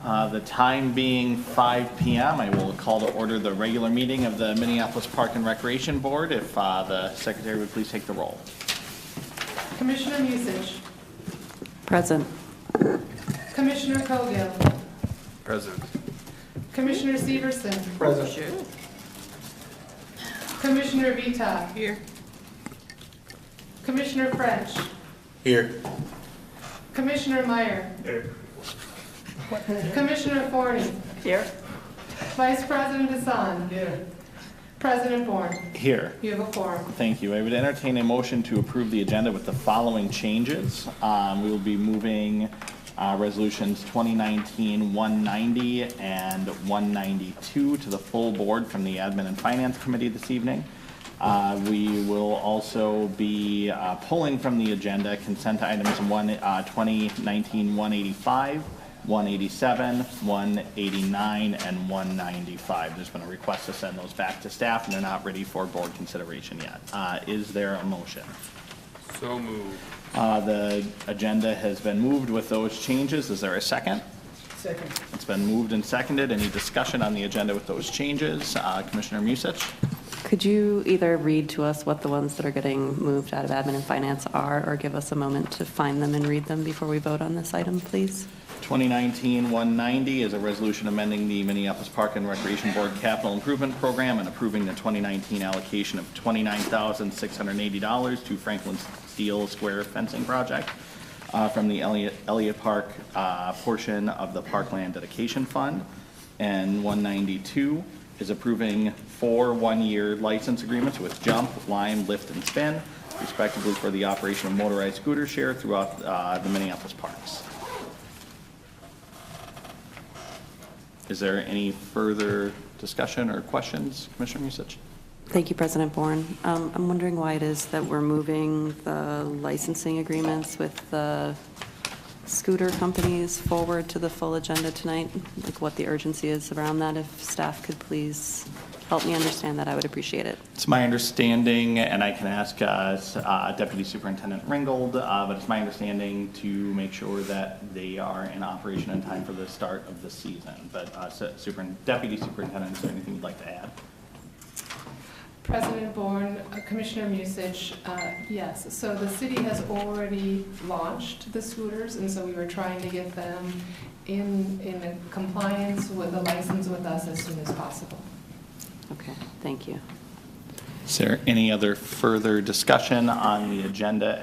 The time being 5 p.m., I will call to order the regular meeting of the Minneapolis Park and Recreation Board. If the secretary would please take the roll. Commissioner Musich. Present. Commissioner Cogill. Present. Commissioner Severson. Present. Commissioner Vita. Here. Commissioner French. Here. Commissioner Meyer. Here. Commissioner Forney. Here. Vice President Hassan. Here. President Bourne. Here. You have a quorum. Thank you. I would entertain a motion to approve the agenda with the following changes. We will be moving resolutions 2019-190 and 192 to the full board from the Admin and Finance Committee this evening. We will also be pulling from the agenda consent items 2019-185, 187, 189, and 195. There's been a request to send those back to staff, and they're not ready for board consideration yet. Is there a motion? So moved. The agenda has been moved with those changes. Is there a second? Second. It's been moved and seconded. Any discussion on the agenda with those changes? Commissioner Musich? Could you either read to us what the ones that are getting moved out of admin and finance are, or give us a moment to find them and read them before we vote on this item, please? 2019-190 is a resolution amending the Minneapolis Park and Recreation Board Capital Improvement Program and approving the 2019 allocation of $29,680 to Franklin Steel Square fencing project from the Elliott Park portion of the Parkland Dedication Fund. And 192 is approving 4 one-year license agreements with Jump, Lime, Lift, and Spin, respectively for the operation of motorized scooter share throughout the Minneapolis parks. Is there any further discussion or questions, Commissioner Musich? Thank you, President Bourne. I'm wondering why it is that we're moving the licensing agreements with the scooter companies forward to the full agenda tonight, like what the urgency is around that. If staff could please help me understand that, I would appreciate it. It's my understanding, and I can ask Deputy Superintendent Ringold, but it's my understanding to make sure that they are in operation in time for the start of the season. But Deputy Superintendent, is there anything you'd like to add? President Bourne, Commissioner Musich, yes. So the city has already launched the scooters, and so we were trying to get them in compliance with the license with us as soon as possible. Okay, thank you. Is there any other further discussion on the agenda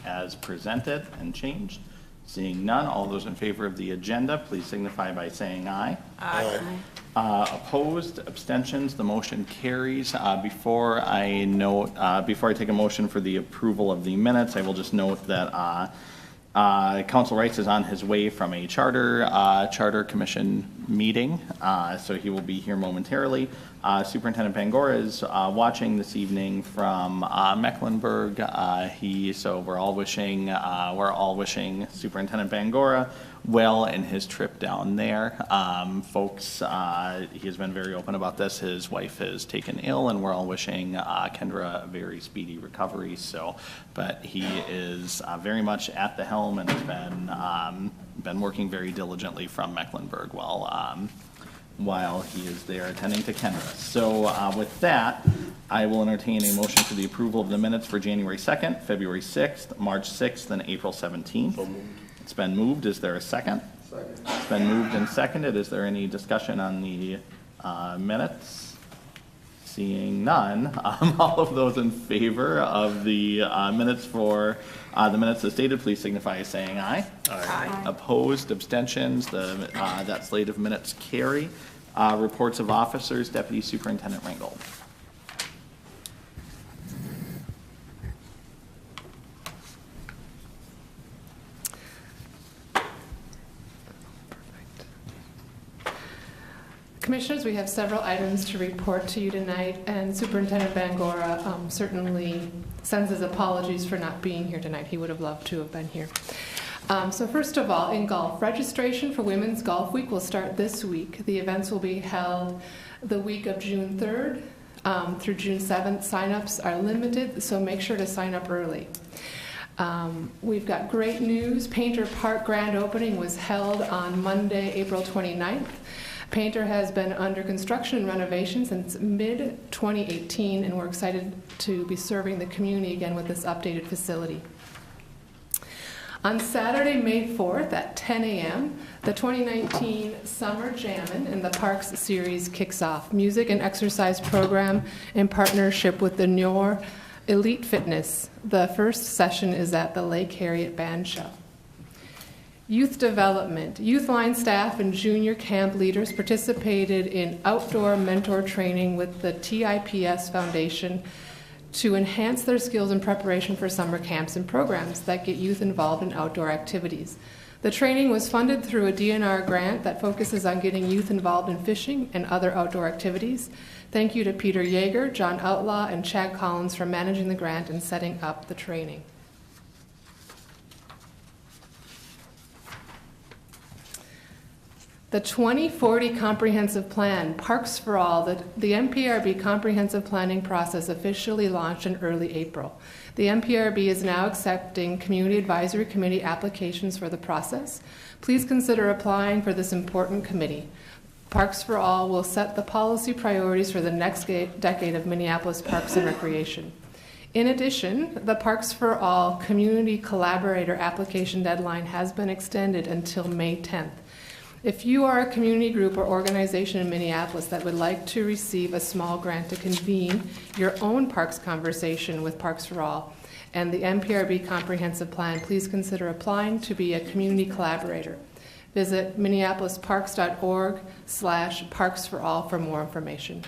as presented and changed? Seeing none, all those in favor of the agenda, please signify by saying aye. Aye. Opposed, abstentions, the motion carries. Before I take a motion for the approval of the minutes, I will just note that Council Rice is on his way from a charter commission meeting, so he will be here momentarily. Superintendent Bangora is watching this evening from Mecklenburg. So we're all wishing Superintendent Bangora well in his trip down there. Folks, he has been very open about this. His wife has taken ill, and we're all wishing Kendra a very speedy recovery. So, but he is very much at the helm and has been working very diligently from Mecklenburg while he is there attending to Kendra. So with that, I will entertain a motion for the approval of the minutes for January 2nd, February 6th, March 6th, and April 17th. So moved. It's been moved. Is there a second? Second. It's been moved and seconded. Is there any discussion on the minutes? Seeing none, all of those in favor of the minutes for the minutes as stated, please signify by saying aye. Aye. Opposed, abstentions, that slate of minutes carry. Reports of officers, Deputy Superintendent Ringold. Commissioners, we have several items to report to you tonight, and Superintendent Bangora certainly sends his apologies for not being here tonight. He would have loved to have been here. So first of all, in golf, registration for Women's Golf Week will start this week. The events will be held the week of June 3rd through June 7th. Sign-ups are limited, so make sure to sign up early. We've got great news. Painter Park grand opening was held on Monday, April 29th. Painter has been under construction and renovation since mid-2018, and we're excited to be serving the community again with this updated facility. On Saturday, May 4th at 10 a.m., the 2019 Summer Jammin' in the Parks series kicks off. Music and exercise program in partnership with the Nior Elite Fitness. The first session is at the Lake Harriet Band Show. Youth development. Youth line staff and junior camp leaders participated in outdoor mentor training with the TIPS Foundation to enhance their skills in preparation for summer camps and programs that get youth involved in outdoor activities. The training was funded through a DNR grant that focuses on getting youth involved in fishing and other outdoor activities. Thank you to Peter Yeager, John Outlaw, and Chad Collins for managing the grant and setting up the training. The 2040 Comprehensive Plan, Parks for All, the MPRB comprehensive planning process officially launched in early April. The MPRB is now accepting Community Advisory Committee applications for the process. Please consider applying for this important committee. Parks for All will set the policy priorities for the next decade of Minneapolis parks and recreation. In addition, the Parks for All Community Collaborator application deadline has been extended until May 10th. If you are a community group or organization in Minneapolis that would like to receive a small grant to convene your own parks conversation with Parks for All and the MPRB Comprehensive Plan, please consider applying to be a community collaborator. Visit minneapolisparks.org/parksforall for more information.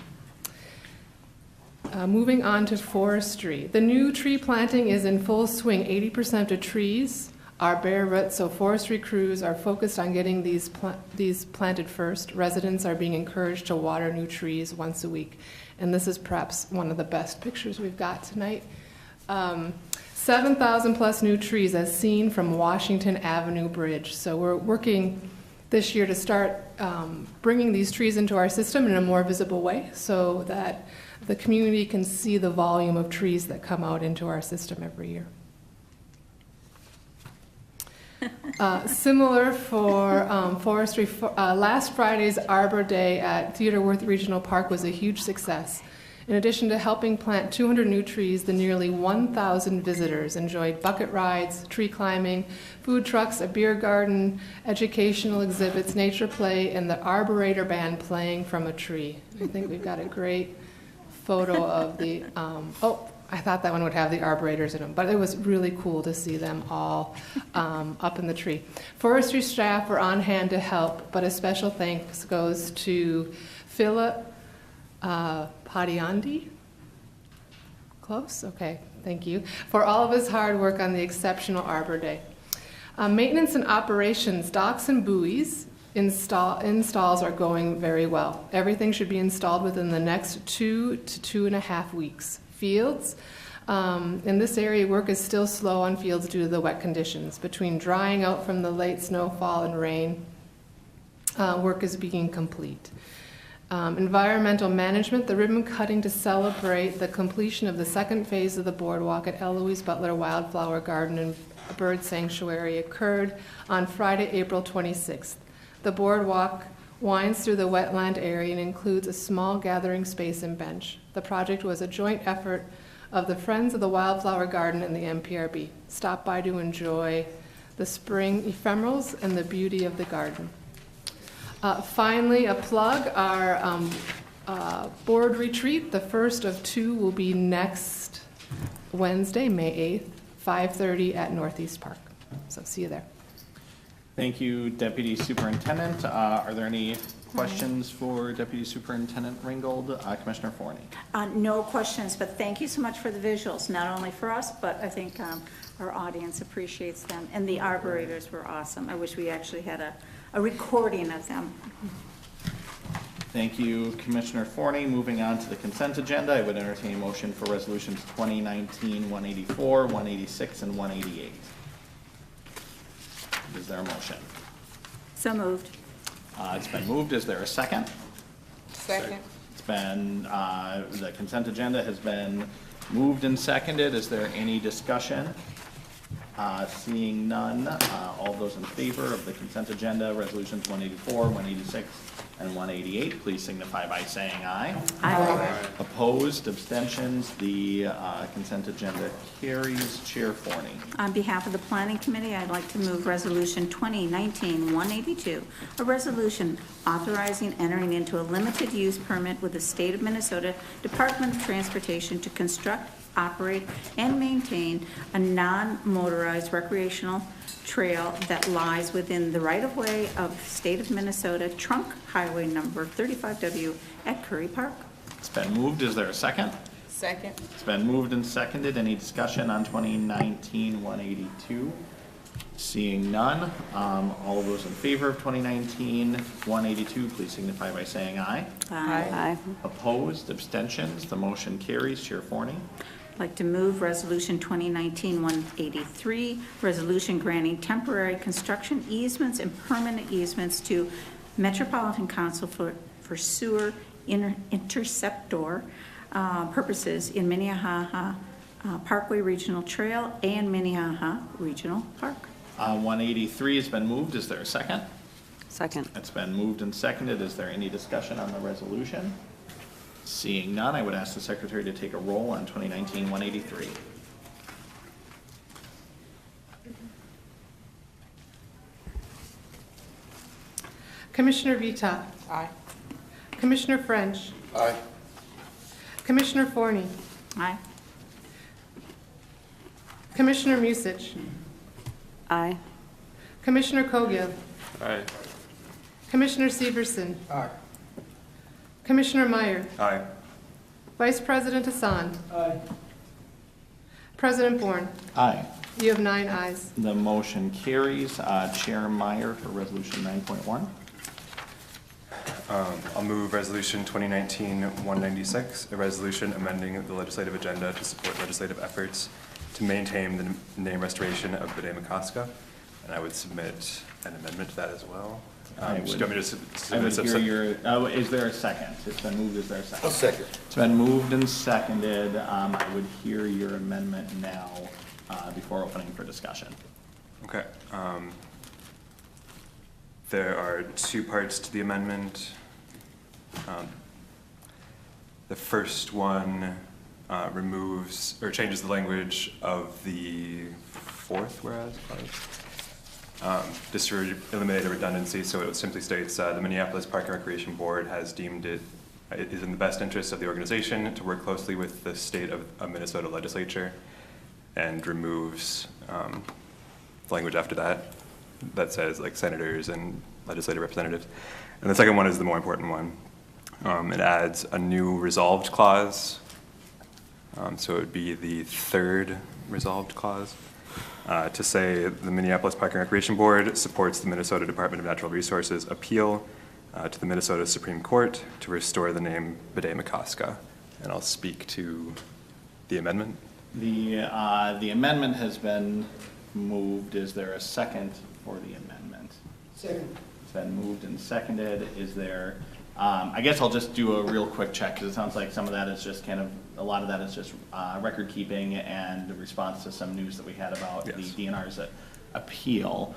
Moving on to forestry. The new tree planting is in full swing. 80% of trees are bare roots, so forestry crews are focused on getting these planted first. Residents are being encouraged to water new trees once a week. And this is perhaps one of the best pictures we've got tonight. 7,000 plus new trees as seen from Washington Avenue Bridge. So we're working this year to start bringing these trees into our system in a more visible way so that the community can see the volume of trees that come out into our system every year. Similar for forestry, last Friday's Arbor Day at Theodore Wirth Regional Park was a huge success. In addition to helping plant 200 new trees, the nearly 1,000 visitors enjoyed bucket rides, tree climbing, food trucks, a beer garden, educational exhibits, nature play, and the Arborator Band playing from a tree. I think we've got a great photo of the, I thought that one would have the arborators in them, but it was really cool to see them all up in the tree. Forestry staff were on hand to help, but a special thanks goes to Philip Padiandi. Close? Okay, thank you. For all of his hard work on the exceptional Arbor Day. Maintenance and operations, docks and buoys installs are going very well. Everything should be installed within the next 2 to 2.5 weeks. Fields. In this area, work is still slow on fields due to the wet conditions. Between drying out from the late snowfall and rain, work is being complete. Environmental management, the ribbon cutting to celebrate the completion of the second phase of the boardwalk at Eloise Butler Wildflower Garden and Bird Sanctuary occurred on Friday, April 26th. The boardwalk winds through the wetland area and includes a small gathering space and bench. The project was a joint effort of the Friends of the Wildflower Garden and the MPRB. Stop by to enjoy the spring ephemerals and the beauty of the garden. Finally, a plug, our board retreat, the first of 2 will be next Wednesday, May 8th, 5:30 at Northeast Park. So see you there. Thank you, Deputy Superintendent. Are there any questions for Deputy Superintendent Ringgold? Commissioner Forney. No questions, but thank you so much for the visuals, not only for us, but I think our audience appreciates them. And the arborators were awesome. I wish we actually had a recording of them. Thank you, Commissioner Forney. Moving on to the consent agenda, I would entertain a motion for resolutions 2019-184, 186, and 188. Is there a motion? So moved. It's been moved. Is there a second? Second. It's been, the consent agenda has been moved and seconded. Is there any discussion? Seeing none, all those in favor of the consent agenda, resolutions 184, 186, and 188, please signify by saying aye. Aye. Opposed, abstentions, the consent agenda carries. Chair Forney. On behalf of the Planning Committee, I'd like to move Resolution 2019-182, a resolution authorizing entering into a limited use permit with the State of Minnesota Department of Transportation to construct, operate, and maintain a non-motorized recreational trail that lies within the right-of-way of State of Minnesota Trunk Highway Number 35W at Curry Park. It's been moved. Is there a second? Second. It's been moved and seconded. Any discussion on 2019-182? Seeing none, all of those in favor of 2019-182, please signify by saying aye. Aye. Opposed, abstentions, the motion carries. Chair Forney. I'd like to move Resolution 2019-183, resolution granting temporary construction easements and permanent easements to Metropolitan Council for sewer interceptor purposes in Minnehaha Parkway Regional Trail and Minnehaha Regional Park. 183 has been moved. Is there a second? Second. It's been moved and seconded. Is there any discussion on the resolution? Seeing none, I would ask the secretary to take a roll on 2019-183. Commissioner Vita. Aye. Commissioner French. Aye. Commissioner Forney. Aye. Commissioner Musich. Aye. Commissioner Kogiel. Aye. Commissioner Severson. Aye. Commissioner Meyer. Aye. Vice President Hassan. Aye. President Bourne. Aye. You have 9 ayes. The motion carries. Chair Meyer for resolution 9.1. I'll move Resolution 2019-196, a resolution amending the legislative agenda to support legislative efforts to maintain the name restoration of Bede-Makaska, and I would submit an amendment to that as well. I Do you want me to I would submit hear your, is there a second? It's been moved. Is there a second? I'll second. It's been moved and seconded. I would hear your amendment now before opening for discussion. Okay. There are 2 parts to the amendment. The first one removes or changes the language of the 4th whereas clause, just to eliminate a redundancy. So it simply states the Minneapolis Park and Recreation Board has deemed it is in the best interest of the organization to work closely with the state of Minnesota legislature, and removes language after that that says like senators and legislative representatives. And the second one is the more important one. It adds a new resolved clause. So it would be the 3rd resolved clause to say the Minneapolis Park and Recreation Board supports the Minnesota Department of Natural Resources appeal to the Minnesota Supreme Court to restore the name Bede-Makaska. And I'll speak to the amendment. The amendment has been moved. Is there a second for the amendment? Second. It's been moved and seconded. Is there, I guess I'll just do a real quick check because it sounds like some of that is just kind of, a lot of that is just record keeping and the response to some news that we had about Yes. the DNR's appeal.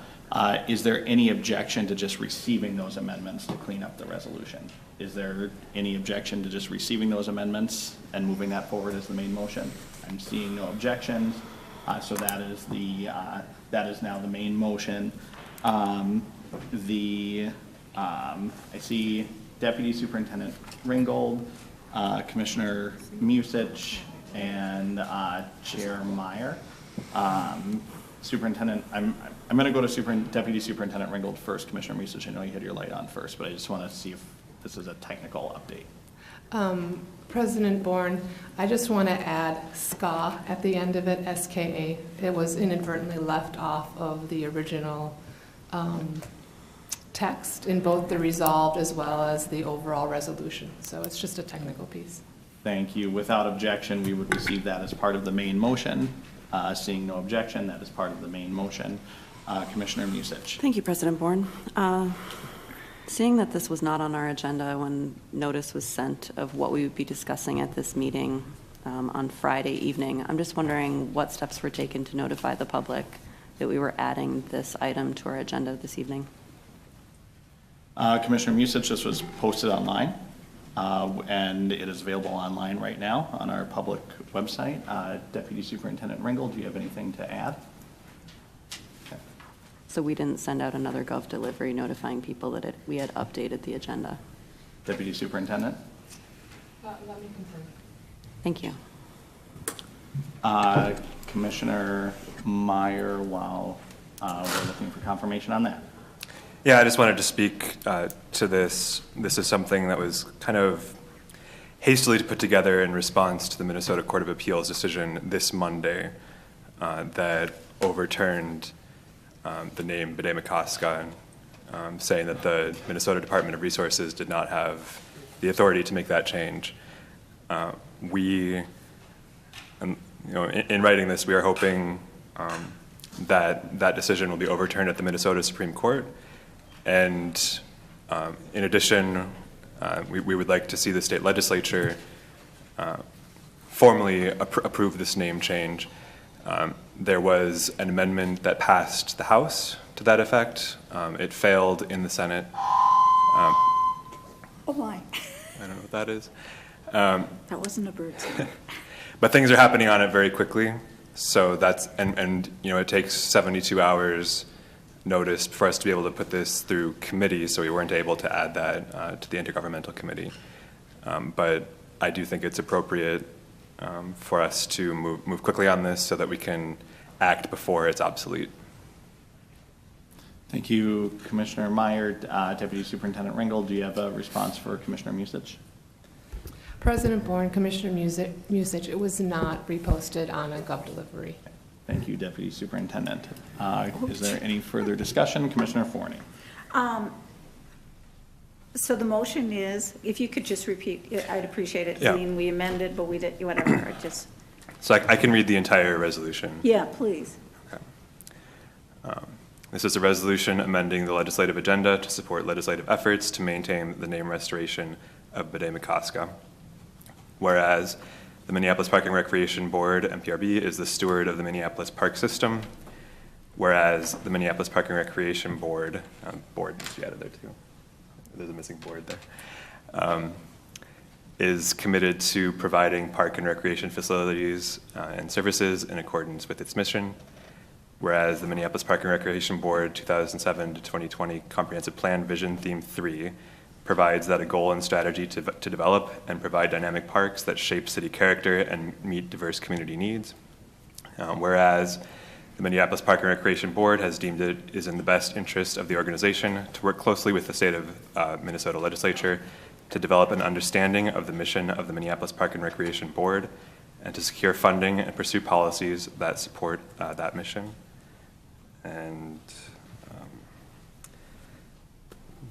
Is there any objection to just receiving those amendments to clean up the resolution? Is there any objection to just receiving those amendments and moving that forward as the main motion? I'm seeing no objections, so that is now the main motion. I see Deputy Superintendent Ringgold, Commissioner Musich, and Chair Meyer. Superintendent, I'm going to go to Deputy Superintendent Ringgold first. Commissioner Musich, I know you had your light on first, but I just want to see if this is a technical update. President Bourne, I just want to add SKA at the end of it, SKA. It was inadvertently left off of the original text in both the resolved as well as the overall resolution. So it's just a technical piece. Thank you. Without objection, we would receive that as part of the main motion. Seeing no objection, that is part of the main motion. Commissioner Musich. Thank you, President Bourne. Seeing that this was not on our agenda when notice was sent of what we would be discussing at this meeting on Friday evening, I'm just wondering what steps were taken to notify the public that we were adding this item to our agenda this evening. Commissioner Musich, this was posted online, and it is available online right now on our public website. Deputy Superintendent Ringel, do you have anything to add? Okay. So we didn't send out another Gov delivery notifying people that we had updated the agenda. Deputy Superintendent? Let me confirm. Thank you. Commissioner Meyer, while we're looking for confirmation on that. Yeah, I just wanted to speak to this. This is something that was kind of hastily put together in response to the Minnesota Court of Appeals decision this Monday that overturned the name Bede-Makaska, saying that the Minnesota Department of Resources did not have the authority to make that change. In writing this, we are hoping that decision will be overturned at the Minnesota Supreme Court. And in addition, we would like to see the state legislature formally approve this name change. There was an amendment that passed the House to that effect. It failed in the Senate. Oh, my. I don't know what that is. That wasn't a bird song. But things are happening on it very quickly. So that's, and it takes 72 hours notice for us to be able to put this through committee, so we weren't able to add that to the intergovernmental committee. But I do think it's appropriate for us to move quickly on this so that we can act before it's obsolete. Thank you, Commissioner Meyer. Deputy Superintendent Ringel, do you have a response for Commissioner Musich? President Bourne, Commissioner Musich, it was not reposted on a Gov delivery. Thank you, Deputy Superintendent. Is there any further discussion? Commissioner Forney. So the motion is, if you could just repeat, I'd appreciate it. Yeah. We amended, but we did, whatever, just, So I can read the entire resolution. yeah, please. This is a resolution amending the legislative agenda to support legislative efforts to maintain the name restoration of Bede-Makaska. Whereas the Minneapolis Park and Recreation Board, MPRB, is the steward of the Minneapolis Park System. Whereas the Minneapolis Park and Recreation Board, board needs to be added there too. There's a missing board there. Is committed to providing park and recreation facilities and services in accordance with its mission. Whereas the Minneapolis Park and Recreation Board 2007 to 2020 Comprehensive Plan Vision Theme 3 provides that a goal and strategy to develop and provide dynamic parks that shape city character and meet diverse community needs. Whereas the Minneapolis Park and Recreation Board has deemed it is in the best interest of the organization to work closely with the state of Minnesota legislature to develop an understanding of the mission of the Minneapolis Park and Recreation Board and to secure funding and pursue policies that support that mission. And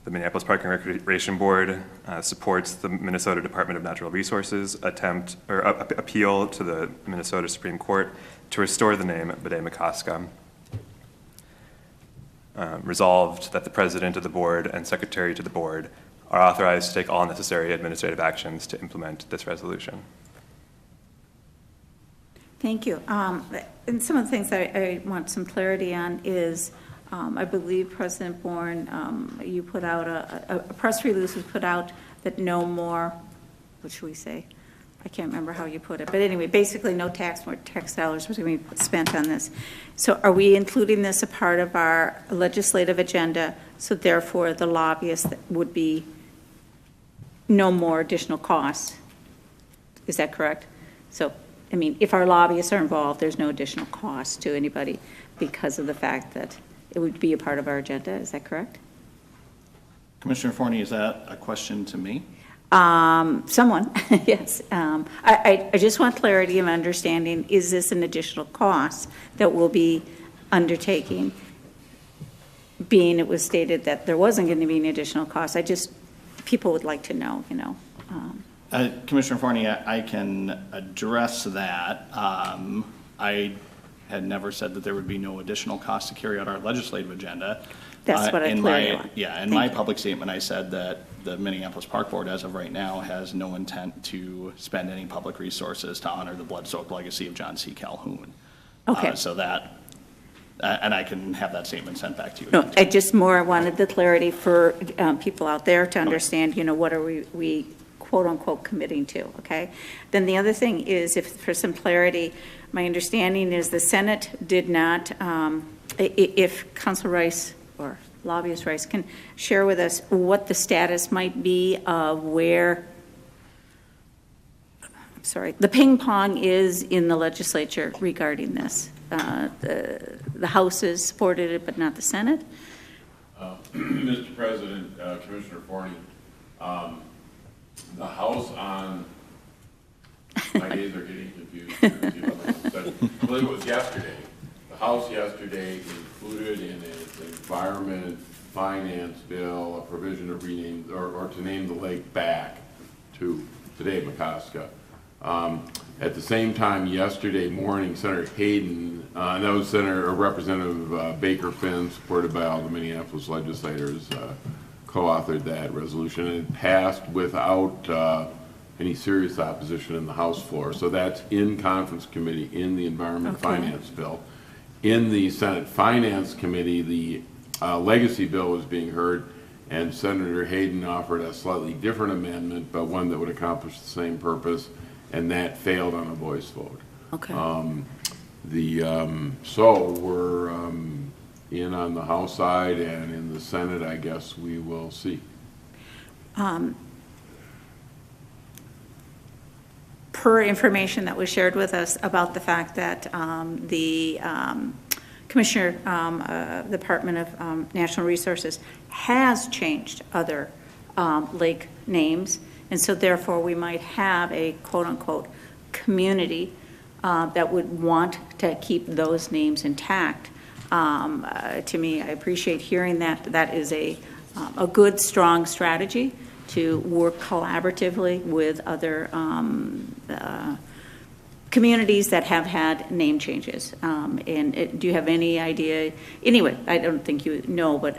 the Minneapolis Park and Recreation Board supports the Minnesota Department of Natural Resources appeal to the Minnesota Supreme Court to restore the name Bede-Makaska. Resolved that the president of the board and secretary to the board are authorized to take all necessary administrative actions to implement this resolution. Thank you. And some of the things that I want some clarity on is, I believe President Bourne, you put out a press release was put out that no more, what should we say? I can't remember how you put it, but anyway, basically no more tax dollars was going to be spent on this. So are we including this a part of our legislative agenda? So therefore the lobbyists would be no more additional costs. Is that correct? So, I mean, if our lobbyists are involved, there's no additional cost to anybody because of the fact that it would be a part of our agenda. Is that correct? Commissioner Forney, is that a question to me? Someone, yes. I just want clarity of understanding, is this an additional cost that we'll be undertaking? Being it was stated that there wasn't going to be any additional cost. People would like to know, you know. Commissioner Forney, I can address that. I had never said that there would be no additional cost to carry out our legislative agenda. That's what I clearly want. Yeah, in my public statement, I said that the Minneapolis Park Board, as of right now, has no intent to spend any public resources to honor the blood-soaked legacy of John C. Calhoun. Okay. So that And I can have that statement sent back to you. No, again, I too. just more wanted the clarity for people out there to understand, what are we quote-unquote committing to, okay? Then the other thing is, if for some clarity, my understanding is the Senate did not, if Council Rice or Lobbyist Rice can share with us what the status might be of where, the ping pong is in the legislature regarding this. The House has supported it, but not the Senate. Mr. President, Commissioner Forney, the House on, my days are getting confused. I believe it was yesterday. The House yesterday included in its environment finance bill a provision of rename, or to name the lake back to today McCoska. At the same time, yesterday morning, Senator Hayden, and that was Representative Baker Finn, supported by all the Minneapolis legislators, co-authored that resolution, and it passed without any serious opposition in the House floor. So that's in conference committee in the Environment Finance bill. In the Senate Finance Committee, the legacy bill was being heard, and Senator Hayden offered a slightly different amendment, but one that would accomplish the same purpose, and that failed on a voice vote. Okay. So we're in on the House side, and in the Senate, I guess we will see. Per information that was shared with us about the fact that the Commissioner, Department of Natural Resources has changed other lake names, and so therefore we might have a quote-unquote community that would want to keep those names intact. To me, I appreciate hearing that. That is a good, strong strategy to work collaboratively with other communities that have had name changes. Do you have any idea? Anyway, I don't think you know, but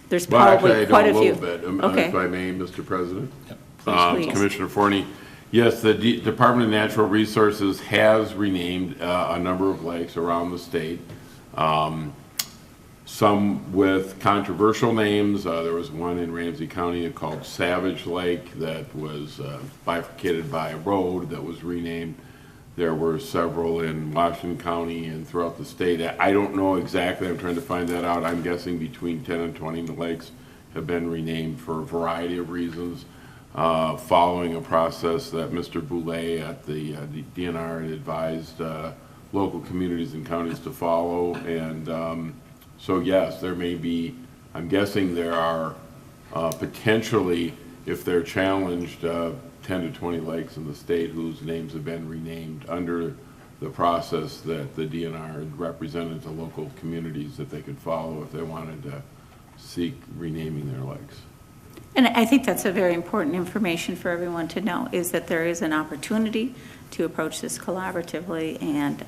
there's probably quite a few. Well, actually, I know a little bit, if I may, Mr. President. Yep. Please. Commissioner Forney, yes, the Department of Natural Resources has renamed a number of lakes around the state. Some with controversial names. There was one in Ramsey County called Savage Lake that was bifurcated by a road that was renamed. There were several in Washington County and throughout the state. I don't know exactly. I'm trying to find that out. I'm guessing between 10 and 20 lakes have been renamed for a variety of reasons, following a process that Mr. Boulay at the DNR had advised local communities and counties to follow. And so yes, there may be, I'm guessing there are potentially, if they're challenged, 10 to 20 lakes in the state whose names have been renamed under the process that the DNR represented to local communities that they could follow if they wanted to seek renaming their lakes. And I think that's a very important information for everyone to know, is that there is an opportunity to approach this collaboratively, and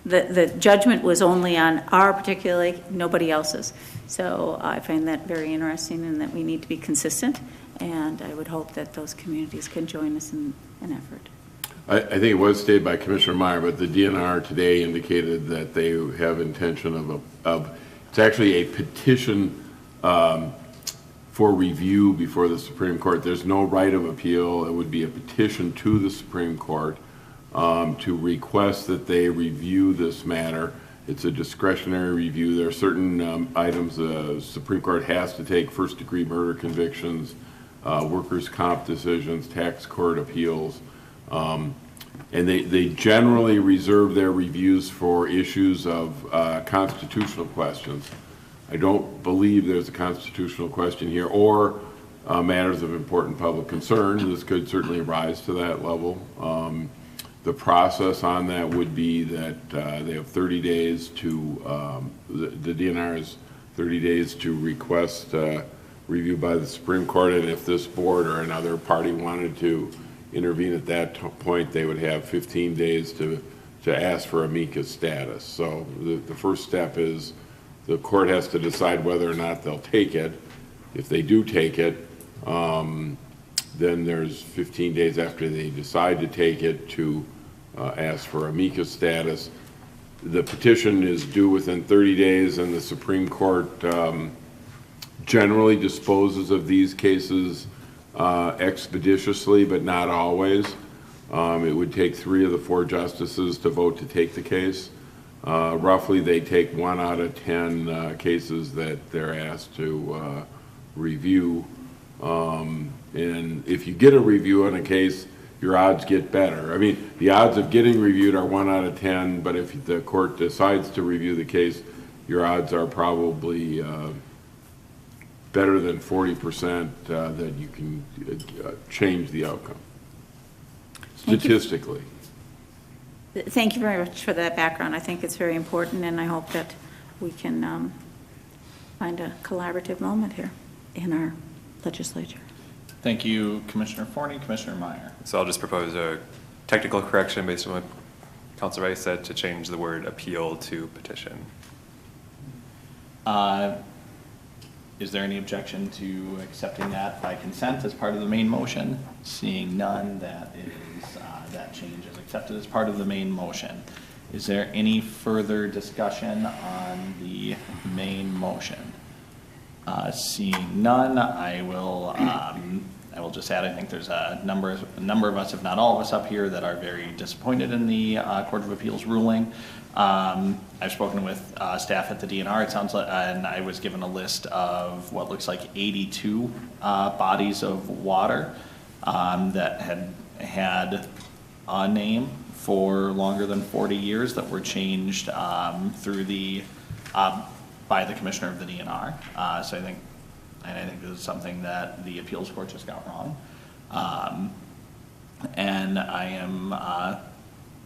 the judgment was only on our particular lake, nobody else's. So I find that very interesting, and that we need to be consistent, and I would hope that those communities can join us in an effort. I think it was stated by Commissioner Meyer, but the DNR today indicated that they have intention of it's actually a petition for review before the Supreme Court. There's no right of appeal. It would be a petition to the Supreme Court to request that they review this matter. It's a discretionary review. There are certain items the Supreme Court has to take: first-degree murder convictions, workers' comp decisions, tax court appeals. And they generally reserve their reviews for issues of constitutional questions. I don't believe there's a constitutional question here, or matters of important public concern. This could certainly rise to that level. The process on that would be that they have 30 days to, the DNR has 30 days to request review by the Supreme Court, and if this board or another party wanted to intervene at that point, they would have 15 days to ask for amicus status. So the first step is the court has to decide whether or not they'll take it. If they do take it, then there's 15 days after they decide to take it to asked for amicus status. The petition is due within 30 days, and the Supreme Court generally disposes of these cases expeditiously, but not always. It would take 3 of the 4 justices to vote to take the case. Roughly, they take 1 out of 10 cases that they're asked to review. And if you get a review on a case, your odds get better. I mean, the odds of getting reviewed are 1 out of 10, but if the court decides to review the case, your odds are probably better than 40% that you can change the outcome, statistically. Thank you very much for that background. I think it's very important, and I hope that we can find a collaborative moment here in our legislature. Thank you, Commissioner Forney. Commissioner Meyer. So I'll just propose a technical correction based on what Council Rice said to change the word appeal to petition. Is there any objection to accepting that by consent as part of the main motion? Seeing none, that change is accepted as part of the main motion. Is there any further discussion on the main motion? Seeing none, I will just add, I think there's a number of us, if not all of us up here, that are very disappointed in the Court of Appeals ruling. I've spoken with staff at the DNR, it sounds like, and I was given a list of what looks like 82 bodies of water that had a name for longer than 40 years that were changed through the by the commissioner of the DNR. So I think this is something that the appeals court just got wrong. And I am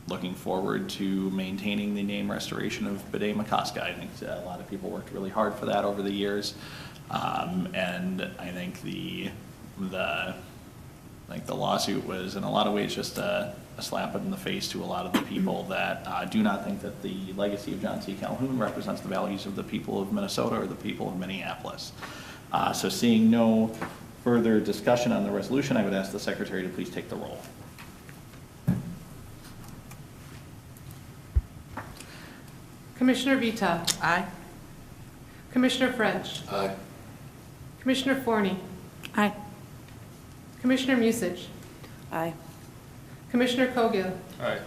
looking forward to maintaining the name restoration of Bidet Makaska. I think a lot of people worked really hard for that over the years. And I think the lawsuit was in a lot of ways just a slap in the face to a lot of the people that do not think that the legacy of John C. Calhoun represents the values of the people of Minnesota or the people of Minneapolis. So seeing no further discussion on the resolution, I would ask the secretary to please take the roll. Commissioner Vita. Aye. Commissioner French. Aye. Commissioner Forney. Aye. Commissioner Musich. Aye. Commissioner Cogill. Aye.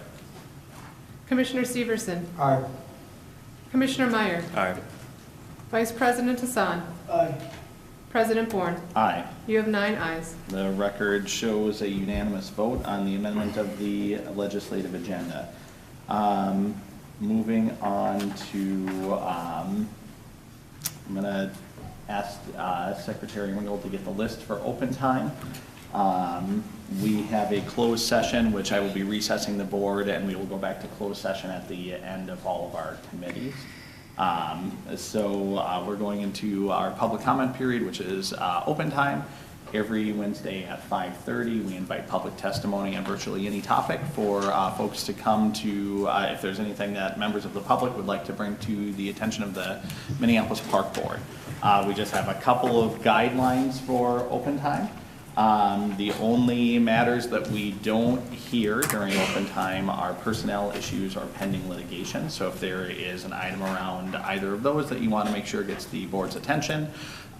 Commissioner Severson. Aye. Commissioner Meyer. Aye. Vice President Hassan. Aye. President Bourne. Aye. You have 9 ayes. The record shows a unanimous vote on the amendment of the legislative agenda. Moving on to, I'm going to ask Secretary Ringel to get the list for open time. We have a closed session, which I will be recessing the board, and we will go back to closed session at the end of all of our committees. So we're going into our public comment period, which is open time. Every Wednesday at 5:30, we invite public testimony on virtually any topic for folks to come to, if there's anything that members of the public would like to bring to the attention of the Minneapolis Park Board. We just have a couple of guidelines for open time. The only matters that we don't hear during open time are personnel issues or pending litigation. So if there is an item around either of those that you want to make sure gets the board's attention,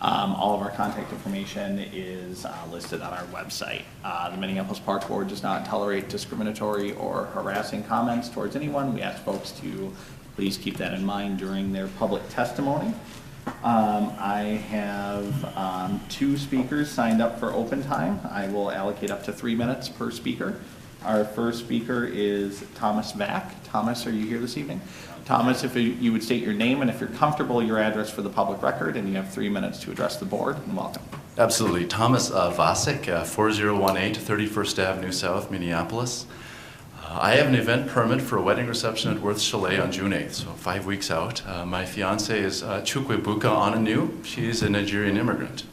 all of our contact information is listed on our website. The Minneapolis Park Board does not tolerate discriminatory or harassing comments towards anyone. We ask folks to please keep that in mind during their public testimony. I have 2 speakers signed up for open time. I will allocate up to 3 minutes per speaker. Our first speaker is Thomas Vack. Thomas, are you here this evening? Thomas, if you would state your name and if you're comfortable, your address for the public record, and you have 3 minutes to address the board, and welcome. Absolutely. Thomas Vasek, 4018 31st Avenue South, Minneapolis. I have an event permit for a wedding reception at Worth Chalet on June 8th, so 5 weeks out. My fiance is Chukwebuka Ananu. She's a Nigerian immigrant.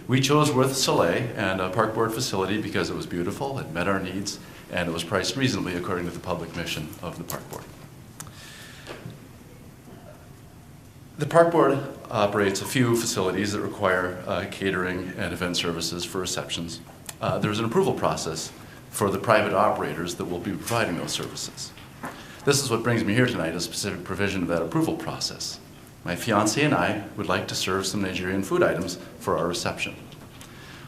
We chose Worth Chalet and a park board facility because it was beautiful, it met our needs, and it was priced reasonably according to the public mission of the park board. The park board operates a few facilities that require catering and event services for receptions. There's an approval process for the private operators that will be providing those services. This is what brings me here tonight, a specific provision of that approval process. My fiancée and I would like to serve some Nigerian food items for our reception.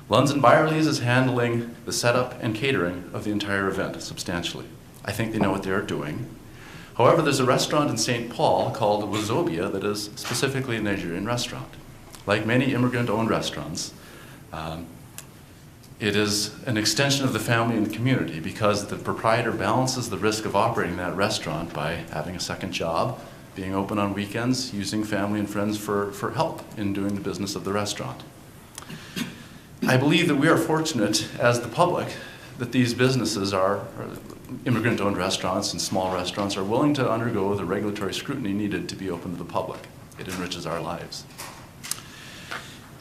Lunds & Byerly's is handling the setup and catering of the entire event substantially. I think they know what they are doing. However, there's a restaurant in St. Paul called Wazobia that is specifically a Nigerian restaurant. Like many immigrant-owned restaurants, it is an extension of the family and the community because the proprietor balances the risk of operating that restaurant by having a second job, being open on weekends, using family and friends for help in doing the business of the restaurant. I believe that we are fortunate as the public that these businesses are immigrant-owned restaurants and small restaurants are willing to undergo the regulatory scrutiny needed to be open to the public. It enriches our lives.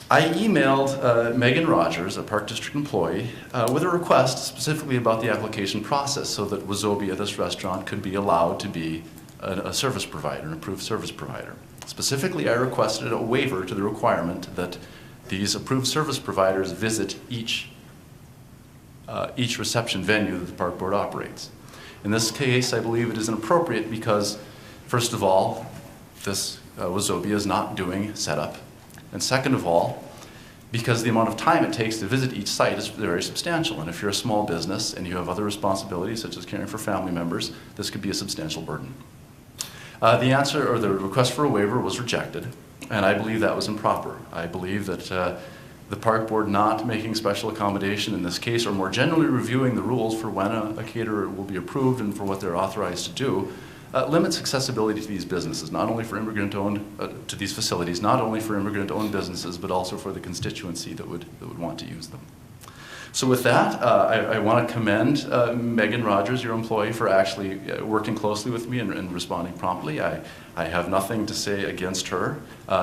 I emailed Megan Rogers, a Park District employee, with a request specifically about the application process so that Wazobia, this restaurant, could be allowed to be a service provider, an approved service provider. Specifically, I requested a waiver to the requirement that these approved service providers visit each reception venue that the park board operates. In this case, I believe it is inappropriate because, first of all, this Wazobia is not doing setup. And second of all, because the amount of time it takes to visit each site is very substantial. And if you're a small business and you have other responsibilities, such as caring for family members, this could be a substantial burden. The answer, or the request for a waiver, was rejected, and I believe that was improper. I believe that the park board not making special accommodation in this case, or more generally reviewing the rules for when a caterer will be approved and for what they're authorized to do, limits accessibility to these businesses, not only for immigrant-owned, to these facilities, not only for immigrant-owned businesses, but also for the constituency that would want to use them. So with that, I want to commend Megan Rogers, your employee, for actually working closely with me and responding promptly. I have nothing to say against her.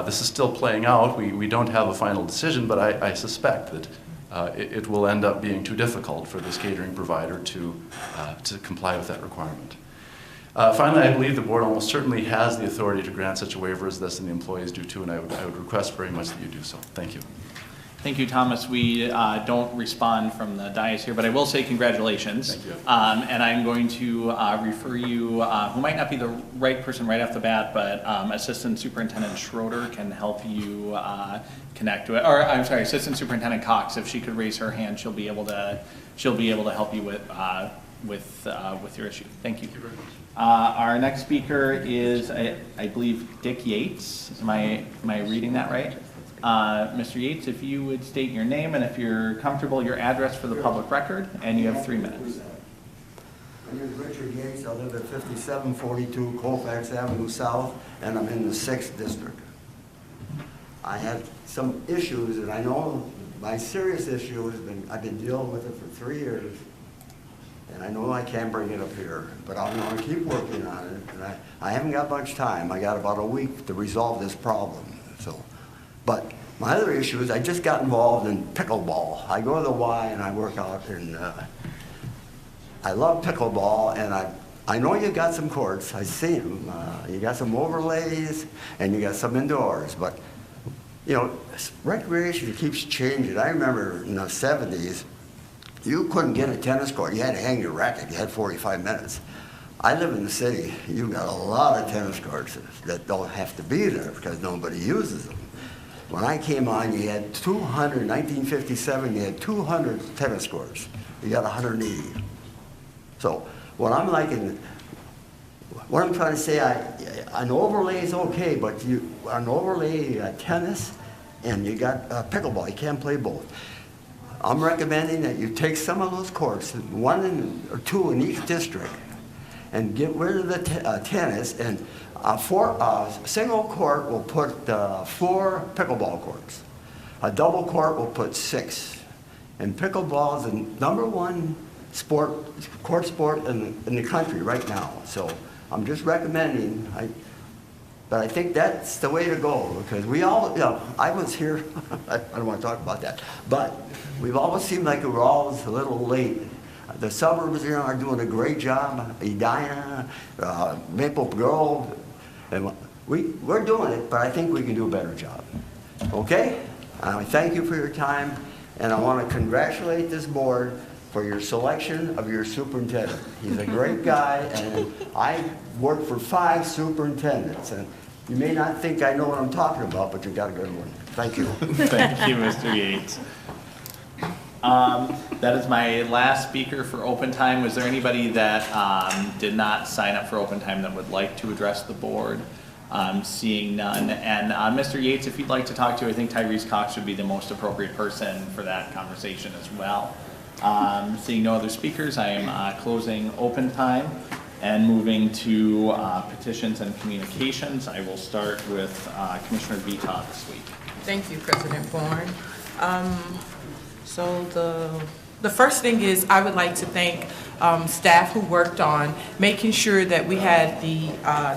This is still playing out. We don't have a final decision, but I suspect that it will end up being too difficult for this catering provider to comply with that requirement. Finally, I believe the board almost certainly has the authority to grant such a waiver as this, and the employees do too, and I would request very much that you do so. Thank you. Thank you, Thomas. We don't respond from the dais here, but I will say congratulations. Thank you. And I'm going to refer you, who might not be the right person right off the bat, but Assistant Superintendent Schroeder can help you connect with, or I'm sorry, Assistant Superintendent Cox. If she could raise her hand, she'll be able to help you with your issue. Thank you. Thank you very much. Our next speaker is, I believe, Dick Yates. Am I reading that right? Mr. Yates, if you would state your name and if you're comfortable, your address for the public record, and you have 3 minutes. My name is Richard Yates. I live at 5742 Colfax Avenue South, and I'm in the 6th District. I have some issues, and I know my serious issue has been, I've been dealing with it for 3 years, and I know I can't bring it up here, but I'm going to keep working on it, and I haven't got much time. I got about a week to resolve this problem, so. But my other issue is I just got involved in pickleball. I go to the Y and I work out, and I love pickleball, and I know you got some courts. I see them. You got some overlays, and you got some indoors, but you know, recreation keeps changing. I remember in the 70s, you couldn't get a tennis court. You had to hang your racket. You had 45 minutes. I live in the city. You got a lot of tennis courts that don't have to be there because nobody uses them. When I came on, you had 200, 1957, you had 200 tennis courts. You got 180. So what I'm trying to say, an overlay is okay, but an overlay, you got tennis and you got pickleball. You can't play both. I'm recommending that you take some of those courts, 1 or 2 in each district, and get rid of the tennis, and a single court will put 4 pickleball courts. A double court will put 6. And pickleball is the #1 court sport in the country right now. So I'm just recommending, but I think that's the way to go, because we all, you know, I was here, I don't want to talk about that, but we've always seemed like we were always a little late. The suburbs here are doing a great job. Edina, Maple Grove, and we're doing it, but I think we can do a better job. Okay? I thank you for your time, and I want to congratulate this board for your selection of your superintendent. He's a great guy, and I worked for 5 superintendents, and you may not think I know what I'm talking about, but you got a good one. Thank you. Thank you, Mr. Yates. That is my last speaker for open time. Was there anybody that did not sign up for open time that would like to address the board? Seeing none. And Mr. Yates, if you'd like to talk to, I think Tyrese Cox would be the most appropriate person for that conversation as well. Seeing no other speakers, I am closing open time and moving to petitions and communications. I will start with Commissioner Vita this week. Thank you, President Bourne. So the first thing is I would like to thank staff who worked on making sure that we had the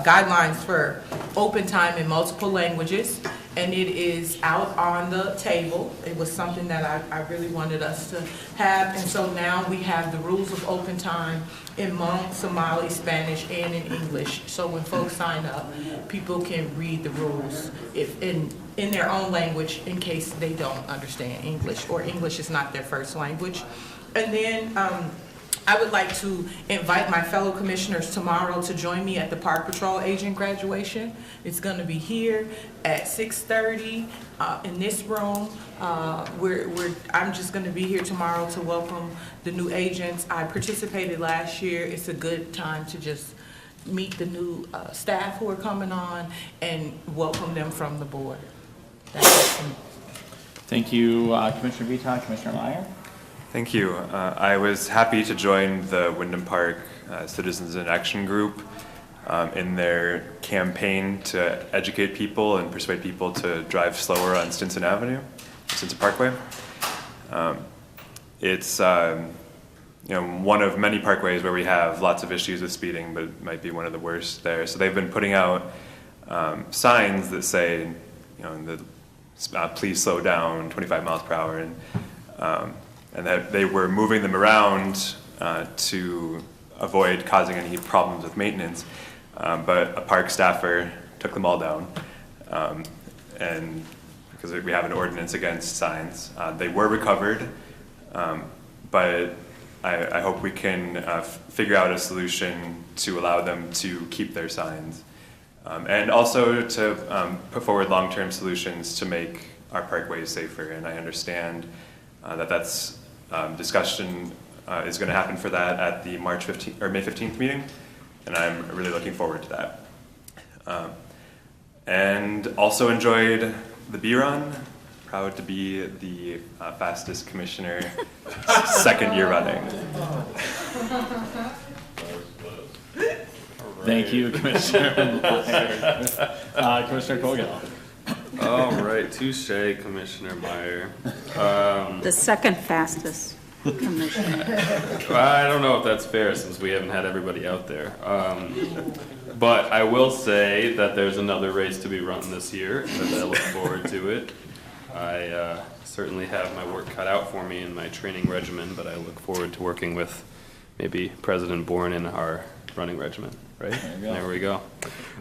guidelines for open time in multiple languages, and it is out on the table. It was something that I really wanted us to have, and so now we have the rules of open time in Hmong, Somali, Spanish, and in English. So when folks sign up, people can read the rules in their own language in case they don't understand English or English is not their first language. And then I would like to invite my fellow commissioners tomorrow to join me at the Park Patrol Agent graduation. It's going to be here at 6:30 in this room. I'm just going to be here tomorrow to welcome the new agents. I participated last year. It's a good time to just meet the new staff who are coming on and welcome them from the board. That's it for me. Thank you, Commissioner Vita. Commissioner Meyer? Thank you. I was happy to join the Wyndham Park Citizens in Action Group in their campaign to educate people and persuade people to drive slower on Stinson Avenue, Stinson Parkway. It's one of many parkways where we have lots of issues with speeding, but it might be one of the worst there. So they've been putting out signs that say, please slow down, 25 miles per hour, and that they were moving them around to avoid causing any problems with maintenance. But a park staffer took them all down, and because we have an ordinance against signs. They were recovered, but I hope we can figure out a solution to allow them to keep their signs. And also to put forward long-term solutions to make our parkways safer. And I understand that's discussion is going to happen for that at the May 15th meeting, and I'm really looking forward to that. And also enjoyed the bee run. Proud to be the fastest commissioner, second year running. Thank you, Commissioner Meyer. Commissioner Cogill. All right, touche, Commissioner Meyer. The second fastest commissioner. I don't know if that's fair since we haven't had everybody out there. But I will say that there's another race to be run this year, and I look forward to it. I certainly have my work cut out for me in my training regimen, but I look forward to working with maybe President Bourne in our running regimen. Right? There we go.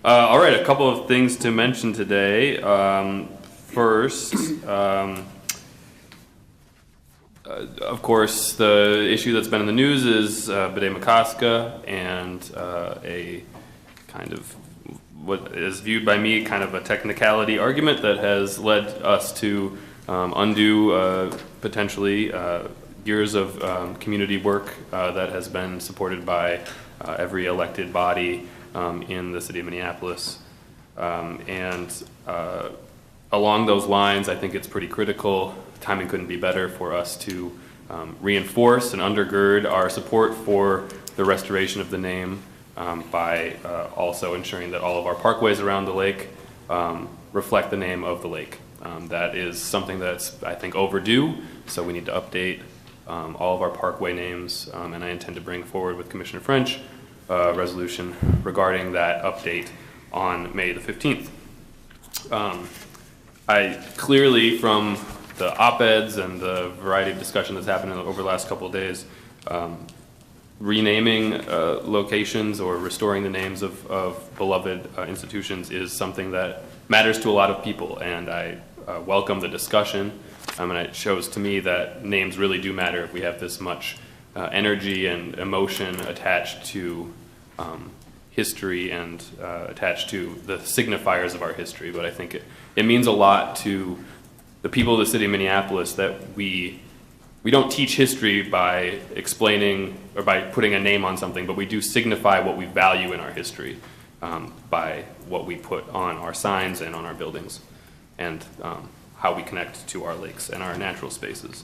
All right, a couple of things to mention today. First, of course, the issue that's been in the news is Bede-Makaska and a kind of what is viewed by me kind of a technicality argument that has led us to undo potentially years of community work that has been supported by every elected body in the city of Minneapolis. And along those lines, I think it's pretty critical, timing couldn't be better for us to reinforce and undergird our support for the restoration of the name by also ensuring that all of our parkways around the lake reflect the name of the lake. That is something that's, I think, overdue, so we need to update all of our parkway names, and I intend to bring forward with Commissioner French a resolution regarding that update on May the 15th. I clearly, from the op-eds and the variety of discussion that's happened over the last couple of days, renaming locations or restoring the names of beloved institutions is something that matters to a lot of people, and I welcome the discussion. And it shows to me that names really do matter if we have this much energy and emotion attached to history and attached to the signifiers of our history. But I think it means a lot to the people of the city of Minneapolis that we don't teach history by explaining or by putting a name on something, but we do signify what we value in our history by what we put on our signs and on our buildings, and how we connect to our lakes and our natural spaces.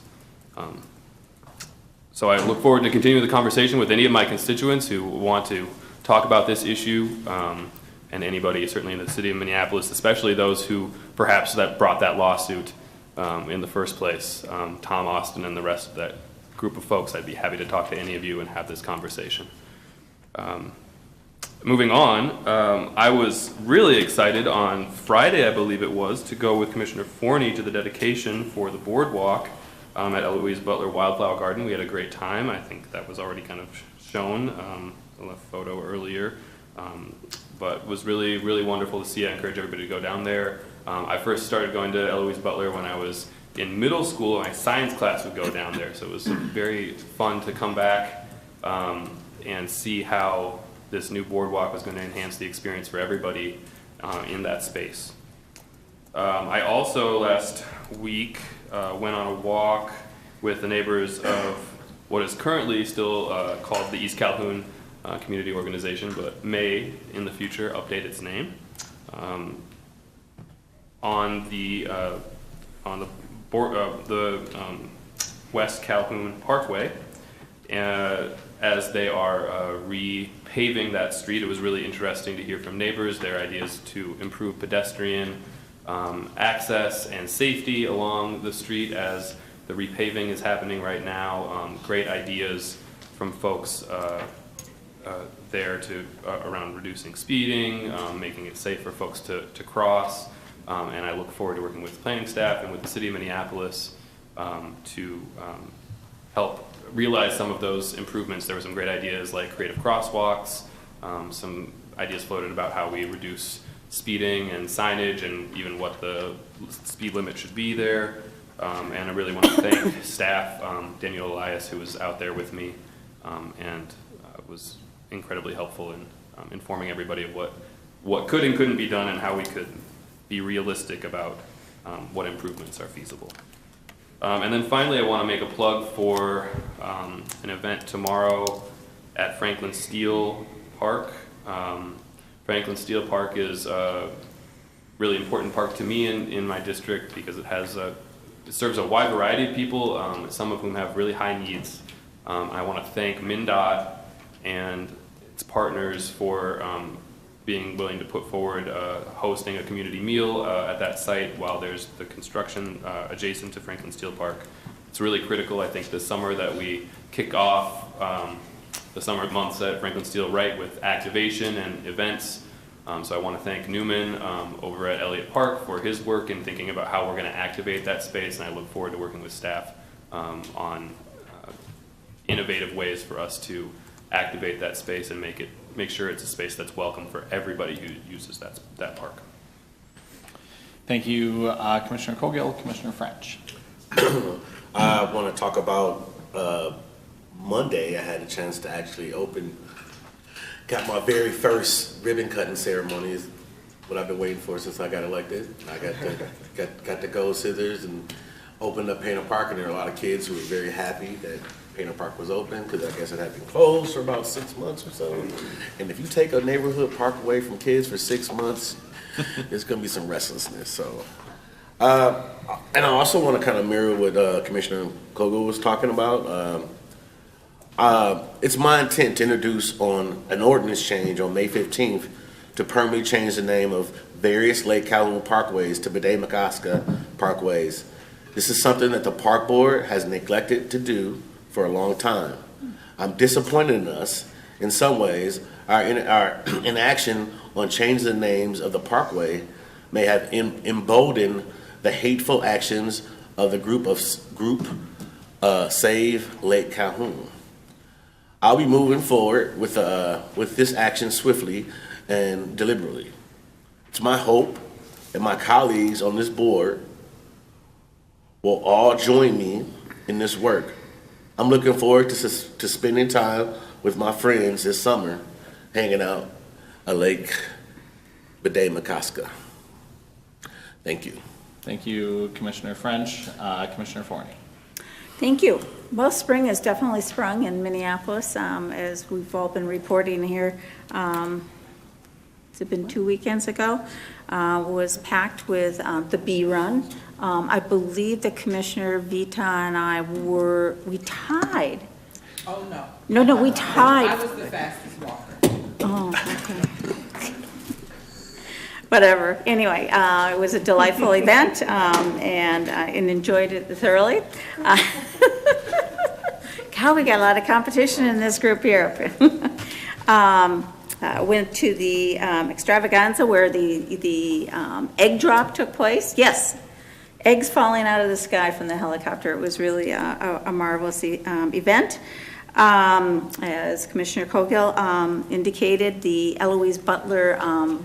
So I look forward to continuing the conversation with any of my constituents who want to talk about this issue, and anybody certainly in the city of Minneapolis, especially those who perhaps that brought that lawsuit in the first place. Tom Austin and the rest of that group of folks, I'd be happy to talk to any of you and have this conversation. Moving on, I was really excited on Friday, I believe it was, to go with Commissioner Forney to the dedication for the boardwalk at Eloise Butler Wildflower Garden. We had a great time. I think that was already kind of shown in a photo earlier, but it was really, really wonderful to see. I encourage everybody to go down there. I first started going to Eloise Butler when I was in middle school. My science class would go down there, so it was very fun to come back and see how this new boardwalk was going to enhance the experience for everybody in that space. I also last week went on a walk with the neighbors of what is currently still called the East Calhoun Community Organization, but may in the future update its name. On the West Calhoun Parkway, as they are repaving that street. It was really interesting to hear from neighbors their ideas to improve pedestrian access and safety along the street as the repaving is happening right now. Great ideas from folks there to around reducing speeding, making it safe for folks to cross. And I look forward to working with planning staff and with the city of Minneapolis to help realize some of those improvements. There were some great ideas like creative crosswalks, some ideas floated about how we reduce speeding and signage and even what the speed limit should be there. And I really want to thank staff, Daniel Elias, who was out there with me and was incredibly helpful in informing everybody of what could and couldn't be done and how we could be realistic about what improvements are feasible. And then finally, I want to make a plug for an event tomorrow at Franklin Steele Park. Franklin Steele Park is a really important park to me in my district because it serves a wide variety of people, some of whom have really high needs. I want to thank MnDOT and its partners for being willing to put forward hosting a community meal at that site while there's the construction adjacent to Franklin Steele Park. It's really critical, I think, this summer that we kick off the summer months at Franklin Steele right with activation and events. So I want to thank Newman over at Elliott Park for his work in thinking about how we're going to activate that space, and I look forward to working with staff on innovative ways for us to activate that space and make sure it's a space that's welcome for everybody who uses that park. Thank you, Commissioner Cogill. Commissioner French. I want to talk about Monday. I had a chance to actually got my very first ribbon cutting ceremony. Is what I've been waiting for since I got elected. I got the gold scissors and opened up Painter Park, and there were a lot of kids who were very happy that Painter Park was open because I guess it had been closed for about 6 months or so. And if you take a neighborhood park away from kids for 6 months, there's going to be some restlessness. So, and I also want to kind of mirror what Commissioner Kogel was talking about. It's my intent to introduce on an ordinance change on May 15th to permanently change the name of various Lake Calhoun parkways to Bede-McOska parkways. This is something that the park board has neglected to do for a long time. I'm disappointed in us in some ways. Our inaction on changing the names of the parkway may have emboldened the hateful actions of the group Save Lake Calhoun. I'll be moving forward with this action swiftly and deliberately. It's my hope that my colleagues on this board will all join me in this work I'm looking forward to spending time with my friends this summer, hanging out at Lake Minneapolis. Thank you. Thank you, Commissioner French. Commissioner Forney. Thank you. Well, spring has definitely sprung in Minneapolis, as we've all been reporting here. It's been 2 weekends ago, was packed with the bee run. I believe that Commissioner Vita and I we tied. Oh, no. No, we tied. I was the fastest walker. Oh, okay. Whatever. Anyway, it was a delightful event, and enjoyed it thoroughly. God, we got a lot of competition in this group here. Went to the extravaganza where the egg drop took place. Yes, eggs falling out of the sky from the helicopter. It was really a marvelous event. As Commissioner Cogill indicated, the Eloise Butler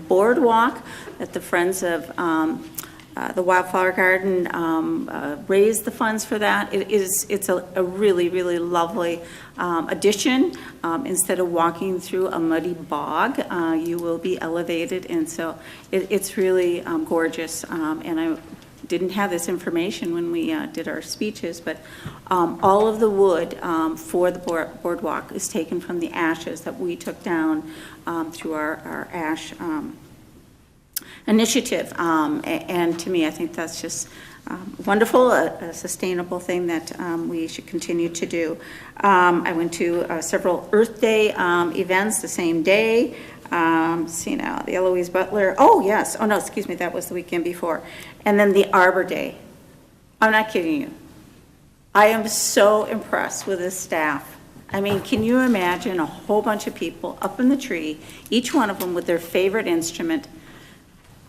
boardwalk that the Friends of the Wildflower Garden raised the funds for that. It's a really, really lovely addition. Instead of walking through a muddy bog, you will be elevated, and so it's really gorgeous. And I didn't have this information when we did our speeches, but all of the wood for the boardwalk is taken from the ashes that we took down through our ash initiative. And to me, I think that's just wonderful, a sustainable thing that we should continue to do. I went to several Earth Day events the same day. See now, the Eloise Butler, oh yes, oh no, excuse me, that was the weekend before. And then the Arbor Day. I'm not kidding you. I am so impressed with this staff. I mean, can you imagine a whole bunch of people up in the tree, each one of them with their favorite instrument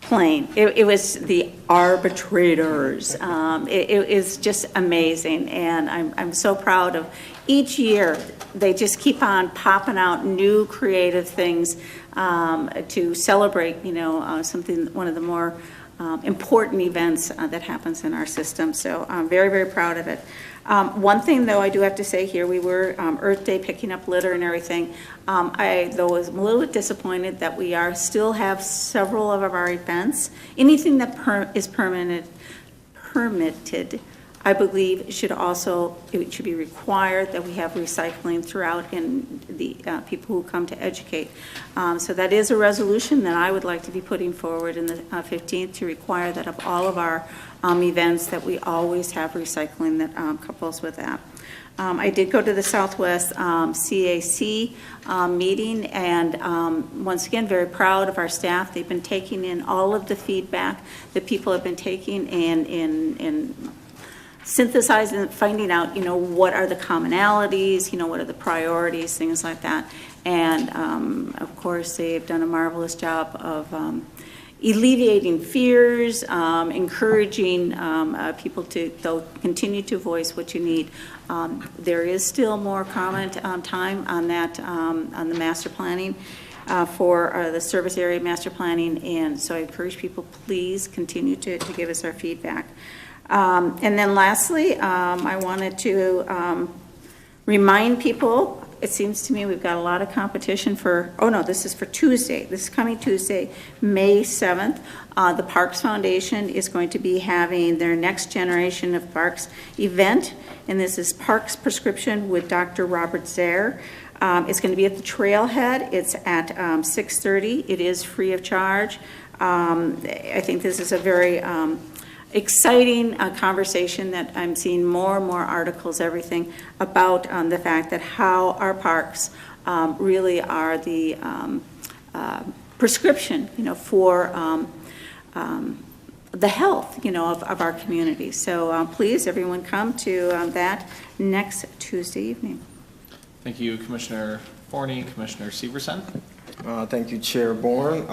playing? It was the arbitrators. It is just amazing, and I'm so proud of each year. They just keep on popping out new creative things to celebrate, something, one of the more important events that happens in our system. So I'm very, very proud of it. One thing, though, I do have to say here, we were Earth Day picking up litter and everything. I, though, was a little bit disappointed that we still have several of our events. Anything that is permitted, I believe it should be required that we have recycling throughout in the people who come to educate. So that is a resolution that I would like to be putting forward in the 15th to require that of all of our events that we always have recycling that couples with that. I did go to the Southwest CAC meeting, and once again, very proud of our staff. They've been taking in all of the feedback that people have been taking and synthesizing, finding out, what are the commonalities, what are the priorities, things like that. And of course, they've done a marvelous job of alleviating fears, encouraging people to continue to voice what you need. There is still more comment time on that, on the master planning for the service area master planning, and so I encourage people, please continue to give us our feedback. And then lastly, I wanted to remind people, it seems to me we've got a lot of competition for, oh no, this is for Tuesday. This is coming Tuesday, May 7th. The Parks Foundation is going to be having their Next Generation of Parks event, and this is Parks Prescription with Dr. Robert Zaire. It's going to be at the Trailhead. It's at 6:30. It is free of charge. I think this is a very exciting conversation that I'm seeing more and more articles, everything about the fact that how our parks really are the prescription, for the health, of our community. So please, everyone, come to that next Tuesday evening. Thank you, Commissioner Forney. Commissioner Severson. Thank you, Chair Bourne.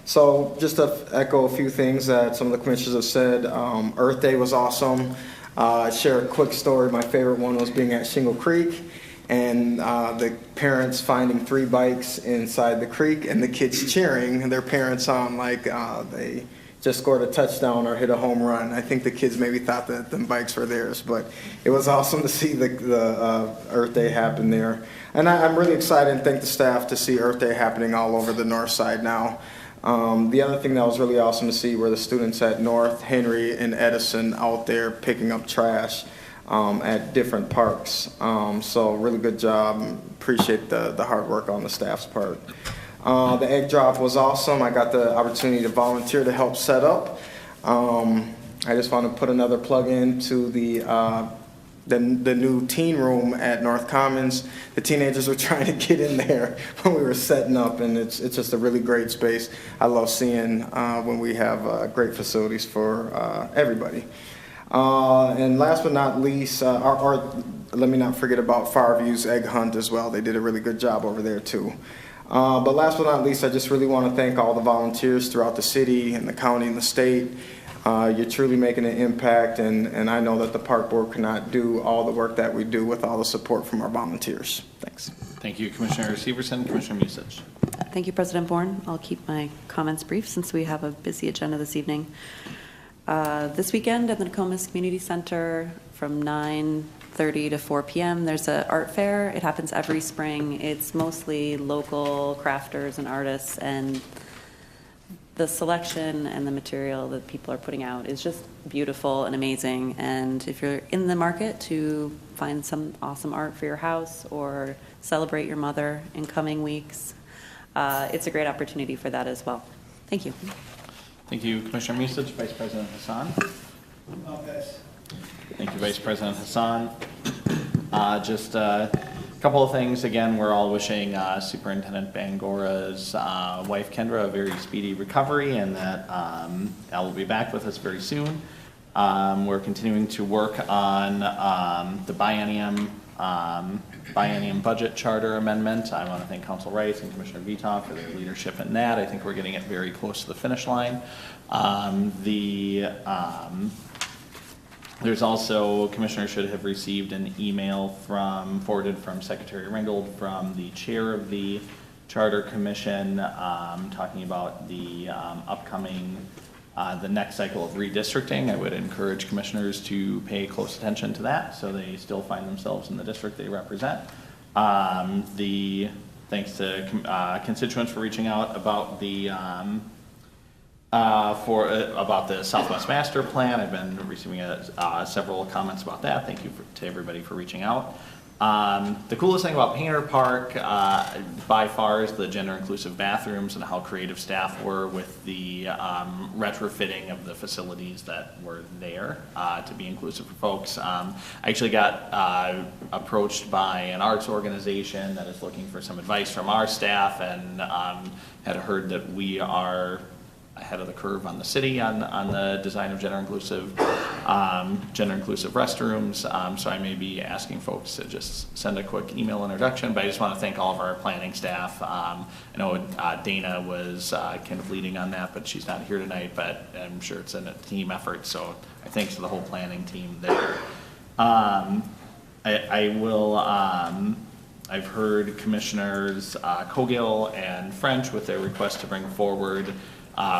So just to echo a few things that some of the commissioners have said, Earth Day was awesome. Share a quick story. My favorite one was being at Shingle Creek and the parents finding 3 bikes inside the creek and the kids cheering and their parents on like they just scored a touchdown or hit a home run. I think the kids maybe thought that the bikes were theirs, but it was awesome to see the Earth Day happen there. And I'm really excited and thank the staff to see Earth Day happening all over the north side now. The other thing that was really awesome to see were the students at North, Henry, and Edison out there picking up trash at different parks. So really good job. Appreciate the hard work on the staff's part. The egg drop was awesome. I got the opportunity to volunteer to help set up. I just want to put another plug in to the new teen room at North Commons. The teenagers were trying to get in there when we were setting up, and it's just a really great space. I love seeing when we have great facilities for everybody. And last but not least, let me not forget about Farview's egg hunt as well. They did a really good job over there too. But last but not least, I just really want to thank all the volunteers throughout the city and the county and the state. You're truly making an impact, and I know that the park board cannot do all the work that we do with all the support from our volunteers. Thanks. Thank you, Commissioner Severson. Commissioner Musich. Thank you, President Bourne. I'll keep my comments brief since we have a busy agenda this evening. This weekend at the Nokomis Community Center from 9:30 to 4 p.m. there's an art fair. It happens every spring. It's mostly local crafters and artists, and the selection and the material that people are putting out is just beautiful and amazing. And if you're in the market to find some awesome art for your house or celebrate your mother in coming weeks, it's a great opportunity for that as well. Thank you. Thank you, Commissioner Musich. Vice President Hassan. Thank you, Vice President Hassan. Just a couple of things. Again, we're all wishing Superintendent Bangora's wife, Kendra, a very speedy recovery, and that Elle will be back with us very soon. We're continuing to work on the biennium budget charter amendment. I want to thank Council Rice and Commissioner Viton for their leadership in that. I think we're getting it very close to the finish line. There's also, commissioners should have received an email forwarded from Secretary Ringgold from the chair of the Charter Commission talking about the upcoming the next cycle of redistricting. I would encourage commissioners to pay close attention to that so they still find themselves in the district they represent. Thanks to constituents for reaching out about the about the Southwest Master Plan. I've been receiving several comments about that. Thank you to everybody for reaching out. The coolest thing about Painter Park by far is the gender inclusive bathrooms and how creative staff were with the retrofitting of the facilities that were there to be inclusive for folks. I actually got approached by an arts organization that is looking for some advice from our staff, and had heard that we are ahead of the curve on the city on the design of gender inclusive restrooms. So I may be asking folks to just send a quick email introduction, but I just want to thank all of our planning staff. I know Dana was kind of leading on that, but she's not here tonight, but I'm sure it's a team effort. So thanks to the whole planning team there. I've heard Commissioners Cogill and French with their request to bring forward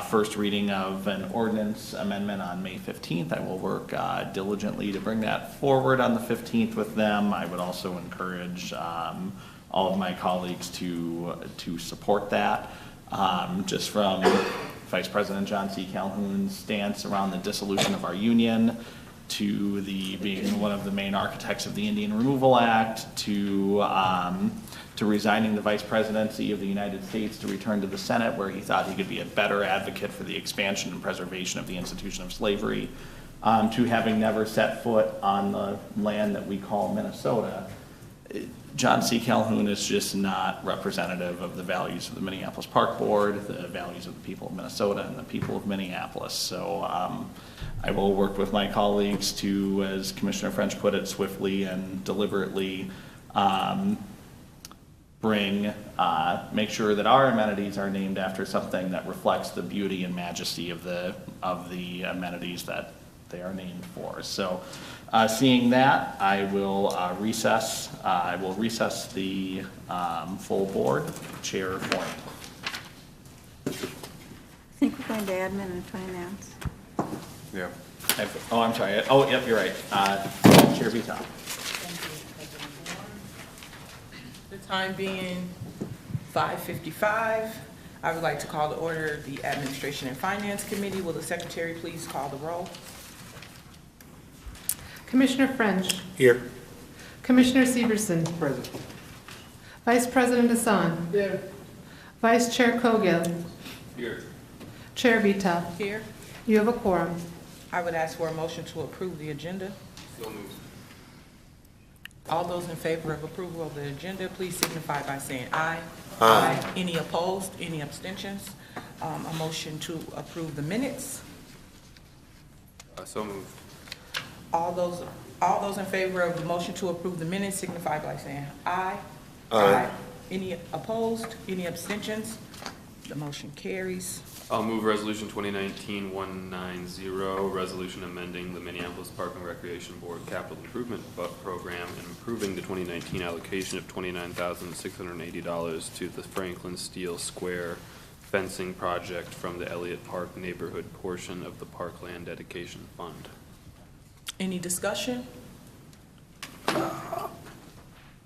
first reading of an ordinance amendment on May 15th. I will work diligently to bring that forward on the 15th with them. I would also encourage all of my colleagues to support that. Just from Vice President John C. Calhoun's stance around the dissolution of our union, to being one of the main architects of the Indian Removal Act, to resigning the vice presidency of the United States to return to the Senate, where he thought he could be a better advocate for the expansion and preservation of the institution of slavery, to having never set foot on the land that we call Minnesota. John C. Calhoun is just not representative of the values of the Minneapolis Park Board, the values of the people of Minnesota, and the people of Minneapolis. So I will work with my colleagues to, as Commissioner French put it, swiftly and deliberately make sure that our amenities are named after something that reflects the beauty and majesty of the amenities that they are named for. So seeing that, I will recess the full board. Chair Foreign. think we're going to admin and finance. Yeah. Oh, I'm sorry. Oh, yep, you're right. Chair Vito. The time being 5:55, I would like to call to order the Administration and Finance Committee. Will the secretary please call the roll? Commissioner French. Here. Commissioner Severson. Present. Vice President Hassan. Here. Vice Chair Cogill. Here. Chair Vita. Here. You have a quorum. I would ask for a motion to approve the agenda. So moved. All those in favor of approval of the agenda, please signify by saying aye. Aye. Any opposed? Any abstentions? A motion to approve the minutes. So moved. All those in favor of the motion to approve the minutes signify by saying aye. Aye. Any opposed? Any abstentions? The motion carries. I'll move resolution 2019-190, resolution amending the Minneapolis Park and Recreation Board Capital Improvement Program and improving the 2019 allocation of $29,680 to the Franklin Steel Square fencing project from the Elliott Park neighborhood portion of the Parkland Dedication Fund. Any discussion?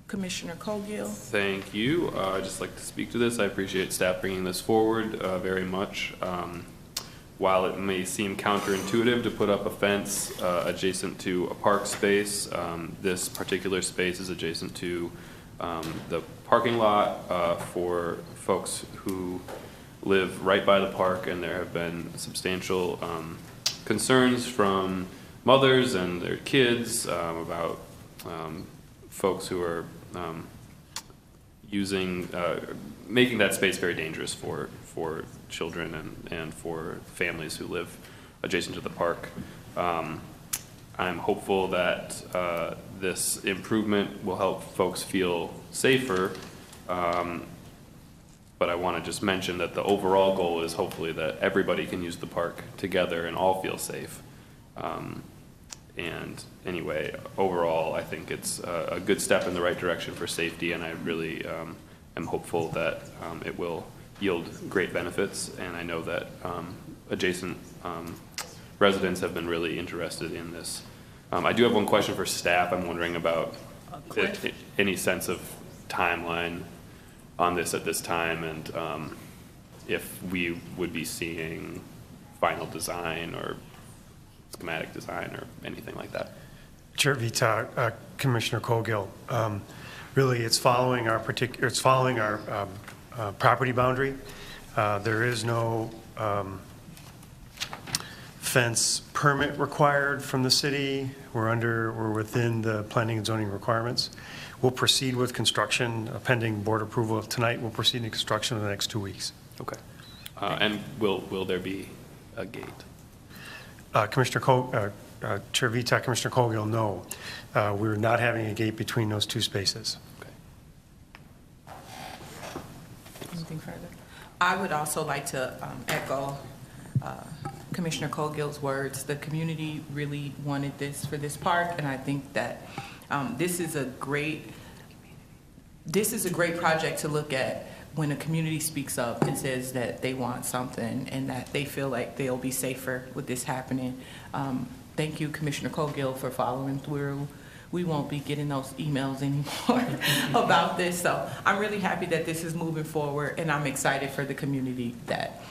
Commissioner Cogill. Thank you. I'd just like to speak to this. I appreciate staff bringing this forward very much. While it may seem counterintuitive to put up a fence adjacent to a park space, this particular space is adjacent to the parking lot for folks who live right by the park, and there have been substantial concerns from mothers and their kids about folks who are making that space very dangerous for children and for families who live adjacent to the park. I'm hopeful that this improvement will help folks feel safer, but I want to just mention that the overall goal is hopefully that everybody can use the park together and all feel safe. And anyway, overall, I think it's a good step in the right direction for safety, and I really am hopeful that it will yield great benefits, and I know that adjacent residents have been really interested in this. I do have one question for staff. I'm wondering about any sense of timeline on this at this time, and if we would be seeing final design or schematic design or anything like that. Chair Vita, Commissioner Cogill, really it's following our property boundary. There is no fence permit required from the city. We're within the planning and zoning requirements. We'll proceed with construction pending board approval of tonight. We'll proceed in construction in the next 2 weeks. Okay. And will there be a gate? Chair Vita, Commissioner Cogill, no. We're not having a gate between those two spaces. Okay. Anything further? I would also like to echo Commissioner Cogill's words. The community really wanted this for this park, and I think that this is a great project to look at when a community speaks up and says that they want something and that they feel like they'll be safer with this happening. Thank you, Commissioner Cogill, for following through. We won't be getting those emails anymore about this. So I'm really happy that this is moving forward, and I'm excited for the community that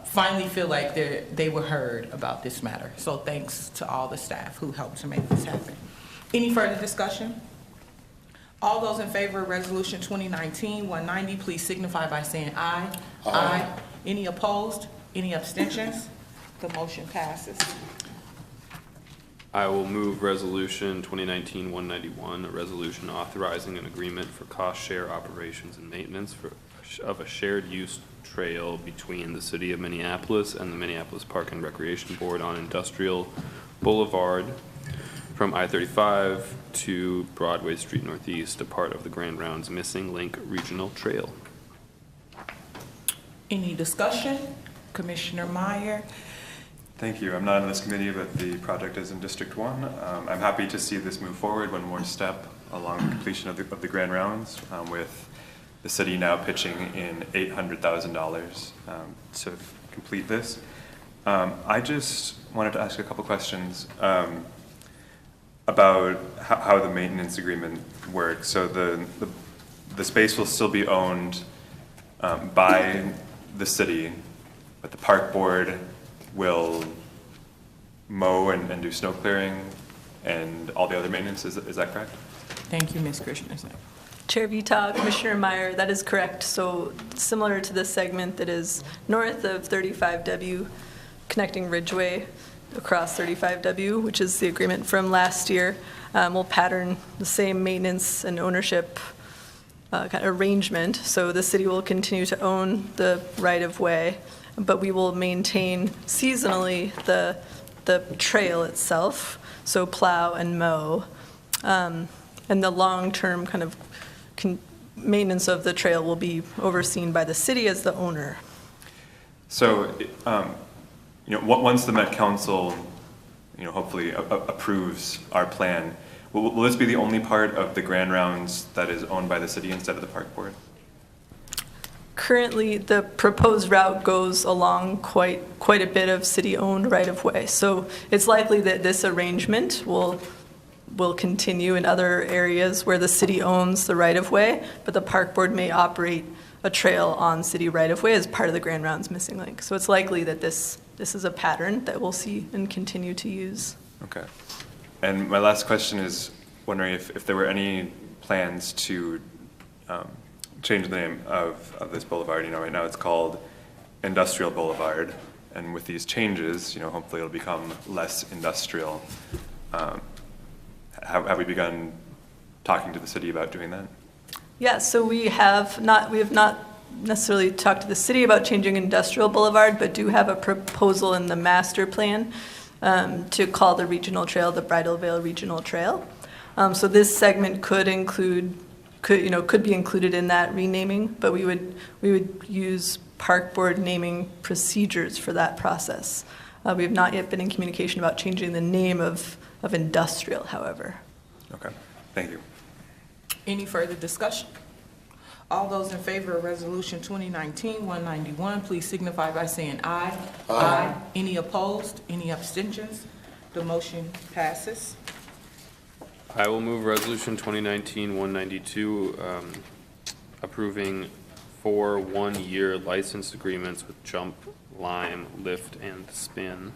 finally feel like they were heard about this matter. So thanks to all the staff who helped to make this happen. Any further discussion? All those in favor of Resolution 2019-190, please signify by saying aye. Aye. Any opposed? Any abstentions? The motion passes. I will move resolution 2019-191, a resolution authorizing an agreement for cost share operations and maintenance of a shared use trail between the City of Minneapolis and the Minneapolis Park and Recreation Board on Industrial Boulevard from I-35 to Broadway Street Northeast, a part of the Grand Rounds Missing Link Regional Trail. Any discussion? Commissioner Meyer. Thank you. I'm not on this committee, but the project is in District 1. I'm happy to see this move forward, one more step along the completion of the Grand Rounds, with the city now pitching in $800,000 to complete this. I just wanted to ask a couple questions about how the maintenance agreement works. So the space will still be owned by the city, but the park board will mow and do snow clearing and all the other maintenance. Is that correct? Thank you, Ms. Christensen. Chair Vita, Commissioner Meyer, that is correct. So similar to the segment that is north of 35W, connecting Ridgeway across 35W, which is the agreement from last year, will pattern the same maintenance and ownership kind of arrangement. So the city will continue to own the right-of-way, but we will maintain seasonally the trail itself, so plow and mow. And the long-term kind of maintenance of the trail will be overseen by the city as the owner. So, once the Met Council, hopefully approves our plan, will this be the only part of the Grand Rounds that is owned by the city instead of the park board? Currently, the proposed route goes along quite a bit of city-owned right-of-way. So it's likely that this arrangement will continue in other areas where the city owns the right-of-way, but the park board may operate a trail on city right-of-way as part of the Grand Rounds Missing Link. So it's likely that this is a pattern that we'll see and continue to use. Okay. And my last question is wondering if there were any plans to change the name of this boulevard. Right now it's called Industrial Boulevard, and with these changes, hopefully it'll become less industrial. Have we begun talking to the city about doing that? Yeah, so we have not necessarily talked to the city about changing Industrial Boulevard, but do have a proposal in the master plan to call the regional trail the Bridal Veil Regional Trail. So this segment could be included in that renaming, but we would use park board naming procedures for that process. We have not yet been in communication about changing the name of industrial, however. Okay, thank you. Any further discussion? All those in favor of Resolution 2019-191, please signify by saying aye. Aye. Any opposed? Any abstentions? The motion passes. I will move Resolution 2019-192, approving 4 one-year license agreements with Jump, Lime, Lift, and Spin,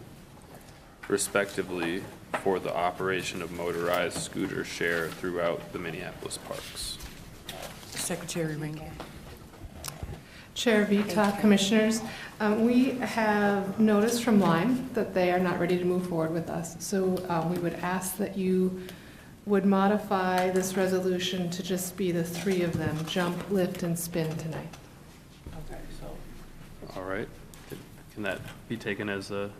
respectively, for the operation of motorized scooter share throughout the Minneapolis parks. Secretary Ringo. Chair Vita, Commissioners, we have notice from Lime that they are not ready to move forward with us. So we would ask that you would modify this resolution to just be the 3 of them, Jump, Lift, and Spin tonight. Okay, so. All right. Can that be taken as a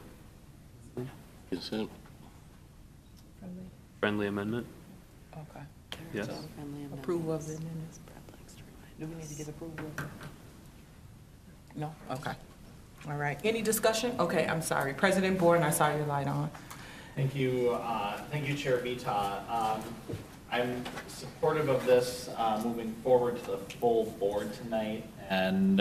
friendly amendment? Okay. Yes. So, approval of the minutes. Do we need to get approval? No? Okay. All right. Any discussion? Okay, I'm sorry. President Bourne, I saw your light on. Thank you, Chair Vita. I'm supportive of this moving forward to the full board tonight, and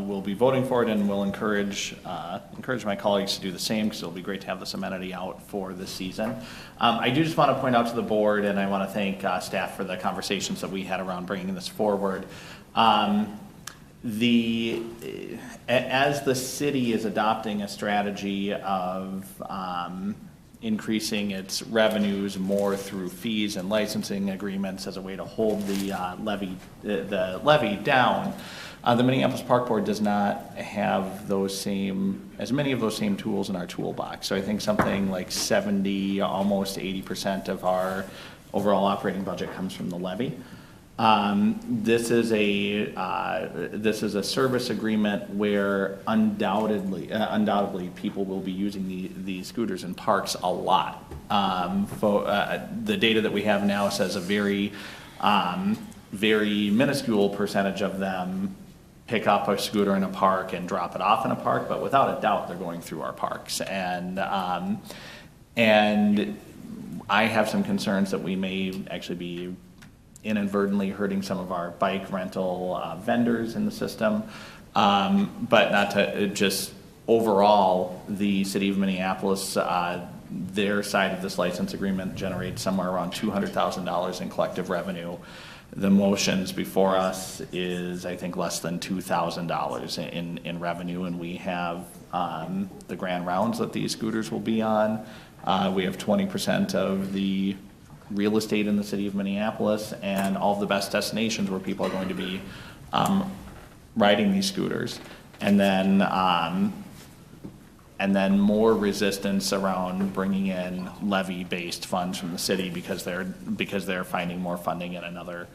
we'll be voting for it, and we'll encourage my colleagues to do the same, because it'll be great to have this amenity out for this season. I do just want to point out to the board, and I want to thank staff for the conversations that we had around bringing this forward. As the city is adopting a strategy of increasing its revenues more through fees and licensing agreements as a way to hold the levy down, the Minneapolis Park Board does not have as many of those same tools in our toolbox. So I think something like 70, almost 80% of our overall operating budget comes from the levy. This is a service agreement where undoubtedly people will be using these scooters in parks a lot. The data that we have now says a very minuscule percentage of them pick up a scooter in a park and drop it off in a park, but without a doubt they're going through our parks. And I have some concerns that we may actually be inadvertently hurting some of our bike rental vendors in the system, but not to just overall, the city of Minneapolis, their side of this license agreement generates somewhere around $200,000 in collective revenue. The motions before us is, I think, less than $2,000 in revenue, and we have the grand rounds that these scooters will be on. We have 20% of the real estate in the city of Minneapolis, and all of the best destinations where people are going to be riding these scooters. And then more resistance around bringing in levy-based funds from the city because they're finding more funding in another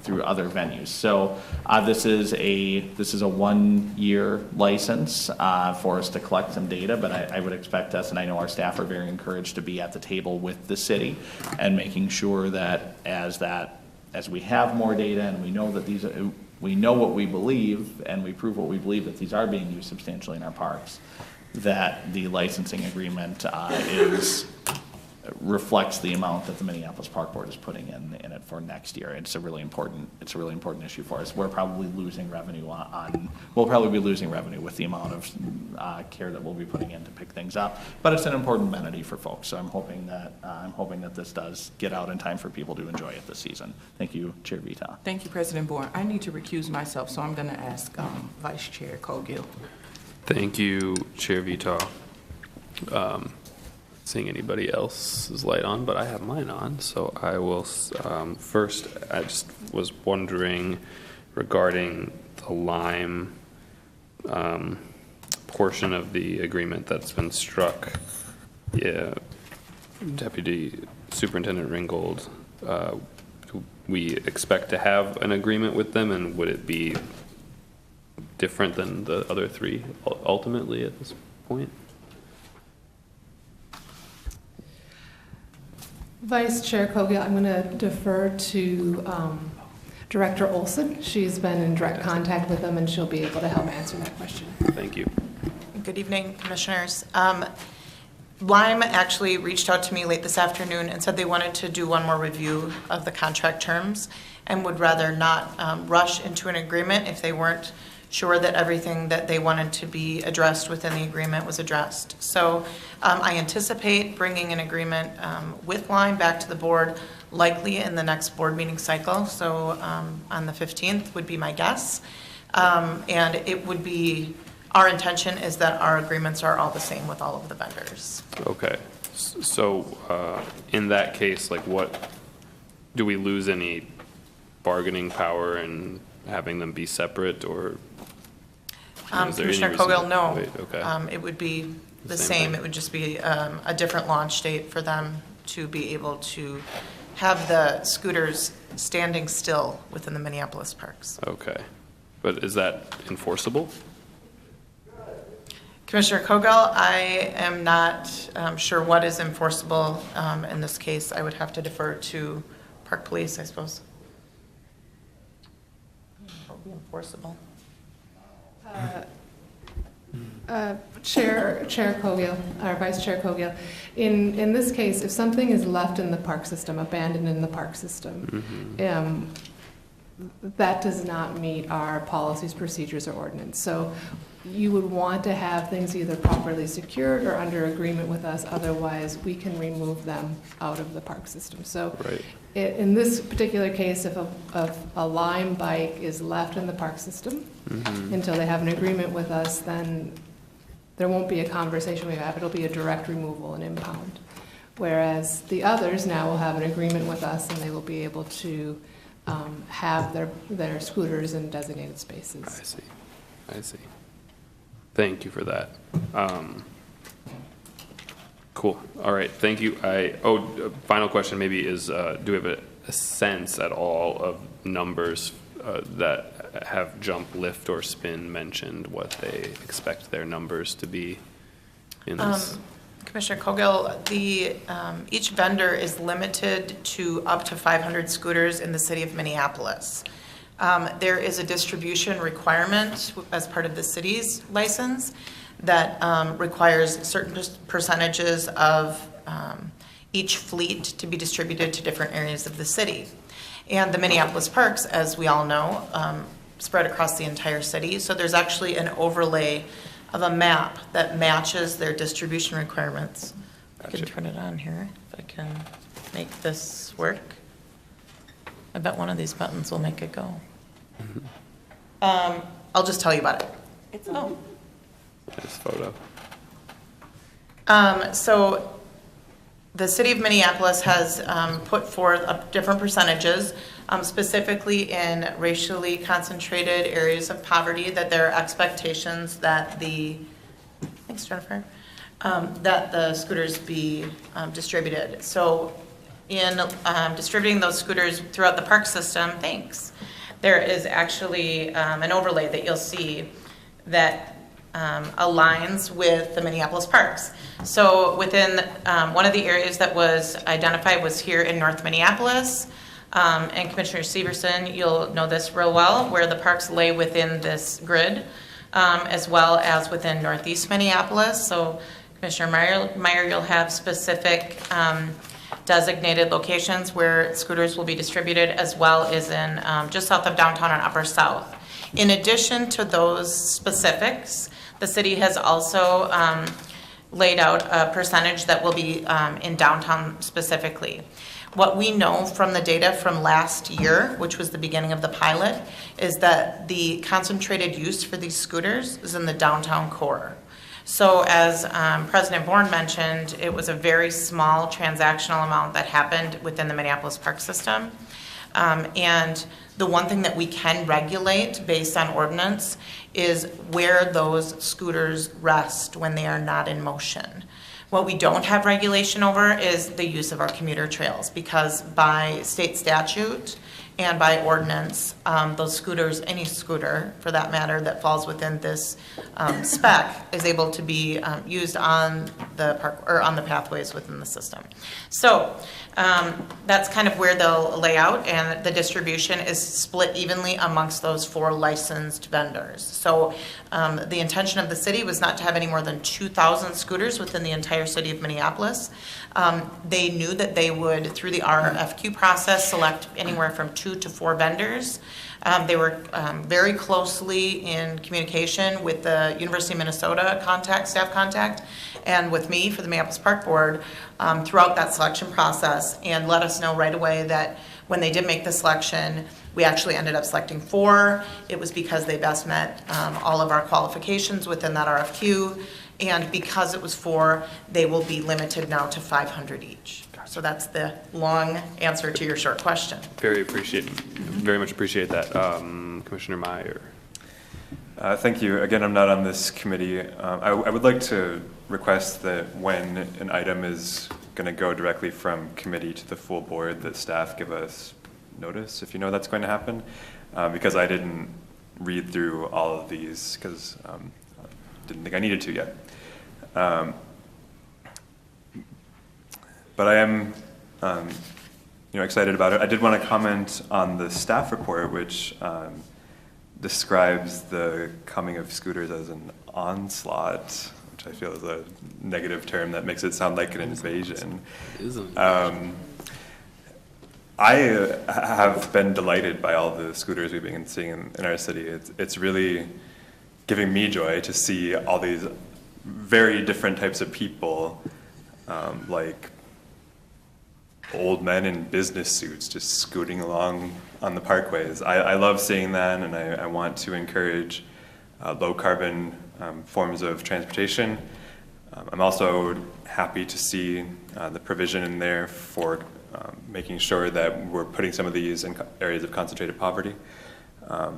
through other venues. So this is a 1-year license for us to collect some data, but I would expect us, and I know our staff are very encouraged to be at the table with the city and making sure that as we have more data and we know that we know what we believe and we prove what we believe that these are being used substantially in our parks, that the licensing agreement reflects the amount that the Minneapolis Park Board is putting in it for next year. It's a really important issue for us. We're probably losing revenue we'll probably be losing revenue with the amount of care that we'll be putting in to pick things up. But it's an important amenity for folks. So I'm hoping that this does get out in time for people to enjoy it this season. Thank you, Chair Vita. Thank you, President Bourne. I need to recuse myself, so I'm going to ask Vice Chair Cogill. Thank you, Chair Vita. Seeing anybody else's light on, but I have mine on, so I will. First, I just was wondering regarding the Lime portion of the agreement that's been struck. Yeah, Deputy Superintendent Ringgold, do we expect to have an agreement with them, and would it be different than the other three ultimately at this point? Vice Chair Cogill, I'm going to defer to Director Olson. She's been in direct contact with them, and she'll be able to help answer that question. Thank you. Good evening, Commissioners. Lime actually reached out to me late this afternoon and said they wanted to do one more review of the contract terms and would rather not rush into an agreement if they weren't sure that everything that they wanted to be addressed within the agreement was addressed. So I anticipate bringing an agreement with Lime back to the board likely in the next board meeting cycle. So on the 15th would be my guess. And it would be, our intention is that our agreements are all the same with all of the vendors. Okay. So in that case, like, what, do we lose any bargaining power in having them be separate, or Commissioner Cogill, no. Wait, okay. It would be the Same same. It would just be a different launch date for them to be able to have the scooters standing still within the Minneapolis parks. Okay. But is that enforceable? Commissioner Cogill, I am not sure what is enforceable in this case. I would have to defer to Park Police, I suppose. What would be enforceable? Chair Cogill, or Vice Chair Cogill, in this case, if something is left in the park system, abandoned in the park system, that does not meet our policies, procedures, or ordinance. So you would want to have things either properly secured or under agreement with us, otherwise we can remove them out of the park system. So right. In this particular case, if a Lime bike is left in the park system until they have an agreement with us, then there won't be a conversation we have. It'll be a direct removal and impound. Whereas the others now will have an agreement with us, and they will be able to have their scooters in designated spaces. I see. Thank you for that. Cool. All right. Thank you. Final question maybe is, do we have a sense at all of numbers that have jump, lift, or spin mentioned, what they expect their numbers to be in this? Commissioner Cogill, each vendor is limited to up to 500 scooters in the city of Minneapolis. There is a distribution requirement as part of the city's license that requires certain percentages of each fleet to be distributed to different areas of the city. And the Minneapolis parks, as we all know, spread across the entire city. So there's actually an overlay of a map that matches their distribution requirements. I can Gotcha. turn it on here if I can make this work. I bet one of these buttons will make it go. I'll just tell you about it. It's Nice photo. So the city of Minneapolis has put forth different percentages, specifically in racially concentrated areas of poverty, that there are expectations that thanks Jennifer, that the scooters be distributed. So in distributing those scooters throughout the park system, there is actually an overlay that you'll see that aligns with the Minneapolis parks. So within one of the areas that was identified was here in North Minneapolis. And Commissioner Severson, you'll know this real well, where the parks lay within this grid, as well as within Northeast Minneapolis. So Commissioner Meyer, you'll have specific designated locations where scooters will be distributed, as well as in just south of downtown and Upper South. In addition to those specifics, the city has also laid out a percentage that will be in downtown specifically. What we know from the data from last year, which was the beginning of the pilot, is that the concentrated use for these scooters is in the downtown core. So as President Bourne mentioned, it was a very small transactional amount that happened within the Minneapolis park system. And the one thing that we can regulate based on ordinance is where those scooters rest when they are not in motion. What we don't have regulation over is the use of our commuter trails, because by state statute and by ordinance, those scooters, any scooter for that matter that falls within this spec, is able to be used on the park or on the pathways within the system. So that's kind of where they'll lay out, and the distribution is split evenly amongst those 4 licensed vendors. So the intention of the city was not to have any more than 2,000 scooters within the entire city of Minneapolis. They knew that they would, through the RFQ process, select anywhere from 2 to 4 vendors. They were very closely in communication with the University of Minnesota staff contact, and with me for the Minneapolis Park Board throughout that selection process, and let us know right away that when they did make the selection, we actually ended up selecting 4. It was because they best met all of our qualifications within that RFQ, and because it was 4, they will be limited now to 500 each. So that's the long answer to your short question. Very much appreciate that. Commissioner Meyer. Thank you. Again, I'm not on this committee. I would like to request that when an item is going to go directly from committee to the full board, that staff give us notice if you know that's going to happen, because I didn't read through all of these because I didn't think I needed to yet. But I am excited about it. I did want to comment on the staff report, which describes the coming of scooters as an onslaught, which I feel is a negative term that makes it sound like an invasion. I have been delighted by all the scooters we've been seeing in our city. It's really giving me joy to see all these very different types of people, like old men in business suits just scooting along on the parkways. I love seeing that, and I want to encourage low carbon forms of transportation. I'm also happy to see the provision in there for making sure that we're putting some of these in areas of concentrated poverty. But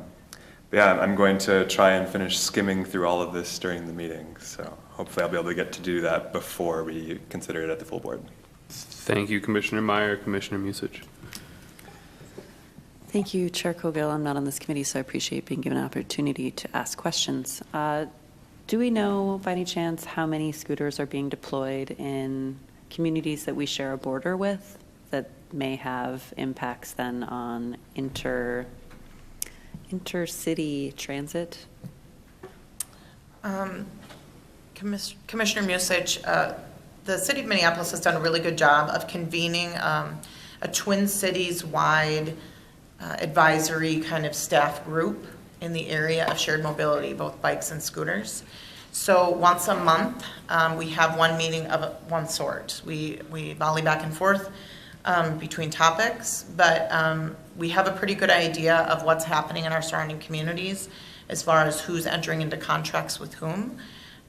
yeah, I'm going to try and finish skimming through all of this during the meeting, so hopefully I'll be able to get to do that before we consider it at the full board. Thank you, Commissioner Meyer. Commissioner Musich. Thank you, Chair Cogill. I'm not on this committee, so I appreciate being given an opportunity to ask questions. Do we know, by any chance, how many scooters are being deployed in communities that we share a border with that may have impacts then on intercity transit? Commissioner Musich, the city of Minneapolis has done a really good job of convening a Twin Cities-wide advisory kind of staff group in the area of shared mobility, both bikes and scooters. So once a month, we have one meeting of one sort. We volley back and forth between topics, but we have a pretty good idea of what's happening in our surrounding communities as far as who's entering into contracts with whom.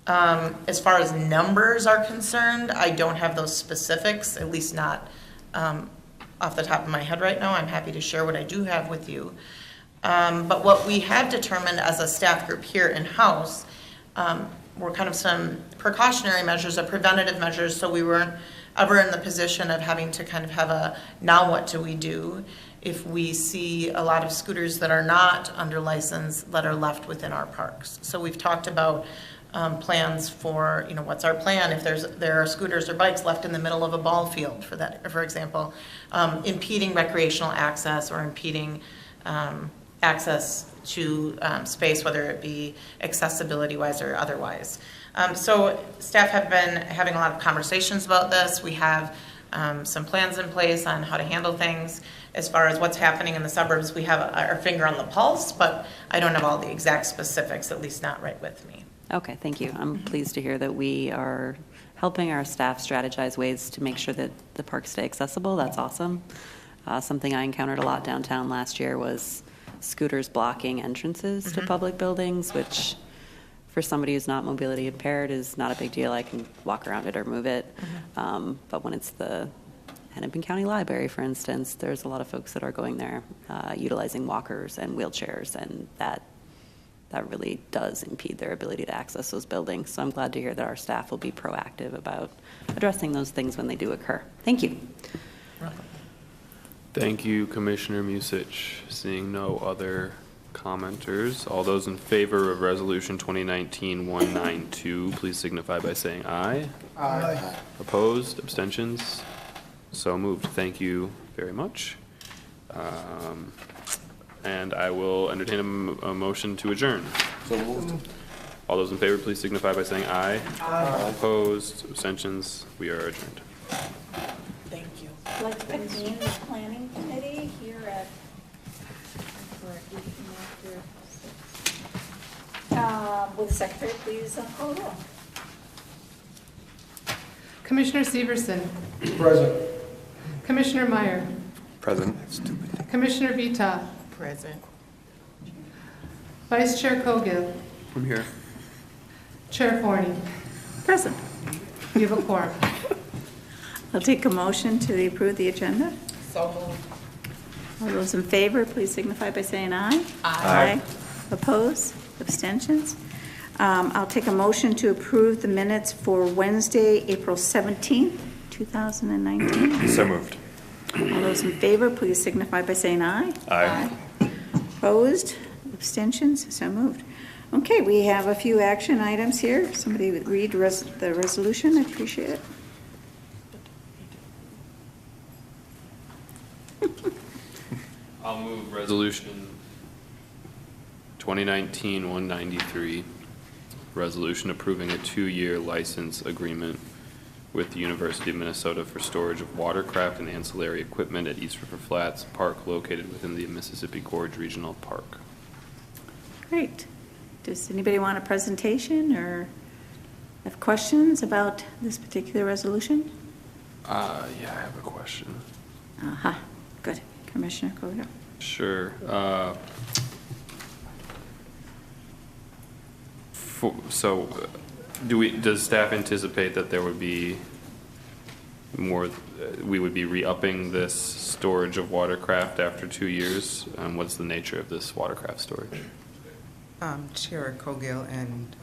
As far as numbers are concerned, I don't have those specifics, at least not off the top of my head right now. I'm happy to share what I do have with you. But what we have determined as a staff group here in-house were kind of some precautionary measures or preventative measures, so we weren't ever in the position of having to kind of have a, now what do we do if we see a lot of scooters that are not under license that are left within our parks. So we've talked about plans for, what's our plan if there are scooters or bikes left in the middle of a ball field, for example, impeding recreational access or impeding access to space, whether it be accessibility-wise or otherwise. So staff have been having a lot of conversations about this. We have some plans in place on how to handle things. As far as what's happening in the suburbs, we have our finger on the pulse, but I don't have all the exact specifics, at least not right with me. Okay, thank you. I'm pleased to hear that we are helping our staff strategize ways to make sure that the parks stay accessible. That's awesome. Something I encountered a lot downtown last year was scooters blocking entrances to public buildings, which for somebody who's not mobility impaired is not a big deal. I can walk around it or move it. But when it's the Hennepin County Library, for instance, there's a lot of folks that are going there utilizing walkers and wheelchairs, and that really does impede their ability to access those buildings. So I'm glad to hear that our staff will be proactive about addressing those things when they do occur. Thank you. Thank you, Commissioner Musich. Seeing no other commenters, all those in favor of Resolution 2019-192, please signify by saying aye. Aye. Opposed? Abstentions? So moved. Thank you very much. And I will entertain a motion to adjourn. So moved. All those in favor, please signify by saying aye. Aye. Opposed? Abstentions? We are adjourned. Thank you. I'd like to convene the planning committee here at, will the secretary please call the roll? Commissioner Severson. Present. Commissioner Meyer. Present. Commissioner Vita. Present. Vice Chair Cogill. I'm here. Chair Forney. Present. You have a quorum. I'll take a motion to approve the agenda. So moved. All those in favor, please signify by saying aye. Aye. Opposed? Abstentions? I'll take a motion to approve the minutes for Wednesday, April 17th, 2019. So moved. All those in favor, please signify by saying aye. Aye. Opposed? Abstentions? So moved. Okay, we have a few action items here. Somebody would read the resolution. I appreciate it. I'll move Resolution 2019-193, resolution approving a 2-year license agreement with the University of Minnesota for storage of watercraft and ancillary equipment at East River Flats Park located within the Mississippi Gorge Regional Park. Great. Does anybody want a presentation or have questions about this particular resolution? Yeah, I have a question. Uh-huh. Good. Commissioner Cogill. Sure. Does staff anticipate that there would be more, we would be re-upping this storage of watercraft after 2 years? What's the nature of this watercraft storage? Chair Cogill and,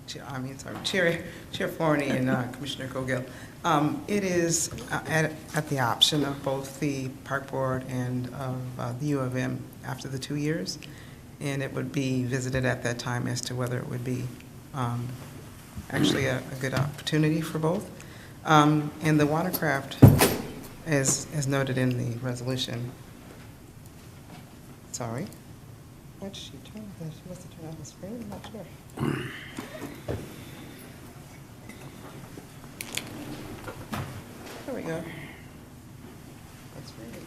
Chair Forney and Commissioner Cogill. It is at the option of both the Park Board and of the U of M after the 2 years, and it would be visited at that time as to whether it would be actually a good opportunity for both. And the watercraft, as noted in the resolution, sorry. Why did she turn this? She must have turned on the screen, I'm not sure. There we go. That's really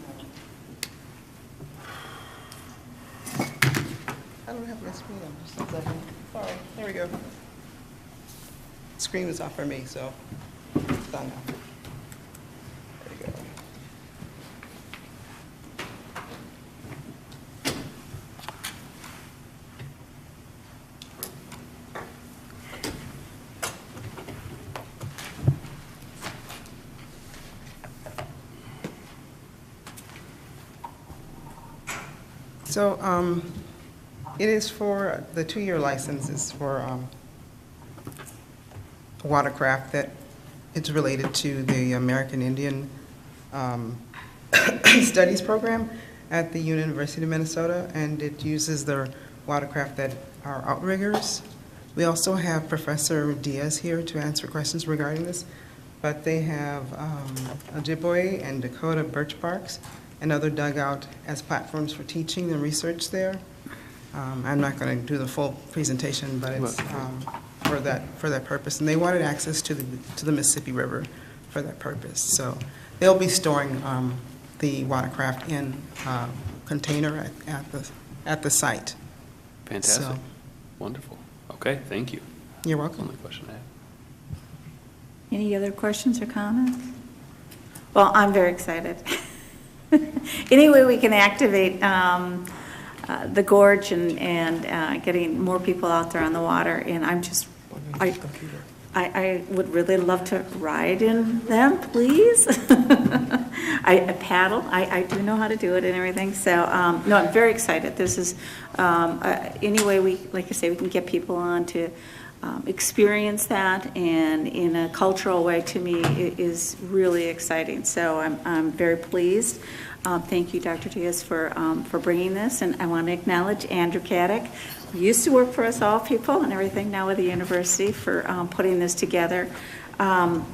I don't have my screen on, just a second. Sorry, there we go. screen was off for me, so it's on now. There you go. So it is for, the 2-year license is for watercraft that it's related to the American Indian Studies program at the University of Minnesota, and it uses their watercraft that are outriggers. We also have Professor Diaz here to answer questions regarding this, but they have Ojibwe and Dakota birch barks and other dugout as platforms for teaching and research there. I'm not going to do the full presentation, but it's for that purpose. And they wanted access to the Mississippi River for that purpose. So they'll be storing the watercraft in a container at the site. Fantastic. So, Wonderful. Okay, thank you. You're welcome. Only question I have. Any other questions or comments? Well, I'm very excited. Any way we can activate the gorge and getting more people out there on the water, and I'm just, I would really love to ride in them, please. I paddle, I do know how to do it and everything, so, no, I'm very excited. This is, any way we, like I say, we can get people on to experience that, and in a cultural way, to me, it is really exciting. So I'm very pleased. Thank you, Dr. Diaz, for bringing this, and I want to acknowledge Andrew Caddick, who used to work for us all people and everything, now with the university, for putting this together. I'm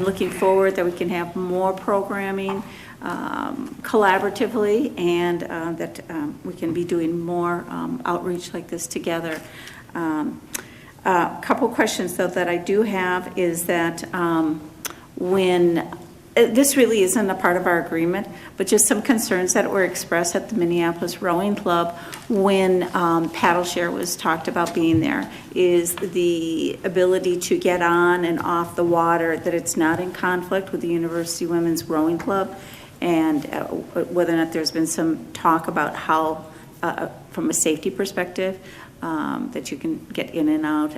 looking forward that we can have more programming collaboratively, and that we can be doing more outreach like this together. A couple questions, though, that I do have is that when this really isn't a part of our agreement, but just some concerns that were expressed at the Minneapolis Rowing Club when paddle share was talked about being there, is the ability to get on and off the water, that it's not in conflict with the University Women's Rowing Club, and whether or not there's been some talk about how, from a safety perspective, that you can get in and out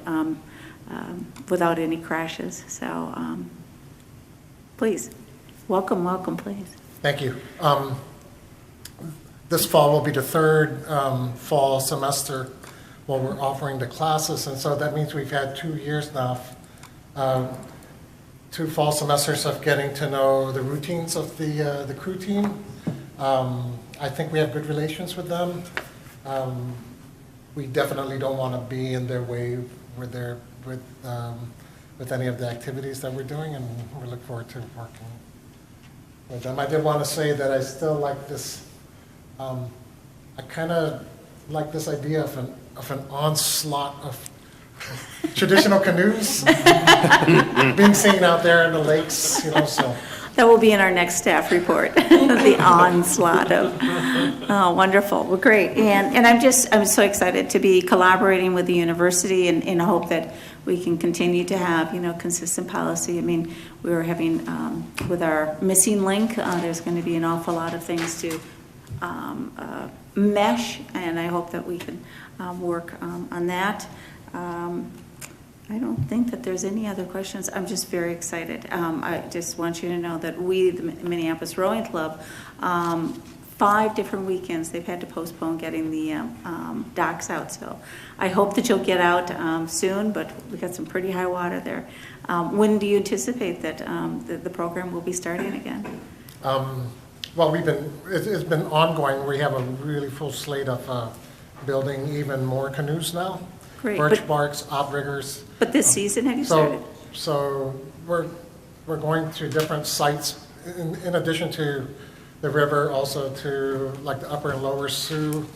without any crashes. So please, welcome, please. Thank you. This fall will be the third fall semester while we're offering the classes, and so that means we've had 2 years now, 2 fall semesters of getting to know the routines of the crew team. I think we have good relations with them. We definitely don't want to be in their way with any of the activities that we're doing, and we look forward to working with them. I did want to say that I still like this. I kind of like this idea of an onslaught of traditional canoes being seen out there in the lakes, so. That will be in our next staff report, the onslaught of, oh, wonderful, well, great. And I'm so excited to be collaborating with the university, and hope that we can continue to have, consistent policy. I mean, we were having, with our missing link, there's going to be an awful lot of things to mesh, and I hope that we can work on that. I don't think that there's any other questions. I'm just very excited. I just want you to know that we, the Minneapolis Rowing Club, 5 different weekends they've had to postpone getting the docks out. So I hope that you'll get out soon, but we've got some pretty high water there. When do you anticipate that the program will be starting again? Well, it's been ongoing. We have a really full slate of building even more canoes now. Great. Birch barks, outriggers. But this season, have you started? So we're going to different sites in addition to the river, also to like the upper and lower Sioux,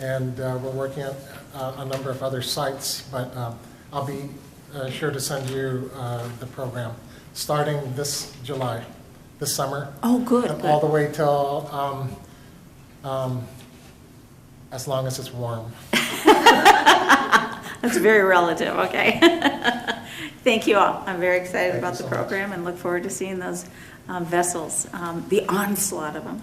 and we're working at a number of other sites. But I'll be sure to send you the program starting this July, this summer. Oh, good. And all the way till as long as it's warm. That's very relative, okay. Thank you all. I'm very excited Thank about you the so much. program and look forward to seeing those vessels, the onslaught of them.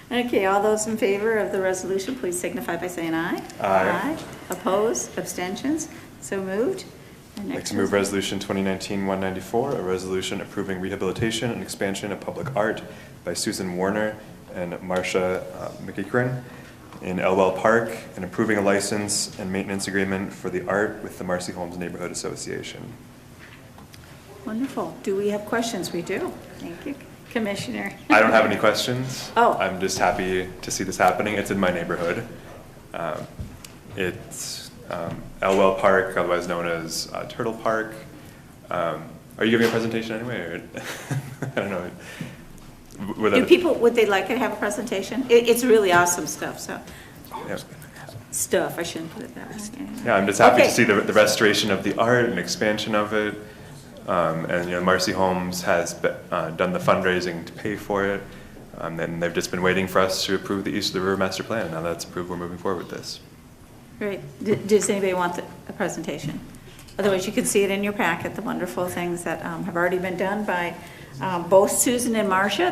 Okay, all those in favor of the resolution, please signify by saying aye. Aye. Opposed, abstentions, so moved. And I'd like next to move resolution. Resolution 2019-194, a resolution approving rehabilitation and expansion of public art by Susan Warner and Marcia McEachran in Elwell Park, and approving a license and maintenance agreement for the art with the Marcy Holmes Neighborhood Association. Wonderful. Do we have questions? We do. Thank you, Commissioner. I don't have any questions. Oh. I'm just happy to see this happening. It's in my neighborhood. It's Elwell Park, otherwise known as Turtle Park. Are you giving a presentation anyway? Or I don't know. Would they like to have a presentation? It's really awesome stuff, so. Yeah. Stuff, I shouldn't put it that way. Yeah, I'm just happy Okay. to see the restoration of the art and expansion of it. And Marcy Holmes has done the fundraising to pay for it. And they've just been waiting for us to approve the East of the River Master Plan. Now that's approved, we're moving forward with this. Great. Does anybody want a presentation? Otherwise, you can see it in your packet, the wonderful things that have already been done by both Susan and Marcia.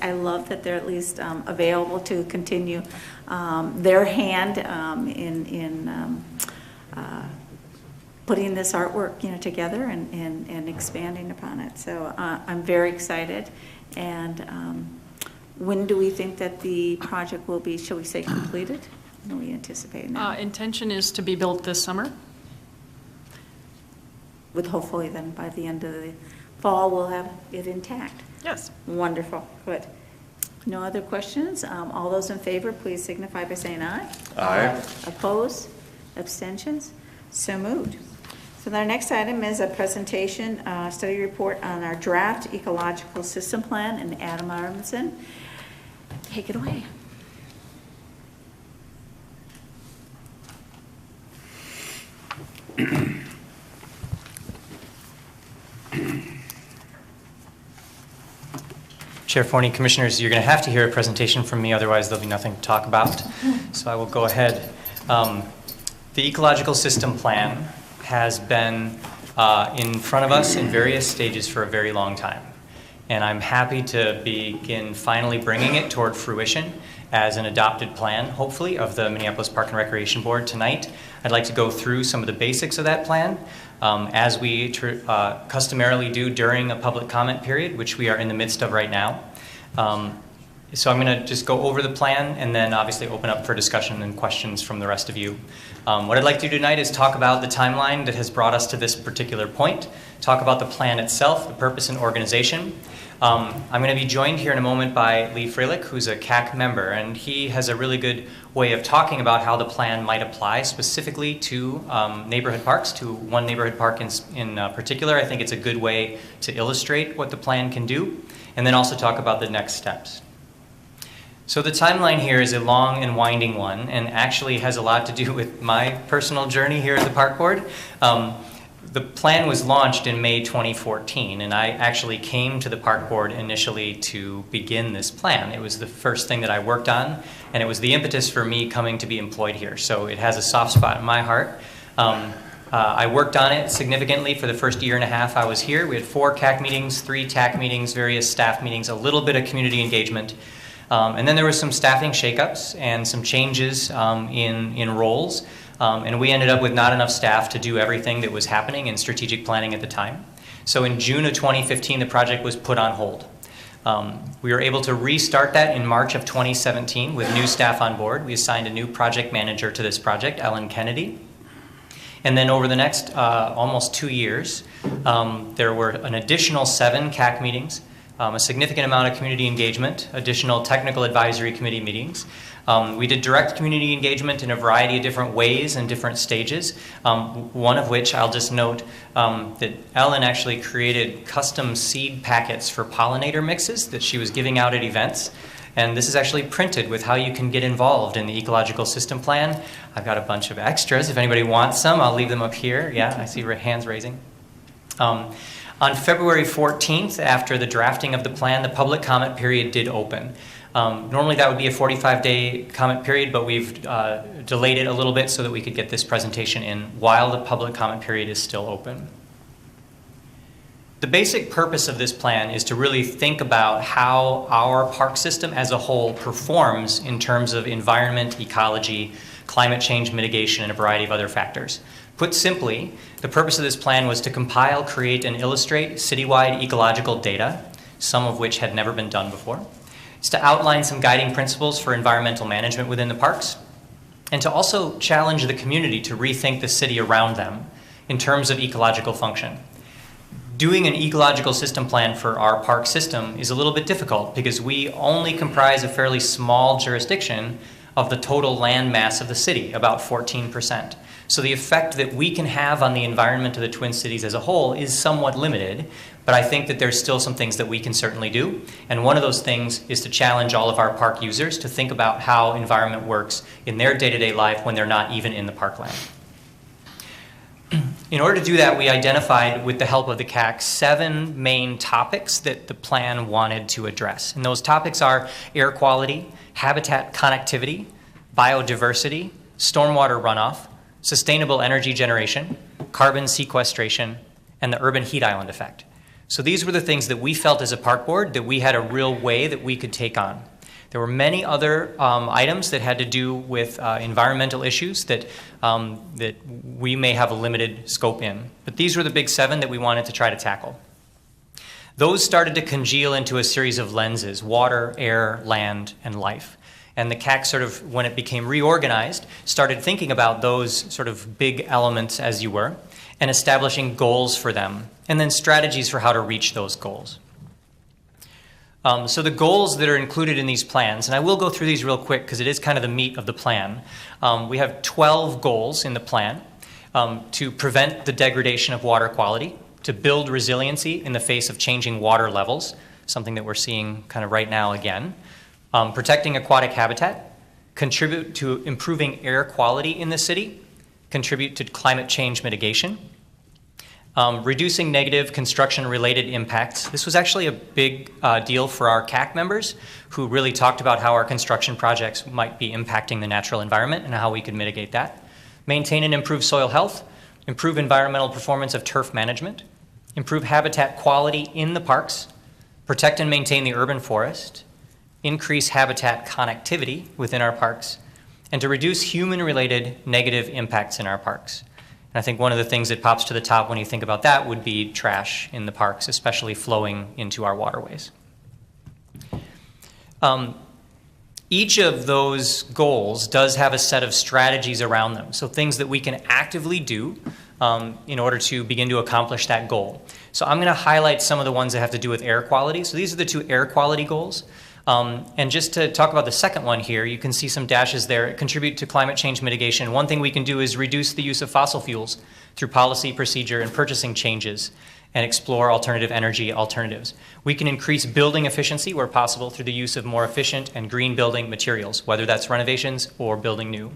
I love that they're at least available to continue their hand in putting this artwork, together and expanding upon it. So I'm very excited. And when do we think that the project will be, shall we say, completed? When are we anticipating that? Intention is to be built this summer. With hopefully then by the end of the fall, we'll have it intact. Yes. Wonderful, good. No other questions? All those in favor, please signify by saying aye. Aye. Opposed? Abstentions? So moved. So our next item is a presentation, study report on our draft ecological system plan, and Adam Armisen. Take it away. Chair Forney, Commissioners, you're going to have to hear a presentation from me, otherwise there'll be nothing to talk about. So I will go ahead. The Ecological System Plan has been in front of us in various stages for a very long time. And I'm happy to begin finally bringing it toward fruition as an adopted plan, hopefully, of the Minneapolis Park and Recreation Board tonight. I'd like to go through some of the basics of that plan, as we customarily do during a public comment period, which we are in the midst of right now. So I'm going to just go over the plan and then obviously open up for discussion and questions from the rest of you. What I'd like to do tonight is talk about the timeline that has brought us to this particular point, talk about the plan itself, the purpose and organization. I'm going to be joined here in a moment by Lee Freilich, who's a CAC member, and he has a really good way of talking about how the plan might apply specifically to neighborhood parks, to one neighborhood park in particular. I think it's a good way to illustrate what the plan can do, and then also talk about the next steps. So the timeline here is a long and winding one, and actually has a lot to do with my personal journey here at the Park Board. The plan was launched in May 2014, and I actually came to the Park Board initially to begin this plan. It was the first thing that I worked on, and it was the impetus for me coming to be employed here. So it has a soft spot in my heart. I worked on it significantly for the first year and a half I was here. We had 4 CAC meetings, 3 TAC meetings, various staff meetings, a little bit of community engagement. And then there was some staffing shakeups and some changes in roles. And we ended up with not enough staff to do everything that was happening in strategic planning at the time. So in June of 2015, the project was put on hold. We were able to restart that in March of 2017 with new staff on board. We assigned a new project manager to this project, Ellen Kennedy. And then over the next almost 2 years, there were an additional 7 CAC meetings, a significant amount of community engagement, additional technical advisory committee meetings. We did direct community engagement in a variety of different ways and different stages, one of which I'll just note that Ellen actually created custom seed packets for pollinator mixes that she was giving out at events. And this is actually printed with how you can get involved in the ecological system plan. I've got a bunch of extras. If anybody wants some, I'll leave them up here. Yeah, I see hands raising. On February 14th, after the drafting of the plan, the public comment period did open. Normally that would be a 45-day comment period, but we've delayed it a little bit so that we could get this presentation in while the public comment period is still open. The basic purpose of this plan is to really think about how our park system as a whole performs in terms of environment, ecology, climate change mitigation, and a variety of other factors. Put simply, the purpose of this plan was to compile, create, and illustrate citywide ecological data, some of which had never been done before. It's to outline some guiding principles for environmental management within the parks, and to also challenge the community to rethink the city around them in terms of ecological function. Doing an ecological system plan for our park system is a little bit difficult because we only comprise a fairly small jurisdiction of the total land mass of the city, about 14%. So the effect that we can have on the environment of the Twin Cities as a whole is somewhat limited, but I think that there's still some things that we can certainly do. And one of those things is to challenge all of our park users to think about how environment works in their day-to-day life when they're not even in the parkland. In order to do that, we identified, with the help of the CAC, 7 main topics that the plan wanted to address. And those topics are air quality, habitat connectivity, biodiversity, stormwater runoff, sustainable energy generation, carbon sequestration, and the urban heat island effect. So these were the things that we felt as a park board that we had a real way that we could take on. There were many other items that had to do with environmental issues that we may have a limited scope in. But these were the big 7 that we wanted to try to tackle. Those started to congeal into a series of lenses: water, air, land, and life. And the CAC sort of, when it became reorganized, started thinking about those sort of big elements, as you were, and establishing goals for them, and then strategies for how to reach those goals. So the goals that are included in these plans, and I will go through these real quick because it is kind of the meat of the plan. We have 12 goals in the plan to prevent the degradation of water quality, to build resiliency in the face of changing water levels, something that we're seeing kind of right now again, protecting aquatic habitat, contribute to improving air quality in the city, contribute to climate change mitigation, reducing negative construction-related impacts. This was actually a big deal for our CAC members who really talked about how our construction projects might be impacting the natural environment and how we could mitigate that. Maintain and improve soil health, improve environmental performance of turf management, improve habitat quality in the parks, protect and maintain the urban forest, increase habitat connectivity within our parks, and to reduce human-related negative impacts in our parks. And I think one of the things that pops to the top when you think about that would be trash in the parks, especially flowing into our waterways. Each of those goals does have a set of strategies around them, so things that we can actively do in order to begin to accomplish that goal. So I'm going to highlight some of the ones that have to do with air quality. So these are the 2 air quality goals. And just to talk about the second one here, you can see some dashes there. Contribute to climate change mitigation. One thing we can do is reduce the use of fossil fuels through policy, procedure, and purchasing changes, and explore alternative energy alternatives. We can increase building efficiency where possible through the use of more efficient and green building materials, whether that's renovations or building new.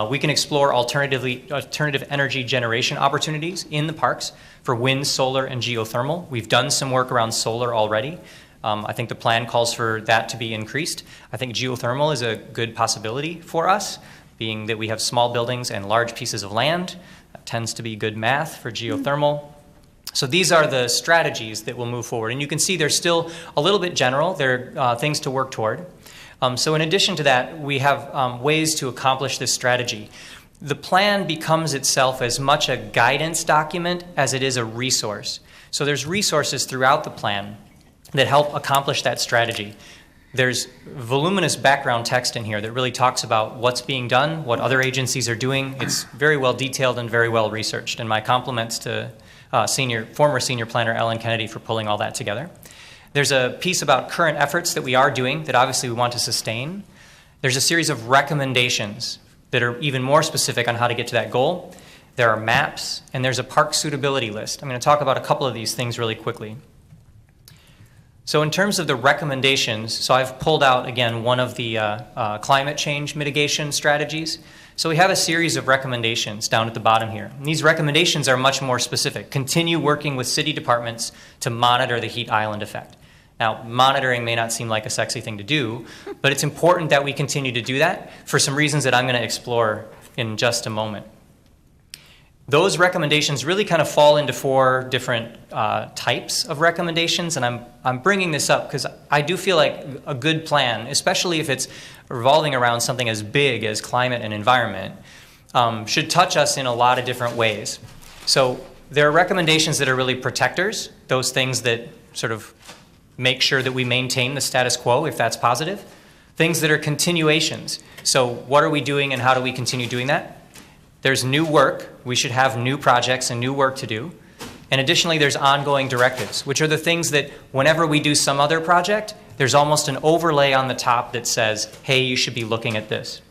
We can explore alternative energy generation opportunities in the parks for wind, solar, and geothermal. We've done some work around solar already. I think the plan calls for that to be increased. I think geothermal is a good possibility for us, being that we have small buildings and large pieces of land. That tends to be good math for geothermal. So these are the strategies that will move forward. And you can see they're still a little bit general. They're things to work toward. So in addition to that, we have ways to accomplish this strategy. The plan becomes itself as much a guidance document as it is a resource. So there's resources throughout the plan that help accomplish that strategy. There's voluminous background text in here that really talks about what's being done, what other agencies are doing. It's very well detailed and very well researched, and my compliments to former senior planner Ellen Kennedy for pulling all that together. There's a piece about current efforts that we are doing that obviously we want to sustain. There's a series of recommendations that are even more specific on how to get to that goal. There are maps, and there's a park suitability list. I'm going to talk about a couple of these things really quickly. So in terms of the recommendations, so I've pulled out, again, one of the climate change mitigation strategies. So we have a series of recommendations down at the bottom here. And these recommendations are much more specific. Continue working with city departments to monitor the heat island effect. Now, monitoring may not seem like a sexy thing to do, but it's important that we continue to do that for some reasons that I'm going to explore in just a moment. Those recommendations really kind of fall into 4 different types of recommendations, and I'm bringing this up because I do feel like a good plan, especially if it's revolving around something as big as climate and environment, should touch us in a lot of different ways. So there are recommendations that are really protectors, those things that sort of make sure that we maintain the status quo if that's positive. Things that are continuations. So what are we doing and how do we continue doing that? There's new work. We should have new projects and new work to do. And additionally, there's ongoing directives, which are the things that whenever we do some other project, there's almost an overlay on the top that says, hey, you should be looking at this.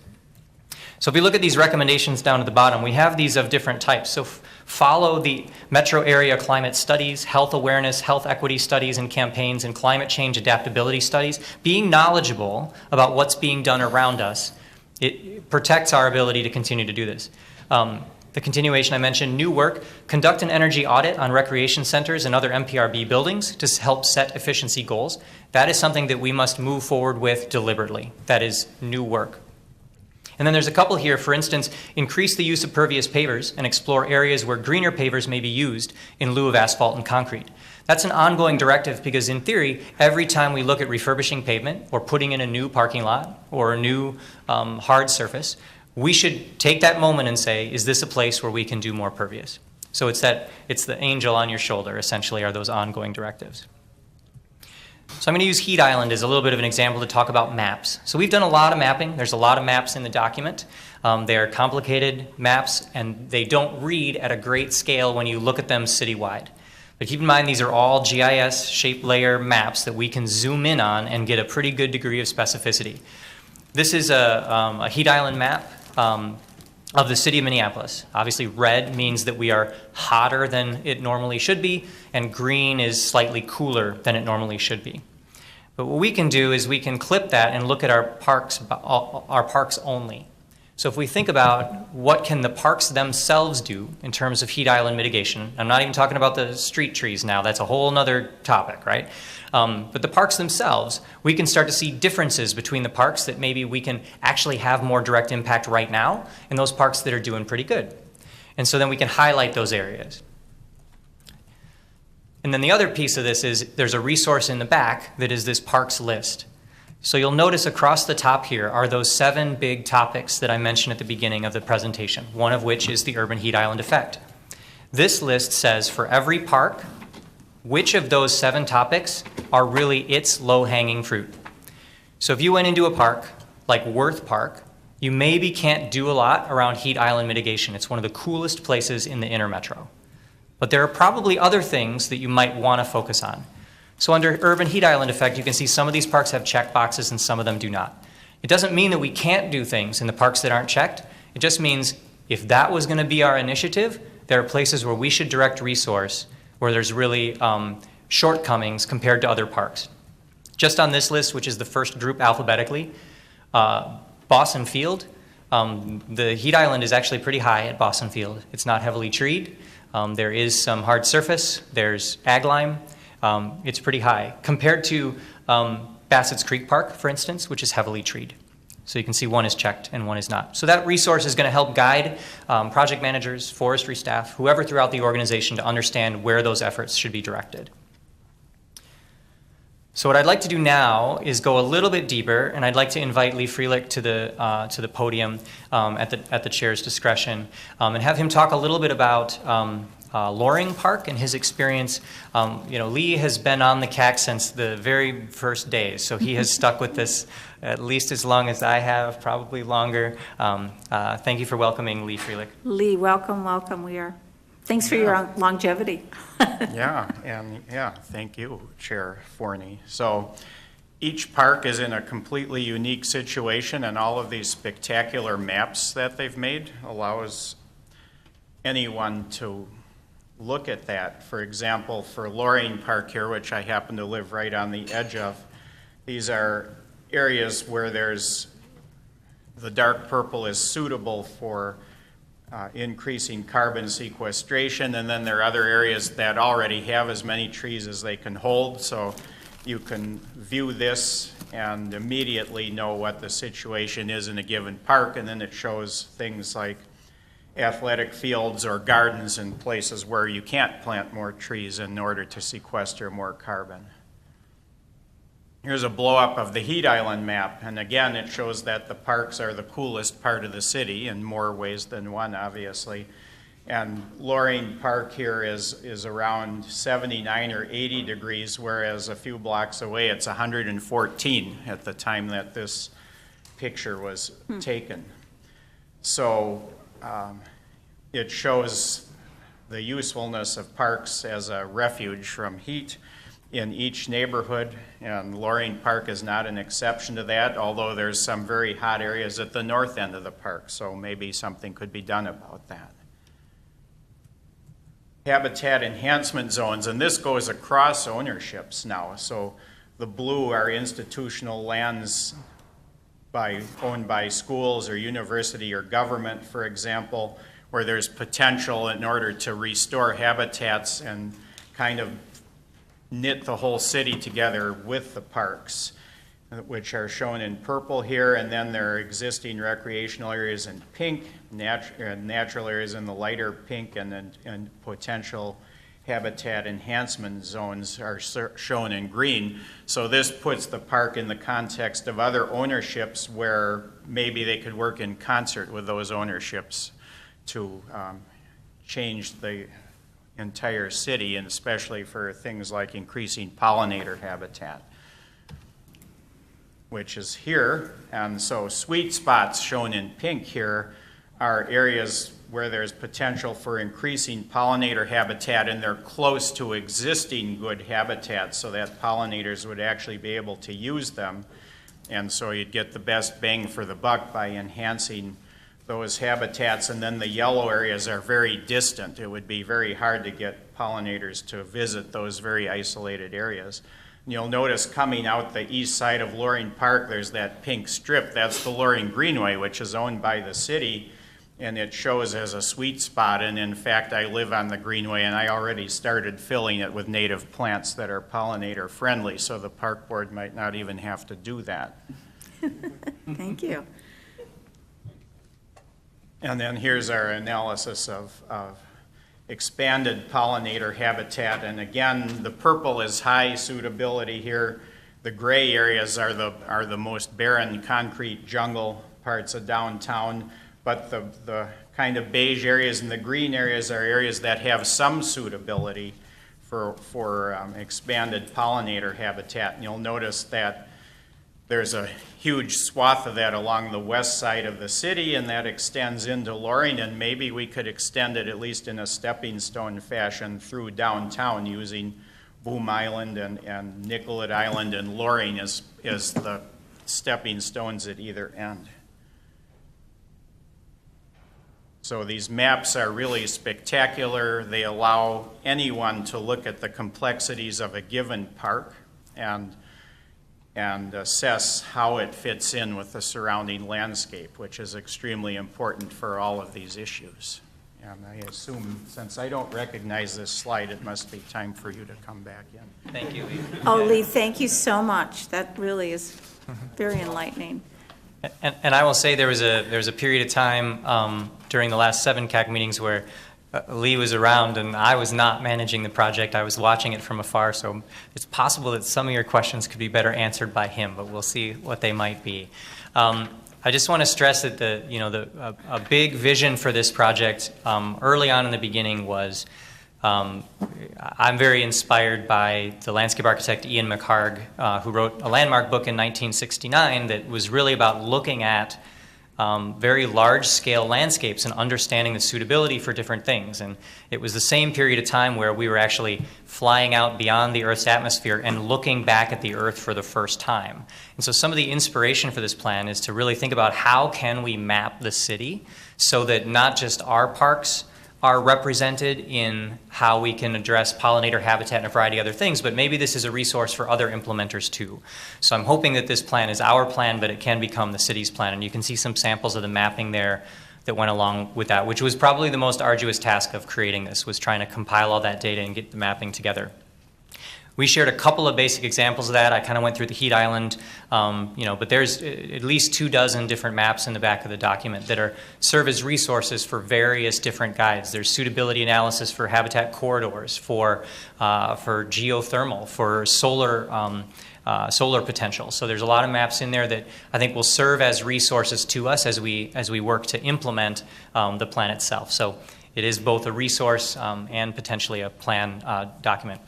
So if we look at these recommendations down at the bottom, we have these of different types. So follow the metro area climate studies, health awareness, health equity studies and campaigns, and climate change adaptability studies. Being knowledgeable about what's being done around us, it protects our ability to continue to do this. The continuation I mentioned, new work, conduct an energy audit on recreation centers and other MPRB buildings to help set efficiency goals. That is something that we must move forward with deliberately. That is new work. And then there's a couple here, for instance, increase the use of pervious pavers and explore areas where greener pavers may be used in lieu of asphalt and concrete. That's an ongoing directive because in theory, every time we look at refurbishing pavement or putting in a new parking lot or a new hard surface, we should take that moment and say, is this a place where we can do more pervious? So it's the angel on your shoulder, essentially, are those ongoing directives. So I'm going to use Heat Island as a little bit of an example to talk about maps. So we've done a lot of mapping. There's a lot of maps in the document. They are complicated maps, and they don't read at a great scale when you look at them citywide. But keep in mind, these are all GIS shape layer maps that we can zoom in on and get a pretty good degree of specificity. This is a Heat Island map of the city of Minneapolis. Obviously, red means that we are hotter than it normally should be, and green is slightly cooler than it normally should be. But what we can do is we can clip that and look at our parks only. So if we think about what can the parks themselves do in terms of heat island mitigation, I'm not even talking about the street trees now, that's a whole other topic, right? But the parks themselves, we can start to see differences between the parks that maybe we can actually have more direct impact right now and those parks that are doing pretty good. And so then we can highlight those areas. And then the other piece of this is there's a resource in the back that is this parks list. So you'll notice across the top here are those 7 big topics that I mentioned at the beginning of the presentation, one of which is the urban heat island effect. This list says for every park, which of those 7 topics are really its low-hanging fruit. So if you went into a park like Worth Park, you maybe can't do a lot around heat island mitigation. It's one of the coolest places in the inner metro. But there are probably other things that you might want to focus on. So under urban heat island effect, you can see some of these parks have check boxes and some of them do not. It doesn't mean that we can't do things in the parks that aren't checked. It just means if that was going to be our initiative, there are places where we should direct resource where there's really shortcomings compared to other parks. Just on this list, which is the first group alphabetically, Boston Field, the heat island is actually pretty high at Boston Field. It's not heavily treed. There is some hard surface. There's ag lime. It's pretty high compared to Bassett's Creek Park, for instance, which is heavily treed. So you can see one is checked and one is not. So that resource is going to help guide project managers, forestry staff, whoever throughout the organization to understand where those efforts should be directed. So what I'd like to do now is go a little bit deeper, and I'd like to invite Lee Freelich to the podium at the chair's discretion, and have him talk a little bit about Loring Park and his experience. Lee has been on the CAC since the very first days, so he has stuck with this at least as long as I have, probably longer. Thank you for welcoming Lee Freelich. Lee, welcome. Thanks for your longevity. Thank you, Chair Forney. So each park is in a completely unique situation, and all of these spectacular maps that they've made allows anyone to look at that. For example, for Loring Park here, which I happen to live right on the edge of, these are areas where the dark purple is suitable for increasing carbon sequestration, and then there are other areas that already have as many trees as they can hold. So you can view this and immediately know what the situation is in a given park, and then it shows things like athletic fields or gardens in places where you can't plant more trees in order to sequester more carbon. Here's a blow-up of the heat island map, and again, it shows that the parks are the coolest part of the city in more ways than one, obviously. And Loring Park here is around 79 or 80 degrees, whereas a few blocks away it's 114 at the time that this picture was taken. So it shows the usefulness of parks as a refuge from heat in each neighborhood, and Loring Park is not an exception to that, although there's some very hot areas at the north end of the park, so maybe something could be done about that. Habitat enhancement zones, and this goes across ownerships now. So the blue are institutional lands owned by schools or university or government, for example, where there's potential in order to restore habitats and kind of knit the whole city together with the parks, which are shown in purple here, and then there are existing recreational areas in pink, natural areas in the lighter pink, and potential habitat enhancement zones are shown in green. So this puts the park in the context of other ownerships where maybe they could work in concert with those ownerships to change the entire city, and especially for things like increasing pollinator habitat, which is here. And so sweet spots shown in pink here are areas where there's potential for increasing pollinator habitat, and they're close to existing good habitats so that pollinators would actually be able to use them. And so you'd get the best bang for the buck by enhancing those habitats. And then the yellow areas are very distant. It would be very hard to get pollinators to visit those very isolated areas. And you'll notice coming out the east side of Loring Park, there's that pink strip. That's the Loring Greenway, which is owned by the city, and it shows as a sweet spot. And in fact, I live on the Greenway, and I already started filling it with native plants that are pollinator friendly, so the park board might not even have to do that. Thank you. And then here's our analysis of expanded pollinator habitat. And again, the purple is high suitability here. The gray areas are the most barren concrete jungle parts of downtown. But the kind of beige areas and the green areas are areas that have some suitability for expanded pollinator habitat. And you'll notice that there's a huge swath of that along the west side of the city, and that extends into Loring, and maybe we could extend it, at least in a stepping stone fashion, through downtown using Boom Island and Nicollet Island and Loring as the stepping stones at either end. So these maps are really spectacular. They allow anyone to look at the complexities of a given park and assess how it fits in with the surrounding landscape, which is extremely important for all of these issues. And I assume, since I don't recognize this slide, it must be time for you to come back in. Thank you, Lee. Oh, Lee, thank you so much. That really is very enlightening. And I will say there was a period of time during the last 7 CAC meetings where Lee was around and I was not managing the project. I was watching it from afar, so it's possible that some of your questions could be better answered by him, but we'll see what they might be. I just want to stress that a big vision for this project early on in the beginning was I'm very inspired by the landscape architect Ian McHarg, who wrote a landmark book in 1969 that was really about looking at very large-scale landscapes and understanding the suitability for different things. And it was the same period of time where we were actually flying out beyond the Earth's atmosphere and looking back at the Earth for the first time. And so some of the inspiration for this plan is to really think about how can we map the city so that not just our parks are represented in how we can address pollinator habitat and a variety of other things, but maybe this is a resource for other implementers too. So I'm hoping that this plan is our plan, but it can become the city's plan. And you can see some samples of the mapping there that went along with that, which was probably the most arduous task of creating this, was trying to compile all that data and get the mapping together. We shared a couple of basic examples of that. I kind of went through the heat island, but there's at least 24 different maps in the back of the document that serve as resources for various different guides. There's suitability analysis for habitat corridors, for geothermal, for solar potential. So there's a lot of maps in there that I think will serve as resources to us as we work to implement the plan itself. So it is both a resource and potentially a plan document.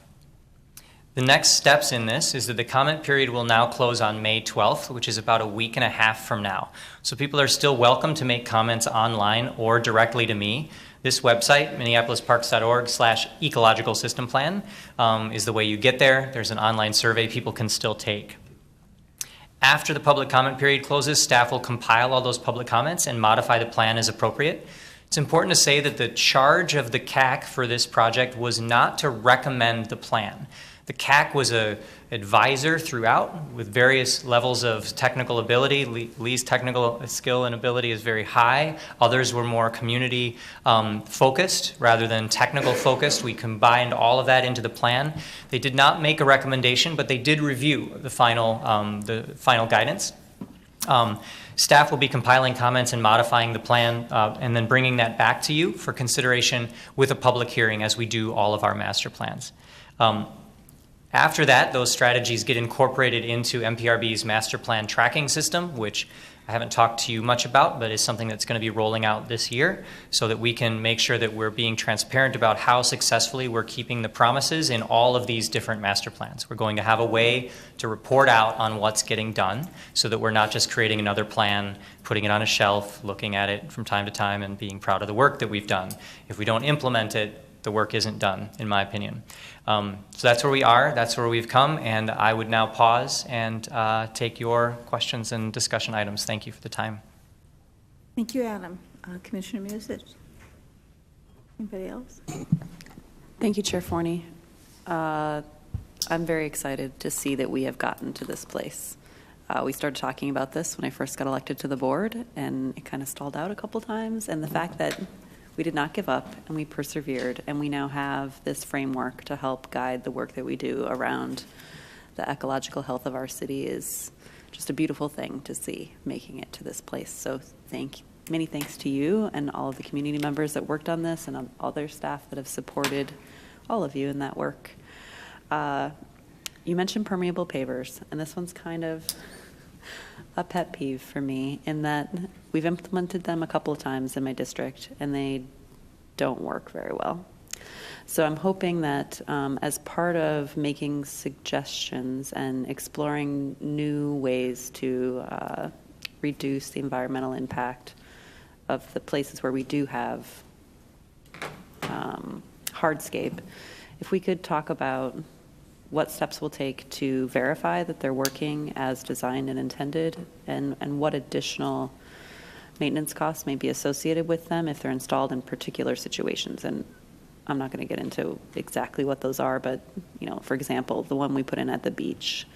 The next steps in this is that the comment period will now close on May 12th, which is about a week and a half from now. So people are still welcome to make comments online or directly to me. This website, minneapolisparks.org/ecological system plan, is the way you get there. There's an online survey people can still take. After the public comment period closes, staff will compile all those public comments and modify the plan as appropriate. It's important to say that the charge of the CAC for this project was not to recommend the plan. The CAC was an advisor throughout with various levels of technical ability. Lee's technical skill and ability is very high. Others were more community focused rather than technical focused. We combined all of that into the plan. They did not make a recommendation, but they did review the final guidance. Staff will be compiling comments and modifying the plan and then bringing that back to you for consideration with a public hearing as we do all of our master plans. After that, those strategies get incorporated into MPRB's master plan tracking system, which I haven't talked to you much about, but is something that's going to be rolling out this year so that we can make sure that we're being transparent about how successfully we're keeping the promises in all of these different master plans. We're going to have a way to report out on what's getting done so that we're not just creating another plan, putting it on a shelf, looking at it from time to time and being proud of the work that we've done. If we don't implement it, the work isn't done, in my opinion. So that's where we are, that's where we've come, and I would now pause and take your questions and discussion items. Thank you for the time. Thank you, Adam. Commissioner Music? Anybody else? Thank you, Chair Forney. I'm very excited to see that we have gotten to this place. We started talking about this when I first got elected to the board, and it kind of stalled out a couple times, and the fact that we did not give up, and we persevered, and we now have this framework to help guide the work that we do around the ecological health of our city is just a beautiful thing to see, making it to this place. So many thanks to you and all of the community members that worked on this and other staff that have supported all of you in that work. You mentioned permeable pavers, and this one's kind of a pet peeve for me in that we've implemented them a couple of times in my district and they don't work very well. So I'm hoping that as part of making suggestions and exploring new ways to reduce the environmental impact of the places where we do have hardscape, if we could talk about what steps we'll take to verify that they're working as designed and intended, and what additional maintenance costs may be associated with them if they're installed in particular situations. And I'm not going to get into exactly what those are, but for example, the one we put in at the beach,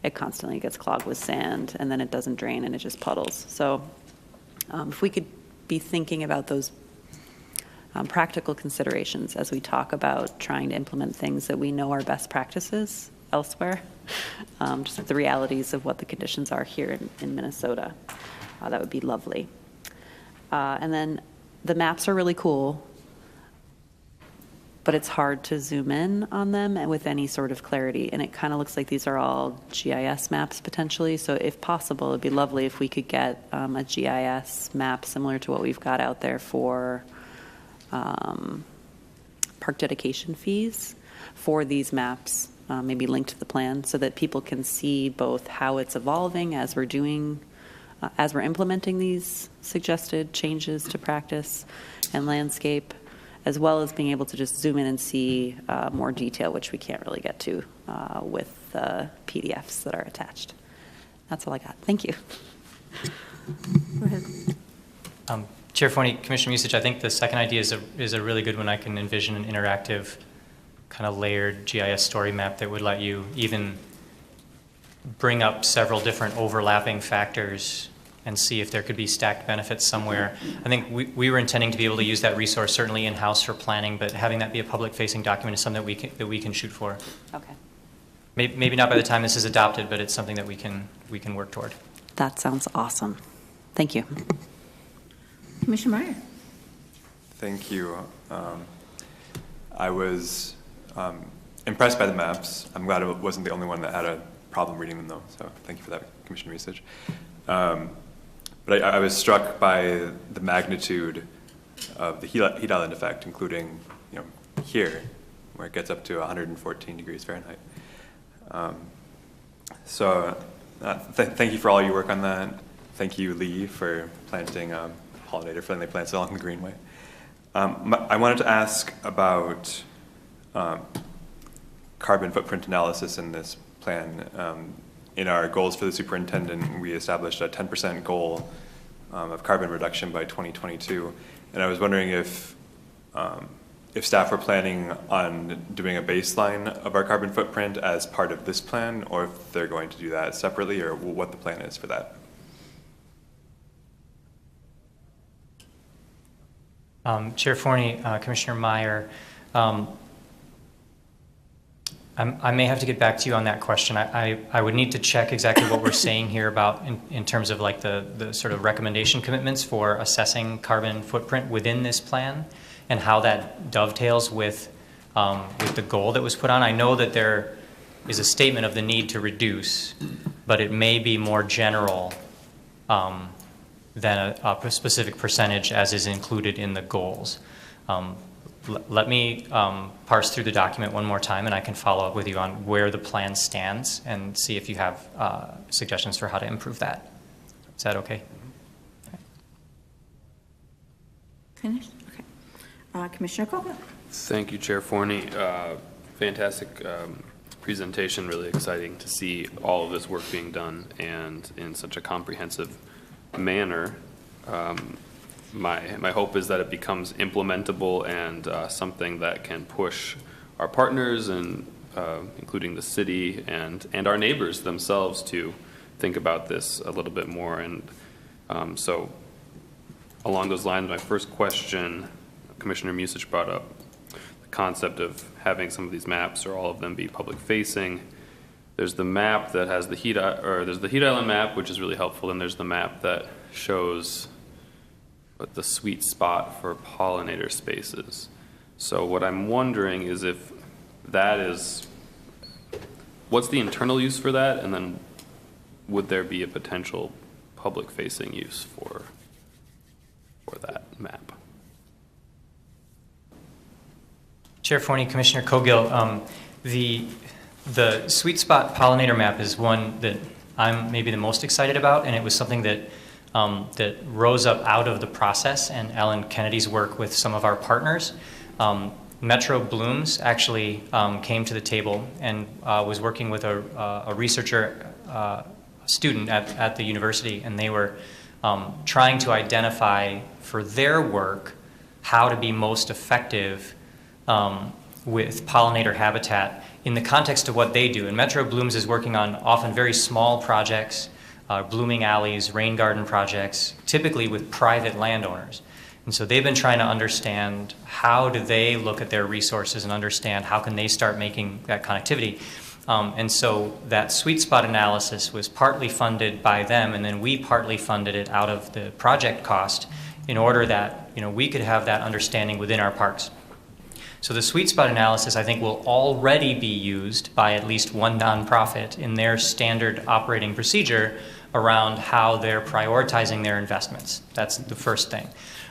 it constantly gets clogged with sand and then it doesn't drain and it just puddles. So if we could be thinking about those practical considerations as we talk about trying to implement things that we know are best practices elsewhere, just the realities of what the conditions are here in Minnesota. That would be lovely. And then the maps are really cool, but it's hard to zoom in on them and with any sort of clarity. And it kind of looks like these are all GIS maps potentially. So if possible, it'd be lovely if we could get a GIS map similar to what we've got out there for park dedication fees for these maps, maybe linked to the plan so that people can see both how it's evolving as we're implementing these suggested changes to practice and landscape, as well as being able to just zoom in and see more detail, which we can't really get to with the PDFs that are attached. That's all I got. Thank you. Go ahead. Chair Forney, Commissioner Musich, I think the second idea is a really good one. I can envision an interactive, kind of layered GIS story map that would let you even bring up several different overlapping factors and see if there could be stacked benefits somewhere. I think we were intending to be able to use that resource certainly in-house for planning, but having that be a public-facing document is something that we can shoot for. Okay. Maybe not by the time this is adopted, but it's something that we can work toward. That sounds awesome. Thank you. Commissioner Meyer. Thank you. I was impressed by the maps. I'm glad I wasn't the only one that had a problem reading them, though. So thank you for that, Commissioner Research. But I was struck by the magnitude of the heat island effect, including here, where it gets up to 114 degrees Fahrenheit. Thank you for all your work on that. Thank you, Lee, for planting pollinator-friendly plants along the Greenway. I wanted to ask about carbon footprint analysis in this plan. In our goals for the superintendent, we established a 10% goal of carbon reduction by 2022. And I was wondering if staff were planning on doing a baseline of our carbon footprint as part of this plan, or if they're going to do that separately, or what the plan is for that. Chair Forney, Commissioner Meyer, I may have to get back to you on that question. I would need to check exactly what we're saying here about in terms of like the sort of recommendation commitments for assessing carbon footprint within this plan and how that dovetails with the goal that was put on. I know that there is a statement of the need to reduce, but it may be more general than a specific percentage as is included in the goals. Let me parse through the document one more time, and I can follow up with you on where the plan stands and see if you have suggestions for how to improve that. Is that okay? Finished? Okay. Commissioner Kogel. Thank you, Chair Forney. Fantastic presentation. Really exciting to see all of this work being done and in such a comprehensive manner. My hope is that it becomes implementable and something that can push our partners and including the city and our neighbors themselves to think about this a little bit more. And so along those lines, my first question, Commissioner Musich brought up the concept of having some of these maps or all of them be public facing. There's the map that has the there's the heat island map, which is really helpful, and there's the map that shows what the sweet spot for pollinator spaces. So what I'm wondering is if that is, what's the internal use for that, and then would there be a potential public facing use for that map? Chair Forney, Commissioner Cogill, the sweet spot pollinator map is one that I'm maybe the most excited about, and it was something that that rose up out of the process and Ellen Kennedy's work with some of our partners. Metro Blooms actually came to the table and was working with a researcher, student at the university, and they were trying to identify for their work how to be most effective with pollinator habitat in the context of what they do. And Metro Blooms is working on often very small projects, blooming alleys, rain garden projects, typically with private landowners. And so they've been trying to understand how do they look at their resources and understand how can they start making that connectivity. And so that sweet spot analysis was partly funded by them, and then we partly funded it out of the project cost in order that we could have that understanding within our parks. So the sweet spot analysis, I think, will already be used by at least one nonprofit in their standard operating procedure around how they're prioritizing their investments. That's the first thing.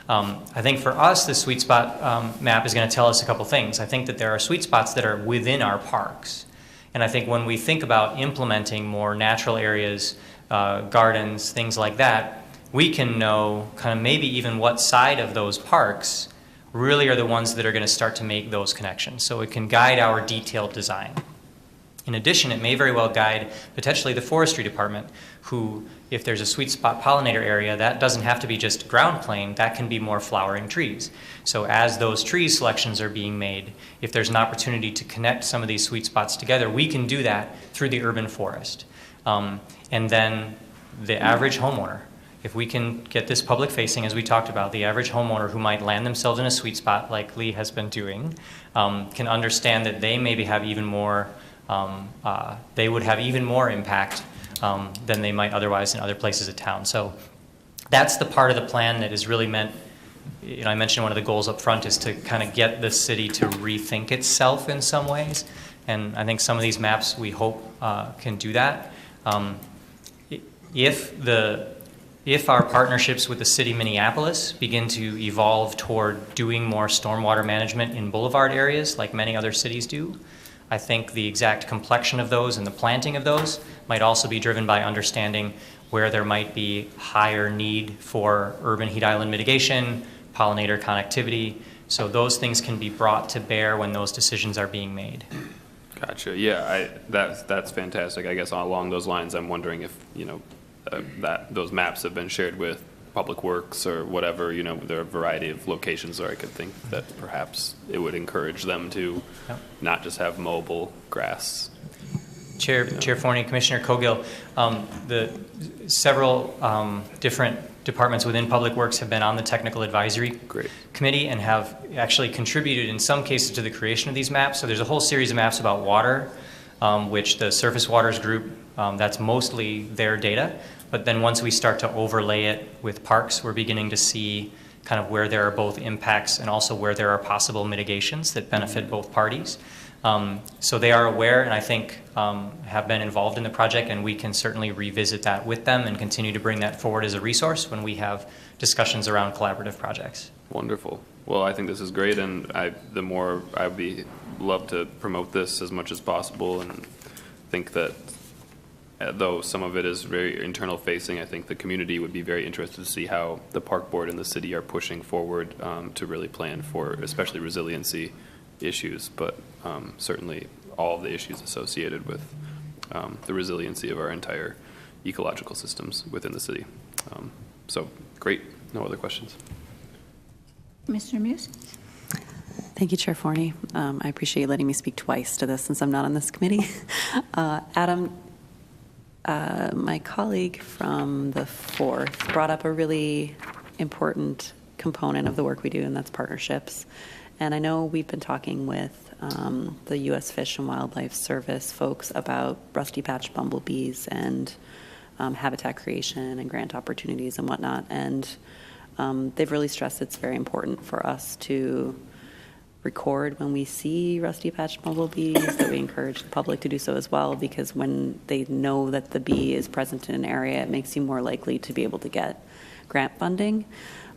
I think for us, the sweet spot map is going to tell us a couple things. I think that there are sweet spots that are within our parks. And I think when we think about implementing more natural areas, gardens, things like that, we can know kind of maybe even what side of those parks really are the ones that are going to start to make those connections. So it can guide our detailed design. In addition, it may very well guide potentially the forestry department, who, if there's a sweet spot pollinator area, that doesn't have to be just ground plane, that can be more flowering trees. So as those tree selections are being made, if there's an opportunity to connect some of these sweet spots together, we can do that through the urban forest. And then the average homeowner, if we can get this public facing, as we talked about, the average homeowner who might land themselves in a sweet spot like Lee has been doing, can understand that they maybe have even more they would have even more impact than they might otherwise in other places of town. So that's the part of the plan that is really meant. I mentioned one of the goals up front is to kind of get the city to rethink itself in some ways. And I think some of these maps we hope can do that. If our partnerships with the city of Minneapolis begin to evolve toward doing more stormwater management in boulevard areas like many other cities do, I think the exact complexion of those and the planting of those might also be driven by understanding where there might be higher need for urban heat island mitigation, pollinator connectivity. So those things can be brought to bear when those decisions are being made. Gotcha. Yeah, that's fantastic. I guess along those lines, I'm wondering if, that those maps have been shared with Public Works or whatever, there are a variety of locations where I could think that perhaps it would encourage them to not just have mobile grass. Chair Forney, Commissioner Cogill, the several different departments within Public Works have been on the Technical Advisory Committee and have actually contributed in some cases to the creation of these maps. So there's a whole series of maps about water, which the Surface Waters Group, that's mostly their data. But then once we start to overlay it with parks, we're beginning to see kind of where there are both impacts and also where there are possible mitigations that benefit both parties. So they are aware and I think have been involved in the project, and we can certainly revisit that with them and continue to bring that forward as a resource when we have discussions around collaborative projects. Wonderful. Well, I think this is great, and the more I'd love to promote this as much as possible, and think that though some of it is very internal facing, I think the community would be very interested to see how the park board and the city are pushing forward to really plan for especially resiliency issues, but certainly all of the issues associated with the resiliency of our entire ecological systems within the city. So great. No other questions. Commissioner Muse? Thank you, Chair Forney. I appreciate you letting me speak twice to this since I'm not on this committee. Adam, my colleague from the 4th brought up a really important component of the work we do, and that's partnerships. And I know we've been talking with the U.S. Fish and Wildlife Service folks about rusty patch bumblebees and habitat creation and grant opportunities and whatnot. And they've really stressed it's very important for us to record when we see rusty patch bumblebees, that we encourage the public to do so as well, because when they know that the bee is present in an area, it makes you more likely to be able to get grant funding.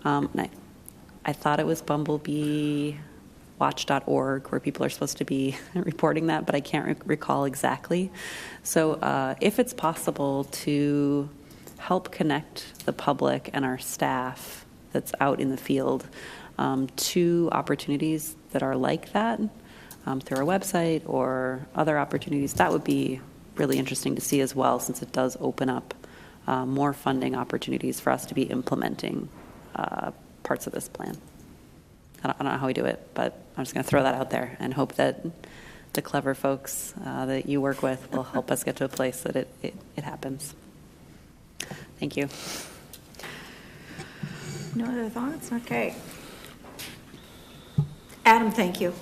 And I thought it was bumblebeewatch.org where people are supposed to be reporting that, but I can't recall exactly. So if it's possible to help connect the public and our staff that's out in the field to opportunities that are like that through our website or other opportunities, that would be really interesting to see as well, since it does open up more funding opportunities for us to be implementing parts of this plan. I don't know how we do it, but I'm just going to throw that out there and hope that the clever folks that you work with will help us get to a place that it happens. Thank you. No other thoughts? Okay. Adam, thank you.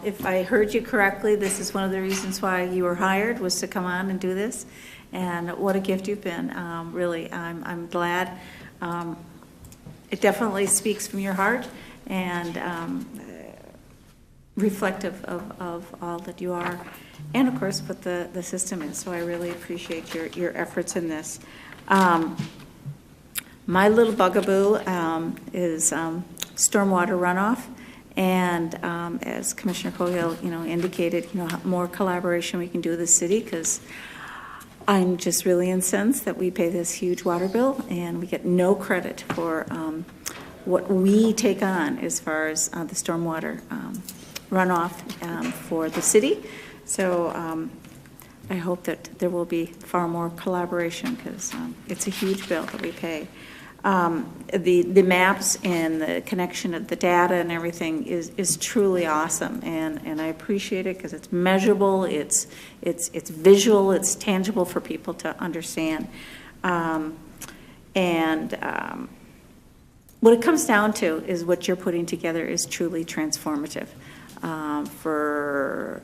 If I heard you correctly, this is one of the reasons why you were hired, was to come on and do this. And what a gift you've been. Really, I'm glad. It definitely speaks from your heart and reflective of all that you are, and of course what the system is. So I really appreciate your efforts in this. My little bugaboo is stormwater runoff, and as Commissioner Cogill, indicated, more collaboration we can do with the city, because I'm just really incensed that we pay this huge water bill and we get no credit for what we take on as far as the stormwater runoff for the city. So I hope that there will be far more collaboration, because it's a huge bill that we pay. The maps and the connection of the data and everything is truly awesome, and I appreciate it because it's measurable, it's visual, it's tangible for people to understand. What it comes down to is what you're putting together is truly transformative for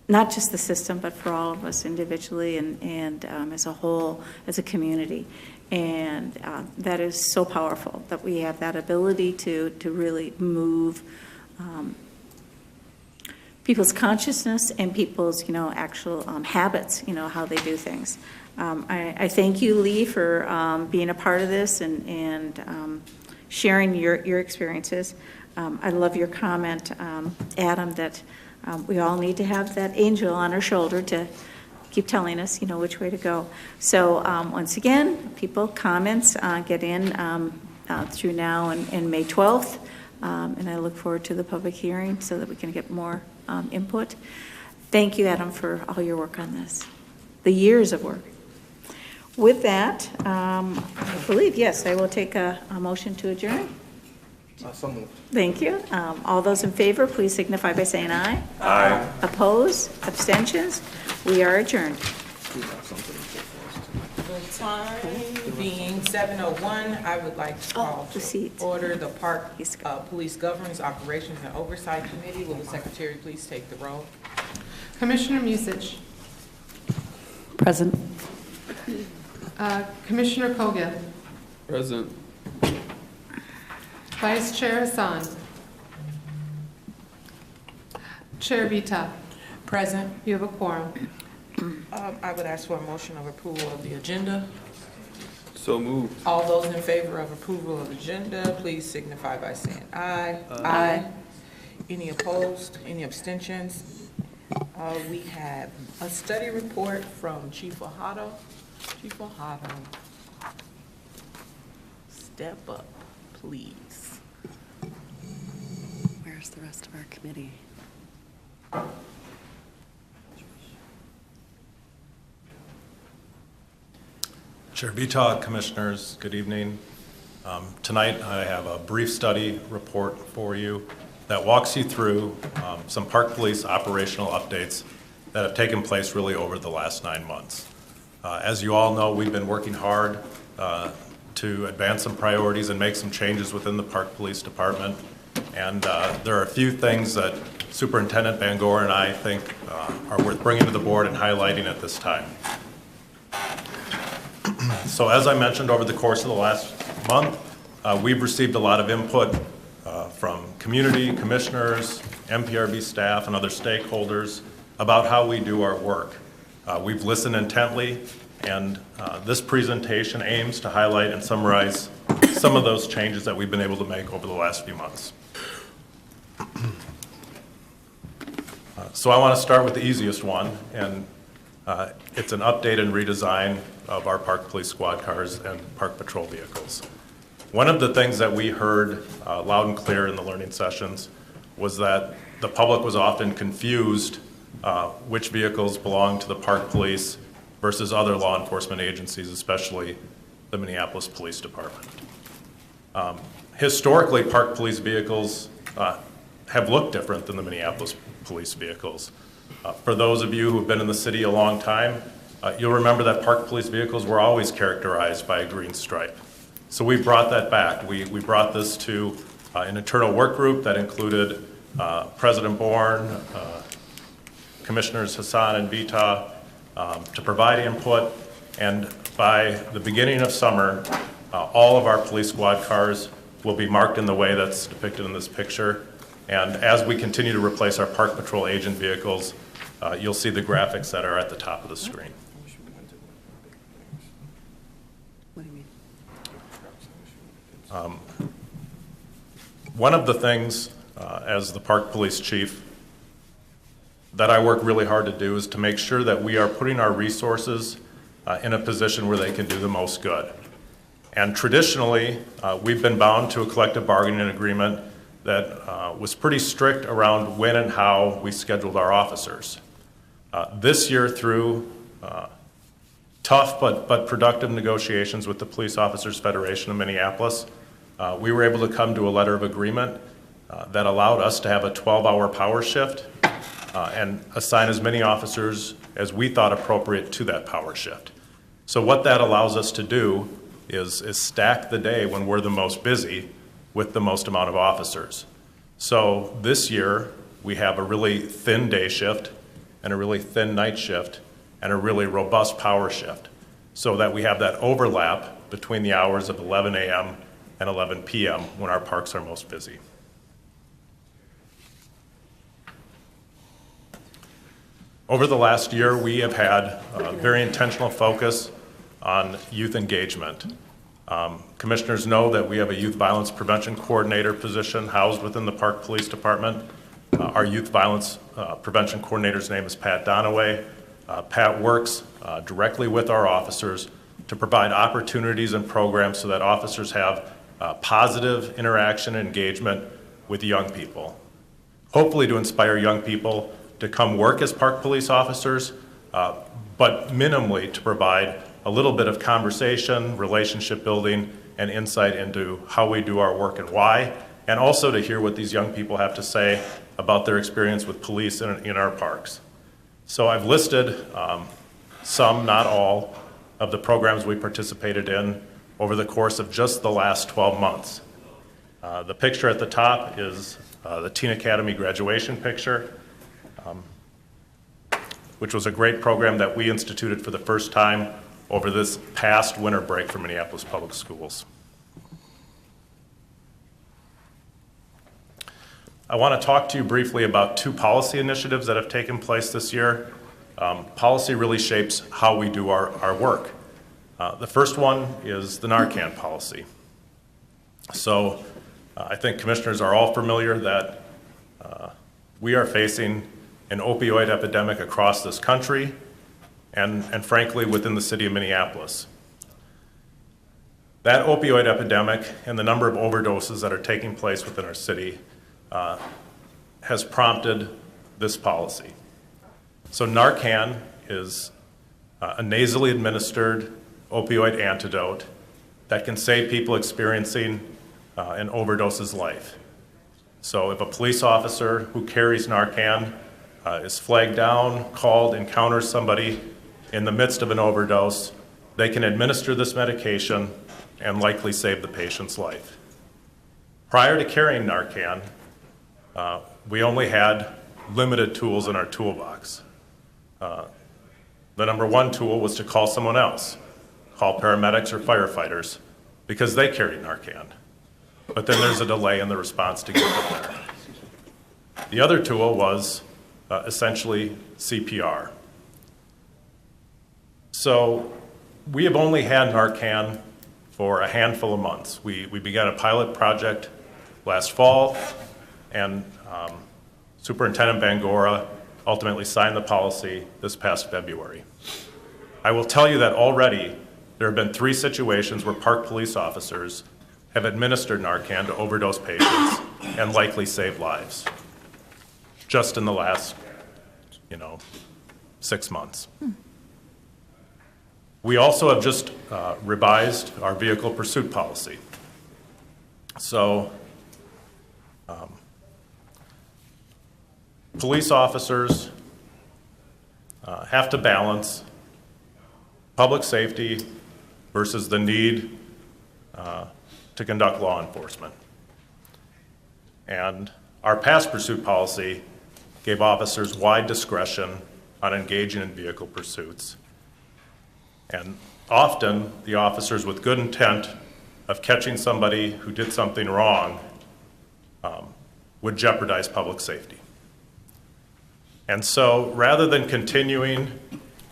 not just the system, but for all of us individually and as a whole, as a community. And that is so powerful that we have that ability to really move people's consciousness and people's, actual habits, how they do things. I thank you, Lee, for being a part of this and sharing your experiences. I love your comment, Adam, that we all need to have that angel on our shoulder to keep telling us, which way to go. So once again, people, comments get in through now and May 12th. And I look forward to the public hearing so that we can get more input. Thank you, Adam, for all your work on this, the years of work. With that, I believe, yes, I will take a motion to adjourn. So moved. Thank you. All those in favor, please signify by saying aye. Aye. Opposed? Abstentions? We are adjourned. The time being 7:01, I would like to call to order the Park Police Governance Operations and Oversight Committee. Will the Secretary please take the roll? Commissioner Musich. Present. Commissioner Cogill. Present. Vice Chair Hassan. Chair Vita. Present. You have a quorum. I would ask for a motion of approval of the agenda. So moved. All those in favor of approval of the agenda, please signify by saying aye. Aye. Any opposed? Any abstentions? We have a study report from Chief Ohado. Chief Ohado, step up, please. Where's the rest of our committee? Chair Vita, Commissioners, good evening. Tonight I have a brief study report for you that walks you through some Park Police operational updates that have taken place really over the last 9 months. As you all know, we've been working hard to advance some priorities and make some changes within the Park Police Department. And there are a few things that Superintendent Bangor and I think are worth bringing to the board and highlighting at this time. So as I mentioned, over the course of the last month, we've received a lot of input from community, commissioners, MPRB staff, and other stakeholders about how we do our work. We've listened intently, and this presentation aims to highlight and summarize some of those changes that we've been able to make over the last few months. So I want to start with the easiest one, and it's an update and redesign of our Park Police squad cars and Park Patrol vehicles. One of the things that we heard loud and clear in the learning sessions was that the public was often confused which vehicles belong to the Park Police versus other law enforcement agencies, especially the Minneapolis Police Department. Historically, Park Police vehicles have looked different than the Minneapolis Police vehicles. For those of you who have been in the city a long time, you'll remember that Park Police vehicles were always characterized by a green stripe. So we brought that back. We brought this to an internal work group that included President Bourne, Commissioners Hassan and Vita to provide input. And by the beginning of summer, all of our police squad cars will be marked in the way that's depicted in this picture. And as we continue to replace our Park Patrol agent vehicles, you'll see the graphics that are at the top of the screen. What do you mean? One of the things as the Park Police Chief that I work really hard to do is to make sure that we are putting our resources in a position where they can do the most good. And traditionally, we've been bound to a collective bargaining agreement that was pretty strict around when and how we scheduled our officers. This year, through tough but productive negotiations with the Police Officers Federation of Minneapolis, we were able to come to a letter of agreement that allowed us to have a 12-hour power shift and assign as many officers as we thought appropriate to that power shift. So what that allows us to do is stack the day when we're the most busy with the most amount of officers. So this year, we have a really thin day shift, and a really thin night shift and a really robust power shift, so that we have that overlap between the hours of 11 a.m. and 11 p.m. when our parks are most busy. Over the last year, we have had a very intentional focus on youth engagement. Commissioners know that we have a youth violence prevention coordinator position housed within the Park Police Department. Our youth violence prevention coordinator's name is Pat Donaway. Pat works directly with our officers to provide opportunities and programs so that officers have positive interaction and engagement with young people. Hopefully to inspire young people to come work as park police officers, but minimally to provide a little bit of conversation, relationship building, and insight into how we do our work and why, and also to hear what these young people have to say about their experience with police in our parks. So I've listed some, not all, of the programs we participated in over the course of just the last 12 months. The picture at the top is the Teen Academy graduation picture, which was a great program that we instituted for the first time over this past winter break for Minneapolis Public Schools. I want to talk to you briefly about two policy initiatives that have taken place this year. Policy really shapes how we do our work. The first one is the Narcan policy. So I think commissioners are all familiar that we are facing an opioid epidemic across this country and frankly within the city of Minneapolis. That opioid epidemic and the number of overdoses that are taking place within our city has prompted this policy. So Narcan is a nasally administered opioid antidote that can save people experiencing an overdose's life. So if a police officer who carries Narcan is flagged down, called, encounters somebody in the midst of an overdose, they can administer this medication and likely save the patient's life. Prior to carrying Narcan, we only had limited tools in our toolbox. The number one tool was to call someone else, call paramedics or firefighters, because they carried Narcan. But then there's a delay in the response to get them there. The other tool was essentially CPR. So we have only had Narcan for a handful of months. We began a pilot project last fall, and Superintendent Bangora ultimately signed the policy this past February. I will tell you that already there have been 3 situations where park police officers have administered Narcan to overdose patients and likely saved lives, just in the last, 6 months. We also have just revised our vehicle pursuit policy. So police officers have to balance public safety versus the need to conduct law enforcement. And our past pursuit policy gave officers wide discretion on engaging in vehicle pursuits. And often, the officers with good intent of catching somebody who did something wrong would jeopardize public safety. And so, rather than continuing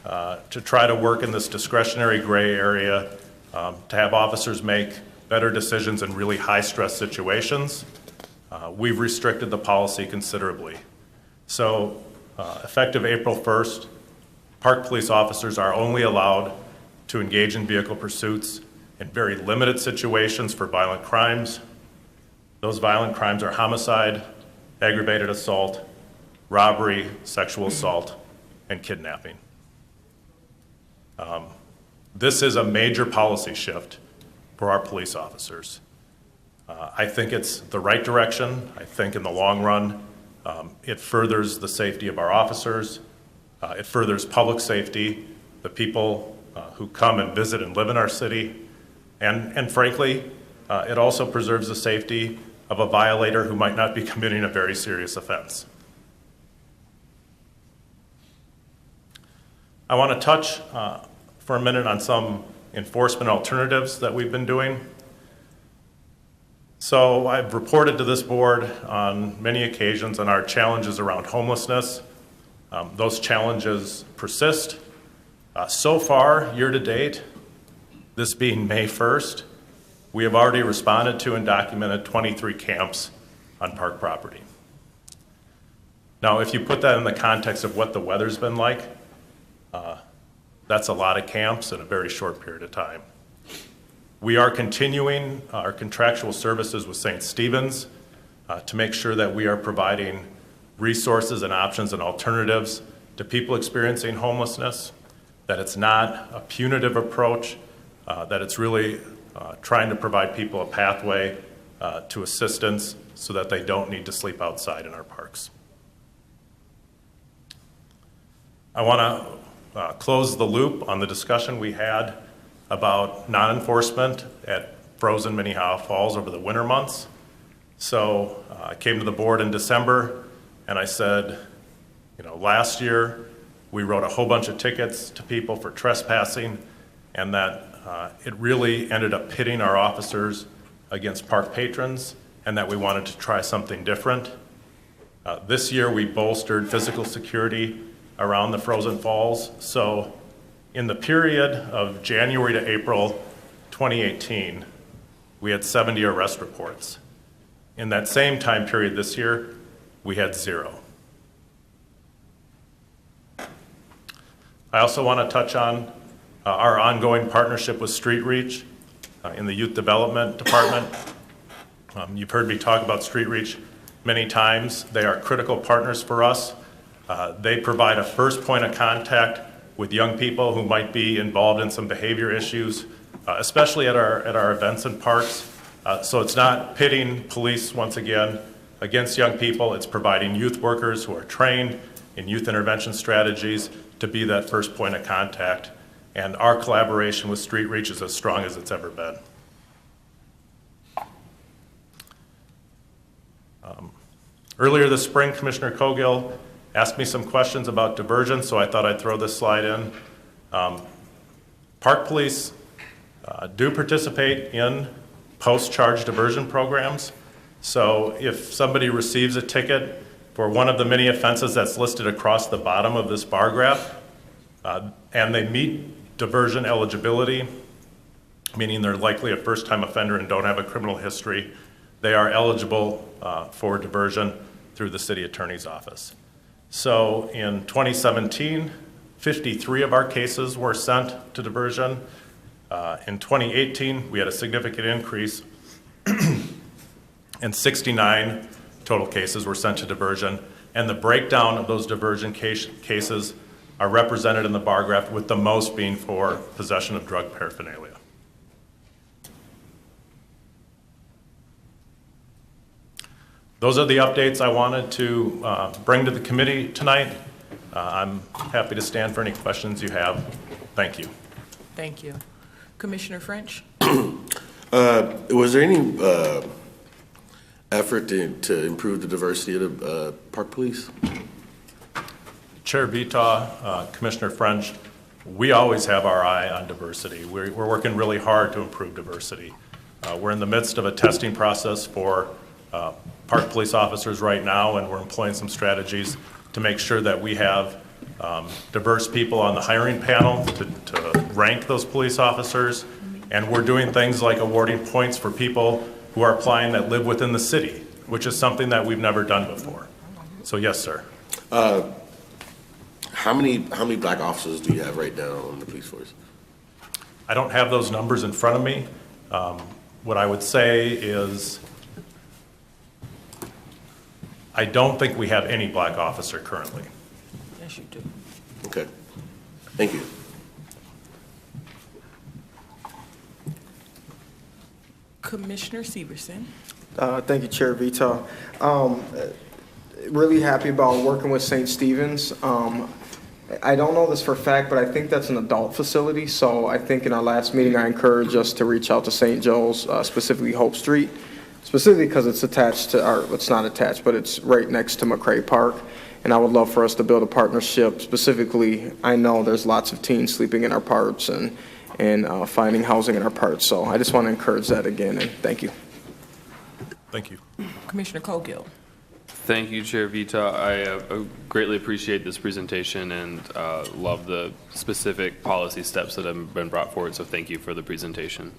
to try to work in this discretionary gray area, to have officers make better decisions in really high-stress situations, we've restricted the policy considerably. So, effective April 1st, park police officers are only allowed to engage in vehicle pursuits in very limited situations for violent crimes. Those violent crimes are homicide, aggravated assault, robbery, sexual assault, and kidnapping. This is a major policy shift for our police officers. I think it's the right direction. I think in the long run, it furthers the safety of our officers. It furthers public safety, the people who come and visit and live in our city. And frankly, it also preserves the safety of a violator who might not be committing a very serious offense. I want to touch for a minute on some enforcement alternatives that we've been doing. So I've reported to this board on many occasions on our challenges around homelessness. Those challenges persist. So far, year to date, this being May 1st, we have already responded to and documented 23 camps on park property. Now, if you put that in the context of what the weather's been like, that's a lot of camps in a very short period of time. We are continuing our contractual services with St. Stephen's to make sure that we are providing resources and options and alternatives to people experiencing homelessness, that it's not a punitive approach, that it's really trying to provide people a pathway to assistance so that they don't need to sleep outside in our parks. I want to close the loop on the discussion we had about non-enforcement at frozen Minnehaha Falls over the winter months. So I came to the board in December and I said, last year we wrote a whole bunch of tickets to people for trespassing, and that it really ended up pitting our officers against park patrons, and that we wanted to try something different. This year we bolstered physical security around the frozen falls. So in the period of January to April 2018, we had 70 arrest reports. In that same time period this year, we had 0. I also want to touch on our ongoing partnership with Street Reach in the Youth Development Department. You've heard me talk about Street Reach many times. They are critical partners for us. They provide a first point of contact with young people who might be involved in some behavior issues, especially at our events and parks. So it's not pitting police, once again, against young people. It's providing youth workers who are trained in youth intervention strategies to be that first point of contact. And our collaboration with Street Reach is as strong as it's ever been. Earlier this spring, Commissioner Cogill asked me some questions about diversion, so I thought I'd throw this slide in. Park police do participate in post-charge diversion programs. So if somebody receives a ticket for one of the many offenses that's listed across the bottom of this bar graph, and they meet diversion eligibility, meaning they're likely a first-time offender and don't have a criminal history, they are eligible for diversion through the city attorney's office. So in 2017, 53 of our cases were sent to diversion. In 2018, we had a significant increase, and 69 total cases were sent to diversion. And the breakdown of those diversion cases are represented in the bar graph, with the most being for possession of drug paraphernalia. Those are the updates I wanted to bring to the committee tonight. I'm happy to stand for any questions you have. Thank you. Thank you. Commissioner French? Was there any effort to improve the diversity of the park police? Chair Vita, Commissioner French, we always have our eye on diversity. We're working really hard to improve diversity. We're in the midst of a testing process for park police officers right now, and we're employing some strategies to make sure that we have diverse people on the hiring panel to rank those police officers. And we're doing things like awarding points for people who are applying that live within the city, which is something that we've never done before. So yes, sir. How many black officers do you have right now on the police force? I don't have those numbers in front of me. What I would say is I don't think we have any black officer currently. Yes, you do. Okay. Thank you. Commissioner Severson? Thank you, Chair Vita. Really happy about working with St. Stephen's. I don't know this for a fact, but I think that's an adult facility. So I think in our last meeting, I encouraged us to reach out to St. Joe's, specifically Hope Street, specifically because it's attached to, or it's not attached, but it's right next to McCray Park. And I would love for us to build a partnership. Specifically, I know there's lots of teens sleeping in our parks and finding housing in our parks. So I just want to encourage that again, and thank you. Thank you. Commissioner Cogill. Thank you, Chair Vita. I greatly appreciate this presentation and love the specific policy steps that have been brought forward, so thank you for the presentation.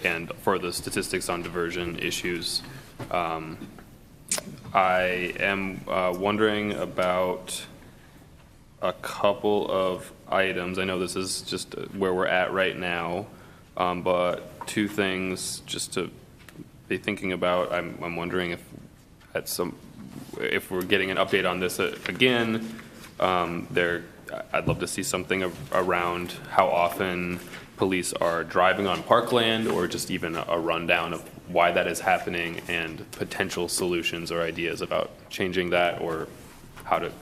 And for the statistics on diversion issues, I am wondering about a couple of items. I know this is just where we're at right now, but two things just to be thinking about. I'm wondering if we're getting an update on this again, I'd love to see something around how often police are driving on parkland, or just even a rundown of why that is happening and potential solutions or ideas about changing that, or how to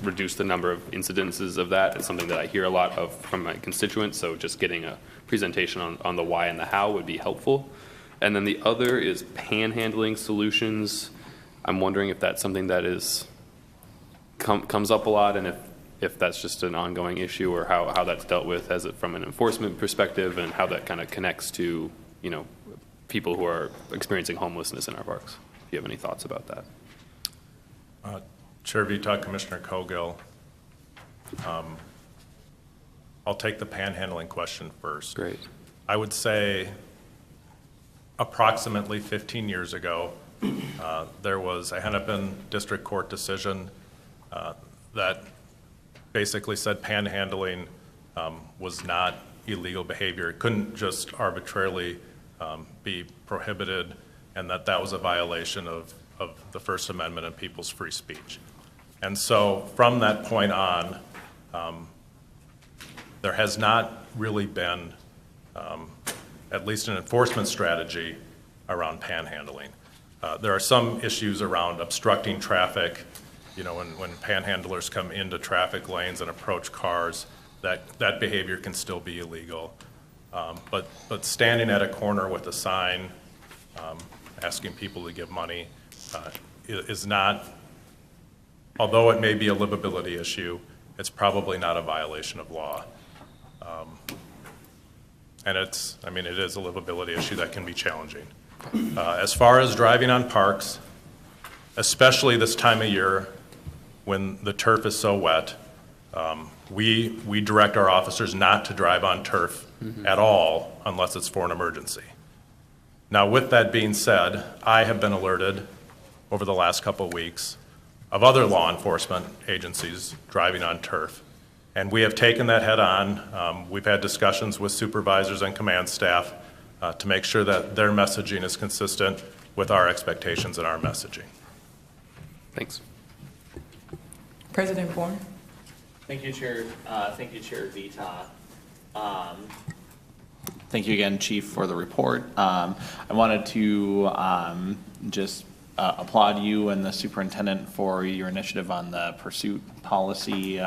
reduce the number of incidences of that. It's something that I hear a lot of from my constituents, so just getting a presentation on the why and the how would be helpful. And then the other is panhandling solutions. I'm wondering if that's something that comes up a lot, and if that's just an ongoing issue, or how that's dealt with as from an enforcement perspective, and how that kind of connects to, people who are experiencing homelessness in our parks. If you have any thoughts about that. Chair Vita, Commissioner Cogill, I'll take the panhandling question first. Great. I would say approximately 15 years ago, there was a Hennepin District Court decision that basically said panhandling was not illegal behavior. It couldn't just arbitrarily be prohibited, and that was a violation of the First Amendment and people's free speech. And so from that point on, there has not really been at least an enforcement strategy around panhandling. There are some issues around obstructing traffic, when panhandlers come into traffic lanes and approach cars, that behavior can still be illegal. But standing at a corner with a sign asking people to give money is not, although it may be a livability issue, it's probably not a violation of law. And it is a livability issue that can be challenging. As far as driving on parks, especially this time of year when the turf is so wet, we direct our officers not to drive on turf at all unless it's for an emergency. Now, with that being said, I have been alerted over the last couple of weeks of other law enforcement agencies driving on turf, and we have taken that head on. We've had discussions with supervisors and command staff to make sure that their messaging is consistent with our expectations and our messaging. Thanks. President Bourne. Thank you, Chair. Thank you, Chair Vita. Thank you again, Chief, for the report. I wanted to just applaud you and the superintendent for your initiative on the pursuit policy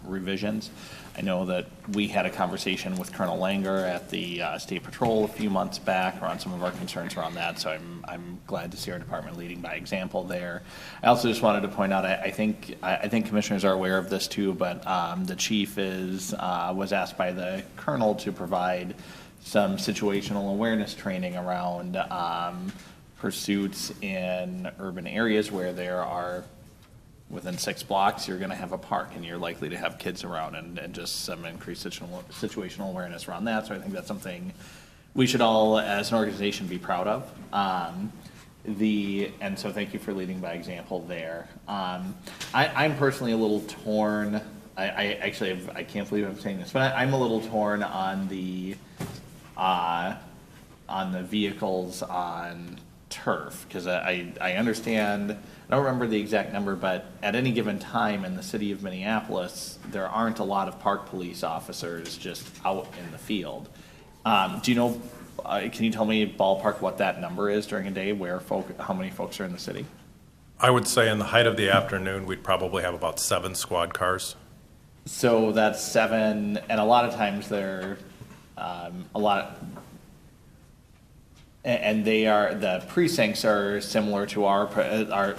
revisions. I know that we had a conversation with Colonel Langer at the State Patrol a few months back around some of our concerns around that, so I'm glad to see our department leading by example there. I also just wanted to point out, I think commissioners are aware of this too, but the chief was asked by the colonel to provide some situational awareness training around pursuits in urban areas where there are, within 6 blocks, you're going to have a park and you're likely to have kids around, and just some increased situational awareness around that. So I think that's something we should all, as an organization, be proud of. And so thank you for leading by example there. I'm personally a little torn. I can't believe I'm saying this, but I'm a little torn on the vehicles on turf, because I understand, I don't remember the exact number, but at any given time in the city of Minneapolis, there aren't a lot of park police officers just out in the field. Do you know, can you tell me ballpark what that number is during a day, how many folks are in the city? I would say in the height of the afternoon, we'd probably have about 7 squad cars. So that's 7, and a lot of times they're, And they are, the precincts are similar to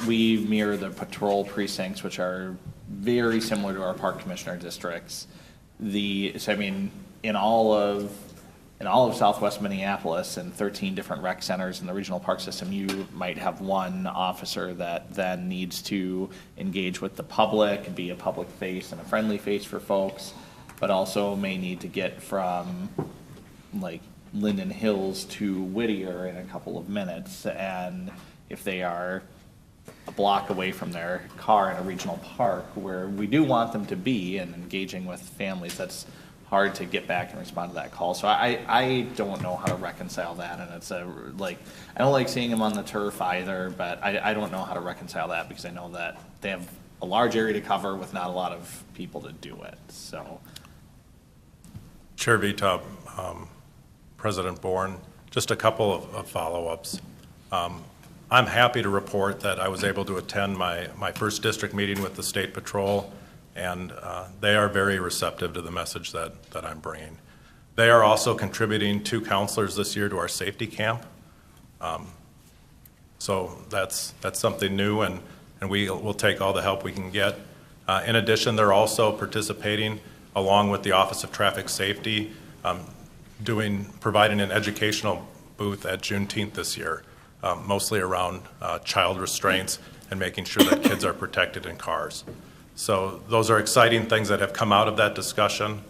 we mirror the patrol precincts, which are very similar to our park commissioner districts. So I mean, in all of Southwest Minneapolis and 13 different rec centers in the regional park system, you might have one officer that then needs to engage with the public, be a public face and a friendly face for folks, but also may need to get from like Linden Hills to Whittier in a couple of minutes. And if they are a block away from their car in a regional park where we do want them to be and engaging with families, that's hard to get back and respond to that call. So I don't know how to reconcile that, and it's I don't like seeing them on the turf either, but I don't know how to reconcile that because I know that they have a large area to cover with not a lot of people to do it. So, Chair Vita, President Bourne, just a couple of follow-ups. I'm happy to report that I was able to attend my first district meeting with the State Patrol, and they are very receptive to the message that I'm bringing. They are also contributing 2 counselors this year to our safety camp. So that's something new, and we'll take all the help we can get. In addition, they're also participating along with the Office of Traffic Safety, providing an educational booth at Juneteenth this year, mostly around child restraints and making sure that kids are protected in cars. So those are exciting things that have come out of that discussion.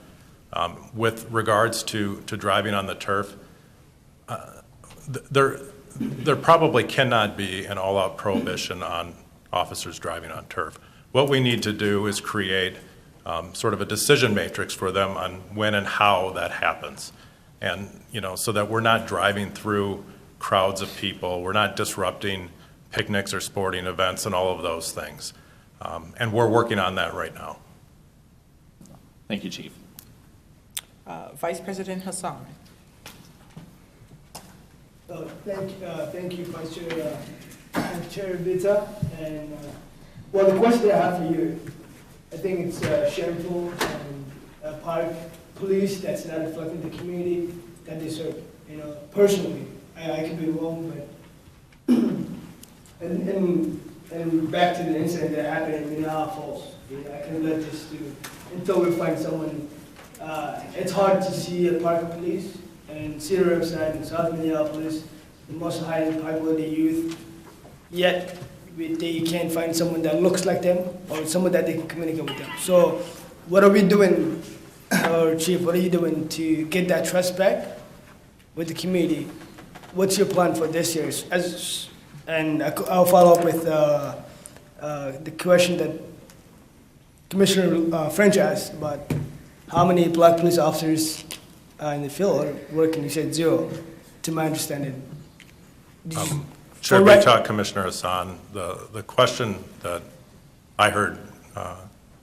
With regards to driving on the turf, there probably cannot be an all-out prohibition on officers driving on turf. What we need to do is create sort of a decision matrix for them on when and how that happens. And, so that we're not driving through crowds of people, we're not disrupting picnics or sporting events and all of those things. And we're working on that right now. Thank you, Chief. Vice President Hassan. Thank you, Vice Chair, Chair Vita. And well, the question I have for you, I think it's shameful and park police that's not reflecting the community that they serve. Personally, I could be wrong, but and back to the incident that happened in Minneapolis, I can let this do until we find someone. It's hard to see a park police and Cedar Riverside in South Minneapolis, the most highly populated youth, yet they can't find someone that looks like them or someone that they can communicate with them. So what are we doing, or Chief, what are you doing to get that trust back with the community? What's your plan for this year? And I'll follow up with the question that Commissioner French asked about how many black police officers in the field are working. He said 0, to my understanding. Chair Vita, Commissioner Hassan, the question that I heard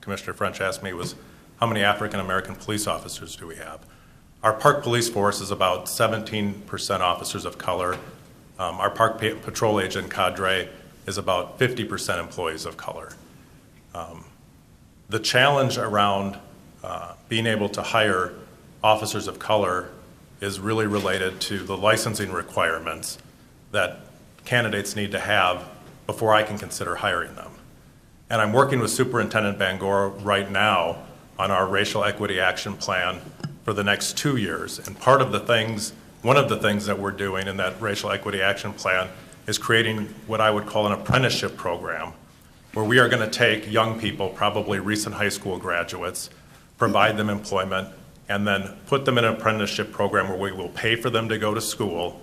Commissioner French ask me was, how many African-American police officers do we have? Our park police force is about 17% officers of color. Our park patrol agent cadre is about 50% employees of color. The challenge around being able to hire officers of color is really related to the licensing requirements that candidates need to have before I can consider hiring them. And I'm working with Superintendent Bangor right now on our racial equity action plan for the next 2 years. And one of the things that we're doing in that racial equity action plan is creating what I would call an apprenticeship program, where we are going to take young people, probably recent high school graduates, provide them employment, and then put them in an apprenticeship program where we will pay for them to go to school,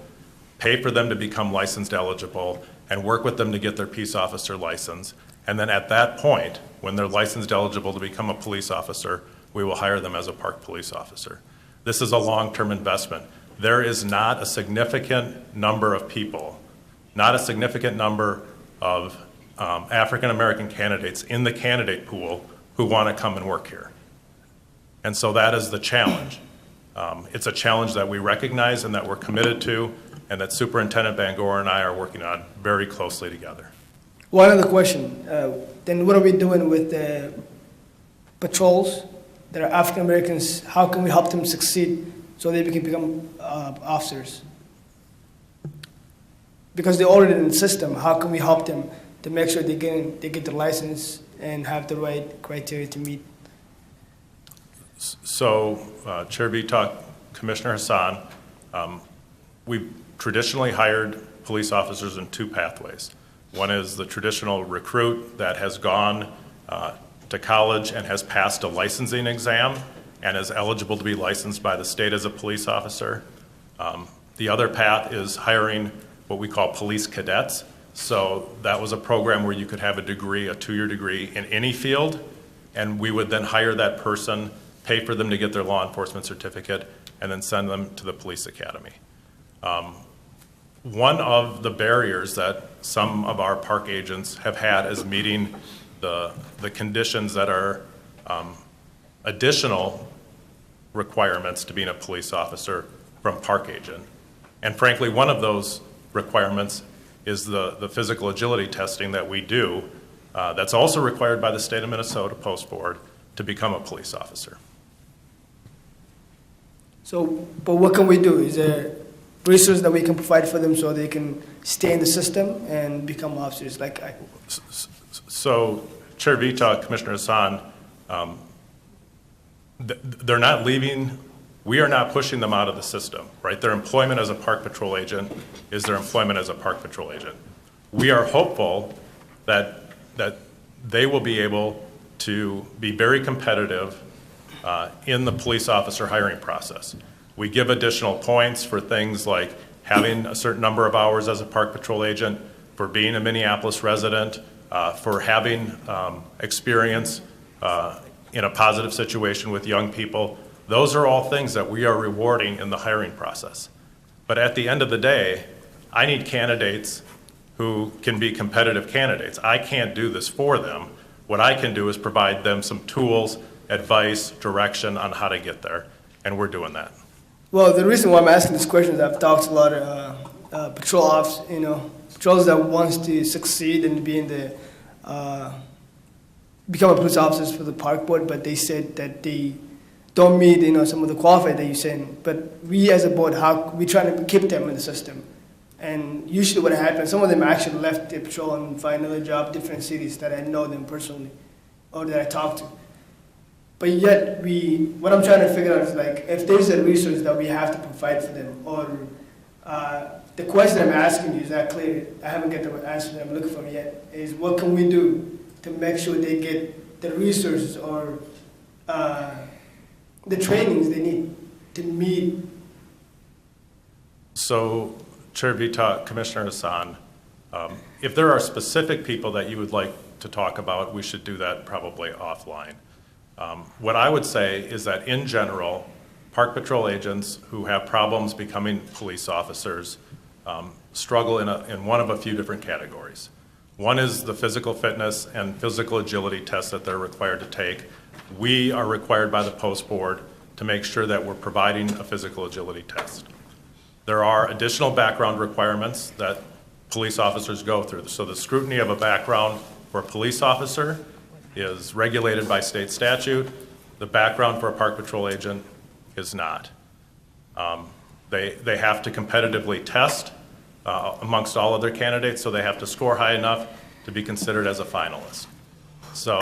pay for them to become licensed eligible, and work with them to get their peace officer license. And then at that point, when they're licensed eligible to become a police officer, we will hire them as a park police officer. This is a long-term investment. There is not a significant number of people, not a significant number of African-American candidates in the candidate pool who want to come and work here. And so that is the challenge. It's a challenge that we recognize and that we're committed to, and that Superintendent Bangor and I are working on very closely together. One other question, then what are we doing with the patrols that are African Americans? How can we help them succeed so they can become officers? because they're already in the system, how can we help them to make sure they get the license and have the right criteria to meet? So, Chair Vitak, Commissioner Hassan, we've traditionally hired police officers in two pathways. One is the traditional recruit that has gone to college and has passed a licensing exam and is eligible to be licensed by the state as a police officer. The other path is hiring what we call police cadets. So that was a program where you could have a degree, a 2-year degree in any field, and we would then hire that person, pay for them to get their law enforcement certificate, and then send them to the police academy. One of the barriers that some of our park agents have had is meeting the conditions that are additional requirements to being a police officer from park agent. And frankly, one of those requirements is the physical agility testing that we do that's also required by the state of Minnesota Post Board to become a police officer. So, but what can we do? Is there resources that we can provide for them so they can stay in the system and become officers? So, Chair Vitak, Commissioner Hassan, they're not leaving. We are not pushing them out of the system, right? Their employment as a park patrol agent is their employment as a park patrol agent. We are hopeful that they will be able to be very competitive in the police officer hiring process. We give additional points for things like having a certain number of hours as a park patrol agent, for being a Minneapolis resident, for having experience in a positive situation with young people. Those are all things that we are rewarding in the hiring process. But at the end of the day, I need candidates who can be competitive candidates. I can't do this for them. What I can do is provide them some tools, advice, direction on how to get there, and we're doing that. Well, the reason why I'm asking this question is I've talked to a lot of patrol ops, patrols that wants to succeed and be in the become a police officers for the park board, but they said that they don't meet, some of the qualifiers that you're saying. But we as a board, we try to keep them in the system. And usually what happens, some of them actually left the patrol and find another job, different cities that I know them personally or that I talk to. But yet what I'm trying to figure out is if there's a resource that we have to provide for them, or the question I'm asking you is not clear. I haven't got the answer that I'm looking for yet, is what can we do to make sure they get the resources or the trainings they need to meet? So, Chair Vitak, Commissioner Hassan, if there are specific people that you would like to talk about, we should do that probably offline. What I would say is that in general, park patrol agents who have problems becoming police officers struggle in one of a few different categories. One is the physical fitness and physical agility tests that they're required to take. We are required by the Post Board to make sure that we're providing a physical agility test. There are additional background requirements that police officers go through. So the scrutiny of a background for a police officer is regulated by state statute. The background for a park patrol agent is not. They have to competitively test amongst all other candidates, so they have to score high enough to be considered as a finalist. So,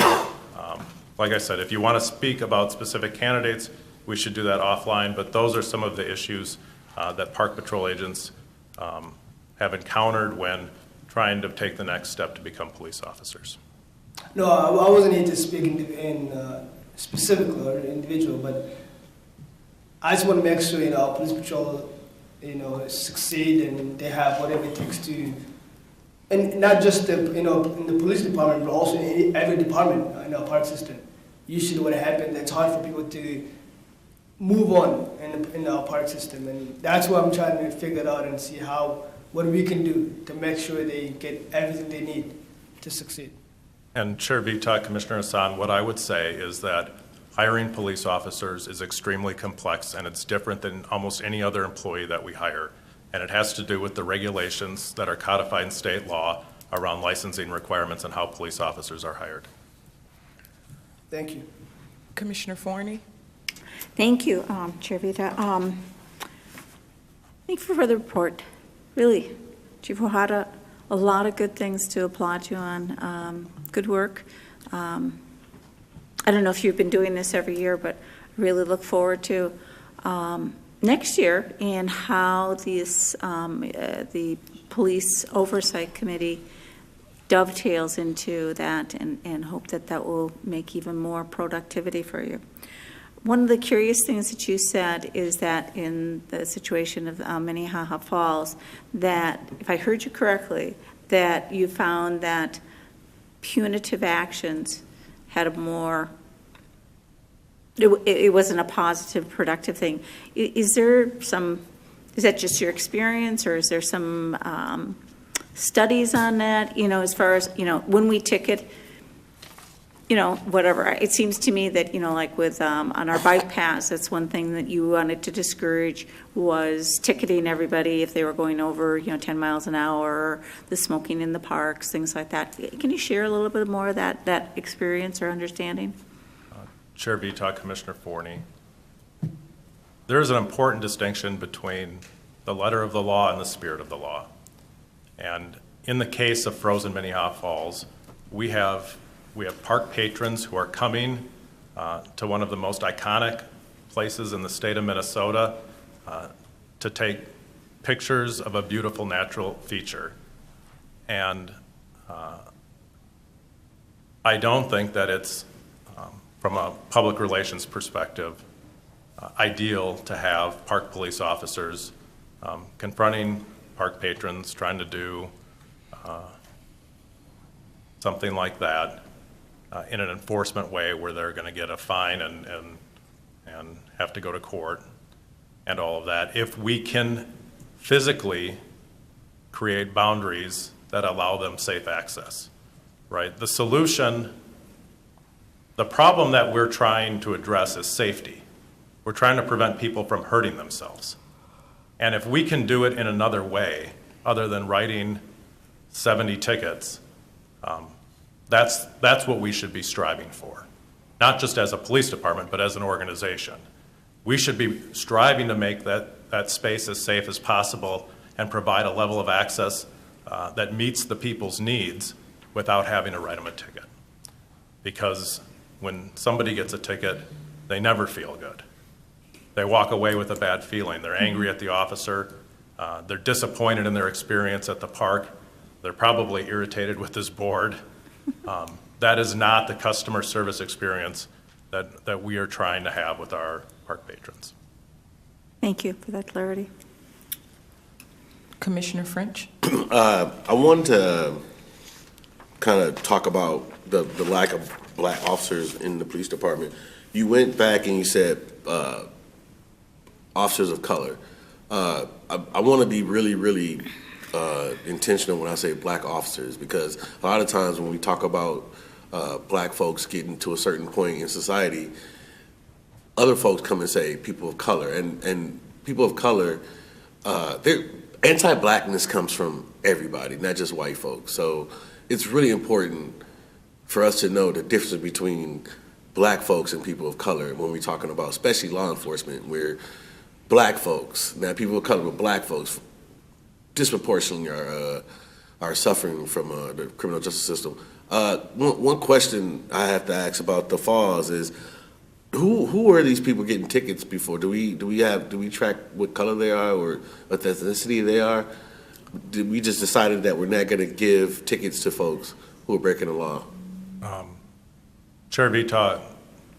like I said, if you want to speak about specific candidates, we should do that offline, but those are some of the issues that park patrol agents have encountered when trying to take the next step to become police officers. No, I wasn't here to speak in specifically or individual, but I just want to make sure our police patrol succeed and they have whatever it takes to, and not just in the police department, but also in every department in our park system. Usually what happens, it's hard for people to move on in our park system, and that's what I'm trying to figure out and see what we can do to make sure they get everything they need to succeed. And Chair Vitak, Commissioner Hassan, what I would say is that hiring police officers is extremely complex, and it's different than almost any other employee that we hire. And it has to do with the regulations that are codified in state law around licensing requirements and how police officers are hired. Thank you. Commissioner Forney? Thank you, Chair Vita. Thank you for the report. Really Chief Wahada, a lot of good things to applaud you on. Good work. I don't know if you've been doing this every year, but I really look forward to next year and how this, the Police Oversight Committee dovetails into that, and hope that that will make even more productivity for you. One of the curious things that you said is that in the situation of Minnehaha Falls, that, if I heard you correctly, that you found that punitive actions had a more, it wasn't a positive, productive thing. Is that just your experience, or is there some studies on that? You know, as far as, you know, when we ticket, you know, whatever. It seems to me that, you know, like with, on our bike paths, that's one thing that you wanted to discourage, was ticketing everybody if they were going over, you know, 10 miles an hour, the smoking in the parks, things like that. Can you share a little bit more of that experience or understanding? Chair Vita, Commissioner Forney. There is an important distinction between the letter of the law and the spirit of the law. And in the case of frozen Minnehaha Falls, we have park patrons who are coming to one of the most iconic places in the state of Minnesota to take pictures of a beautiful natural feature. And I don't think that it's, from a public relations perspective, ideal to have park police officers confronting park patrons trying to do something like that in an enforcement way where they're going to get a fine and have to go to court and all of that. If we can physically create boundaries that allow them safe access, right? The solution, the problem that we're trying to address is safety. We're trying to prevent people from hurting themselves. And if we can do it in another way, other than writing 70 tickets, that's what we should be striving for. Not just as a police department, but as an organization. We should be striving to make that space as safe as possible and provide a level of access that meets the people's needs without having to write them a ticket. Because when somebody gets a ticket, they never feel good. They walk away with a bad feeling. They're angry at the officer. They're disappointed in their experience at the park. They're probably irritated with this board. That is not the customer service experience that we are trying to have with our park patrons. Thank you for that clarity. Commissioner French? I wanted to kind of talk about the lack of black officers in the police department. You went back and you said officers of color. I want to be really, really intentional when I say black officers, because a lot of times when we talk about black folks getting to a certain point in society, other folks come and say people of color, and people of color, anti-blackness comes from everybody, not just white folks. So it's really important for us to know the difference between black folks and people of color when we're talking about, especially law enforcement, where black folks, now people of color, but black folks disproportionately are suffering from the criminal justice system. One question I have to ask about the Falls is, who are these people getting tickets before? Do we track what color they are or what ethnicity they are? Did we just decided that we're not going to give tickets to folks who are breaking the law? Chair Vita,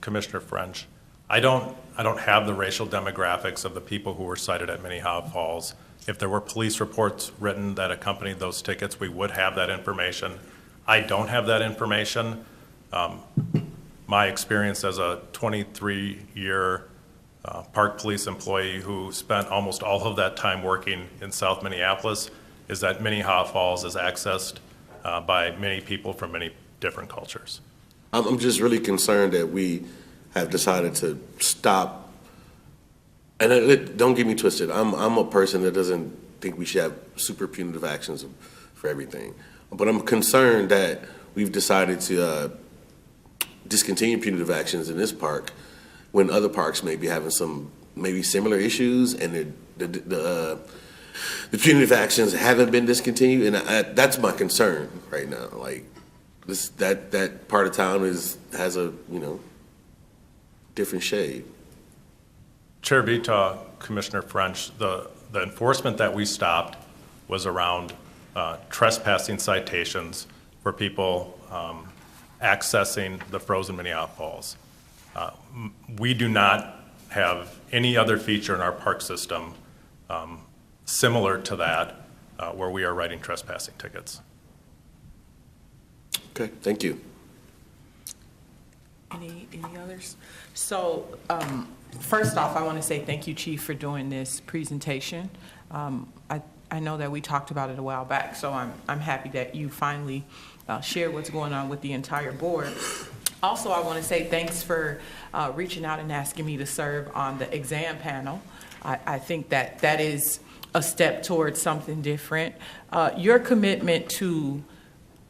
Commissioner French, I don't have the racial demographics of the people who were cited at Minnehaha Falls. If there were police reports written that accompanied those tickets, we would have that information. I don't have that information. My experience as a 23-year park police employee who spent almost all of that time working in South Minneapolis is that Minnehaha Falls is accessed by many people from many different cultures. I'm just really concerned that we have decided to stop. And don't get me twisted. I'm a person that doesn't think we should have super punitive actions for everything. But I'm concerned that we've decided to discontinue punitive actions in this park when other parks may be having some maybe similar issues, and the punitive actions haven't been discontinued, and that's my concern right now. Like that part of town has a different shade. Chair Vita, Commissioner French, the enforcement that we stopped was around trespassing citations for people accessing the frozen Minneapolis Falls. We do not have any other feature in our park system similar to that where we are writing trespassing tickets. Okay, thank you. Any others? So, first off, I want to say thank you, Chief, for doing this presentation. I know that we talked about it a while back, so I'm happy that you finally shared what's going on with the entire board. Also, I want to say thanks for reaching out and asking me to serve on the exam panel. I think that is a step towards something different. Your commitment to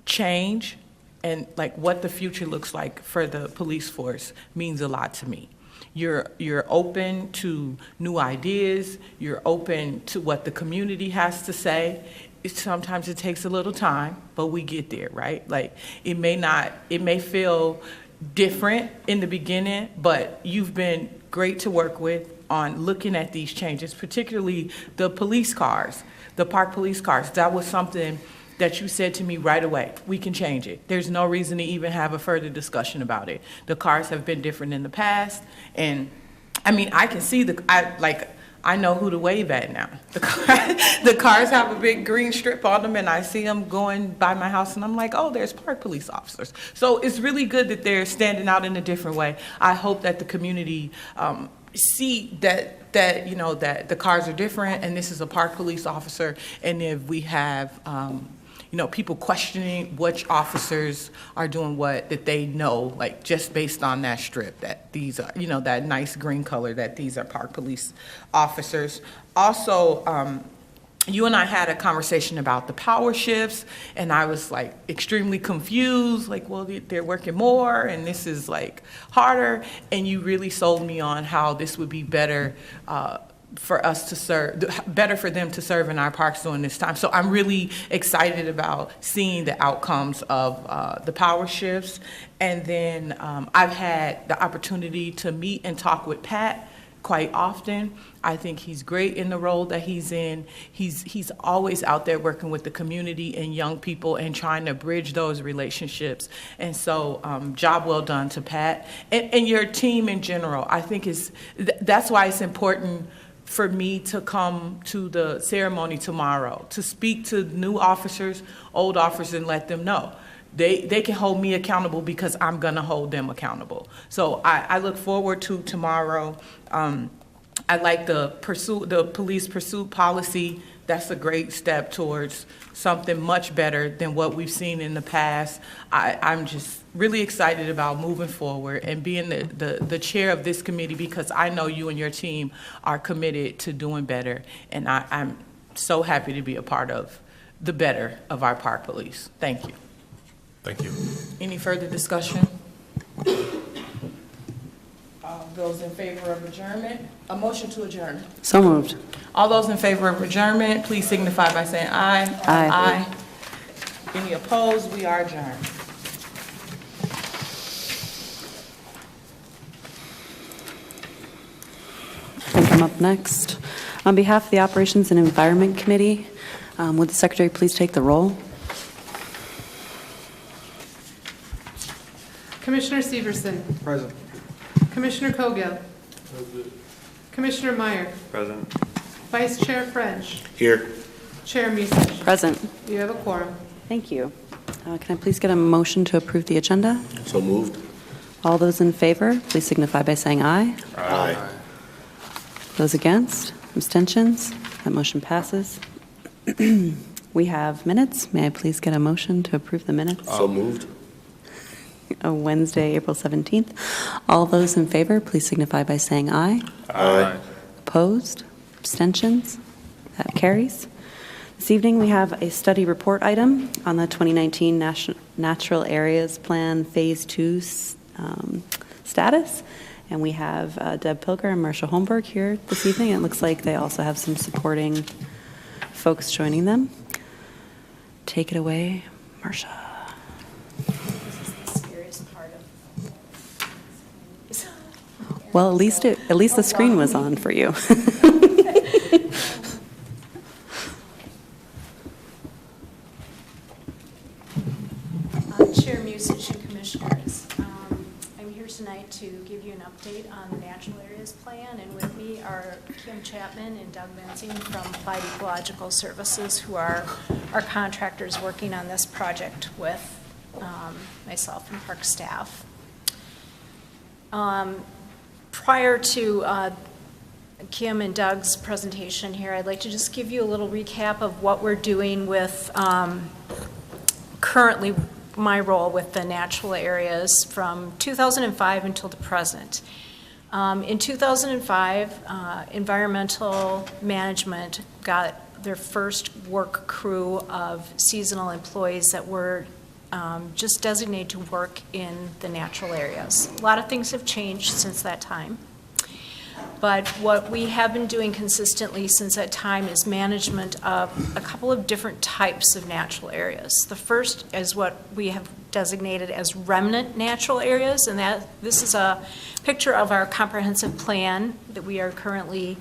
change and like what the future looks like for the police force means a lot to me. You're open to new ideas. You're open to what the community has to say. Sometimes it takes a little time, but we get there, right? Like it may feel different in the beginning, but you've been great to work with on looking at these changes, particularly the police cars, the park police cars. That was something that you said to me right away. We can change it. There's no reason to even have a further discussion about it. The cars have been different in the past, and I mean, I can see I know who to wave at now. The cars have a big green strip on them, and I see them going by my house, and I'm like, oh, there's park police officers. So it's really good that they're standing out in a different way. I hope that the community see that the cars are different, and this is a park police officer, and if we have people questioning which officers are doing what, that they know, like just based on that strip, that these are, that nice green color, that these are park police officers. Also, you and I had a conversation about the power shifts, and I was like extremely confused, like, well, they're working more, and this is like harder, and you really sold me on how this would be better for us to serve, better for them to serve in our parks during this time. So I'm really excited about seeing the outcomes of the power shifts. And then I've had the opportunity to meet and talk with Pat quite often. I think he's great in the role that he's in. He's always out there working with the community and young people and trying to bridge those relationships. And so job well done to Pat and your team in general. I think that's why it's important for me to come to the ceremony tomorrow, to speak to new officers, old officers, and let them know. They can hold me accountable because I'm going to hold them accountable. So I look forward to tomorrow. I like the police pursuit policy. That's a great step towards something much better than what we've seen in the past. I'm just really excited about moving forward and being the chair of this committee because I know you and your team are committed to doing better. And I'm so happy to be a part of the better of our park police. Thank you. Thank you. Any further discussion? Those in favor of adjournment? A motion to adjourn. So moved. All those in favor of adjournment, please signify by saying aye. Aye. Aye. Any opposed? We are adjourned. I think I'm up next. On behalf of the Operations and Environment Committee, would the Secretary please take the roll? Commissioner Severson. Present. Commissioner Cogill. Commissioner Meyer. Present. Vice Chair French. Here. Chair Misich. Present. You have a quorum. Thank you. Can I please get a motion to approve the agenda? So moved. All those in favor, please signify by saying aye. Aye. Those against? Abstentions? That motion passes. We have minutes. May I please get a motion to approve the minutes? So moved. Wednesday, April 17th. All those in favor, please signify by saying aye. Aye. Opposed? Abstentions? That carries. This evening, we have a study report item on the 2019 Natural Areas Plan Phase 2 status. And we have Deb Pilger and Marcia Holmberg here this evening. It looks like they also have some supporting folks joining them. Take it away, Marcia. This is the scariest part of. Well, at least the screen was on for you. Chair Musich and Commissioners, I'm here tonight to give you an update on the Natural Areas Plan, and with me are Kim Chapman and Doug Menzing from Applied Ecological Services, who are our contractors working on this project with myself and park staff. Prior to Kim and Doug's presentation here, I'd like to just give you a little recap of what we're doing with currently my role with the natural areas from 2005 until the present. In 2005, environmental management got their first work crew of seasonal employees that were just designated to work in the natural areas. A lot of things have changed since that time. But what we have been doing consistently since that time is management of a couple of different types of natural areas. The first is what we have designated as remnant natural areas, and this is a picture of our comprehensive plan that we are currently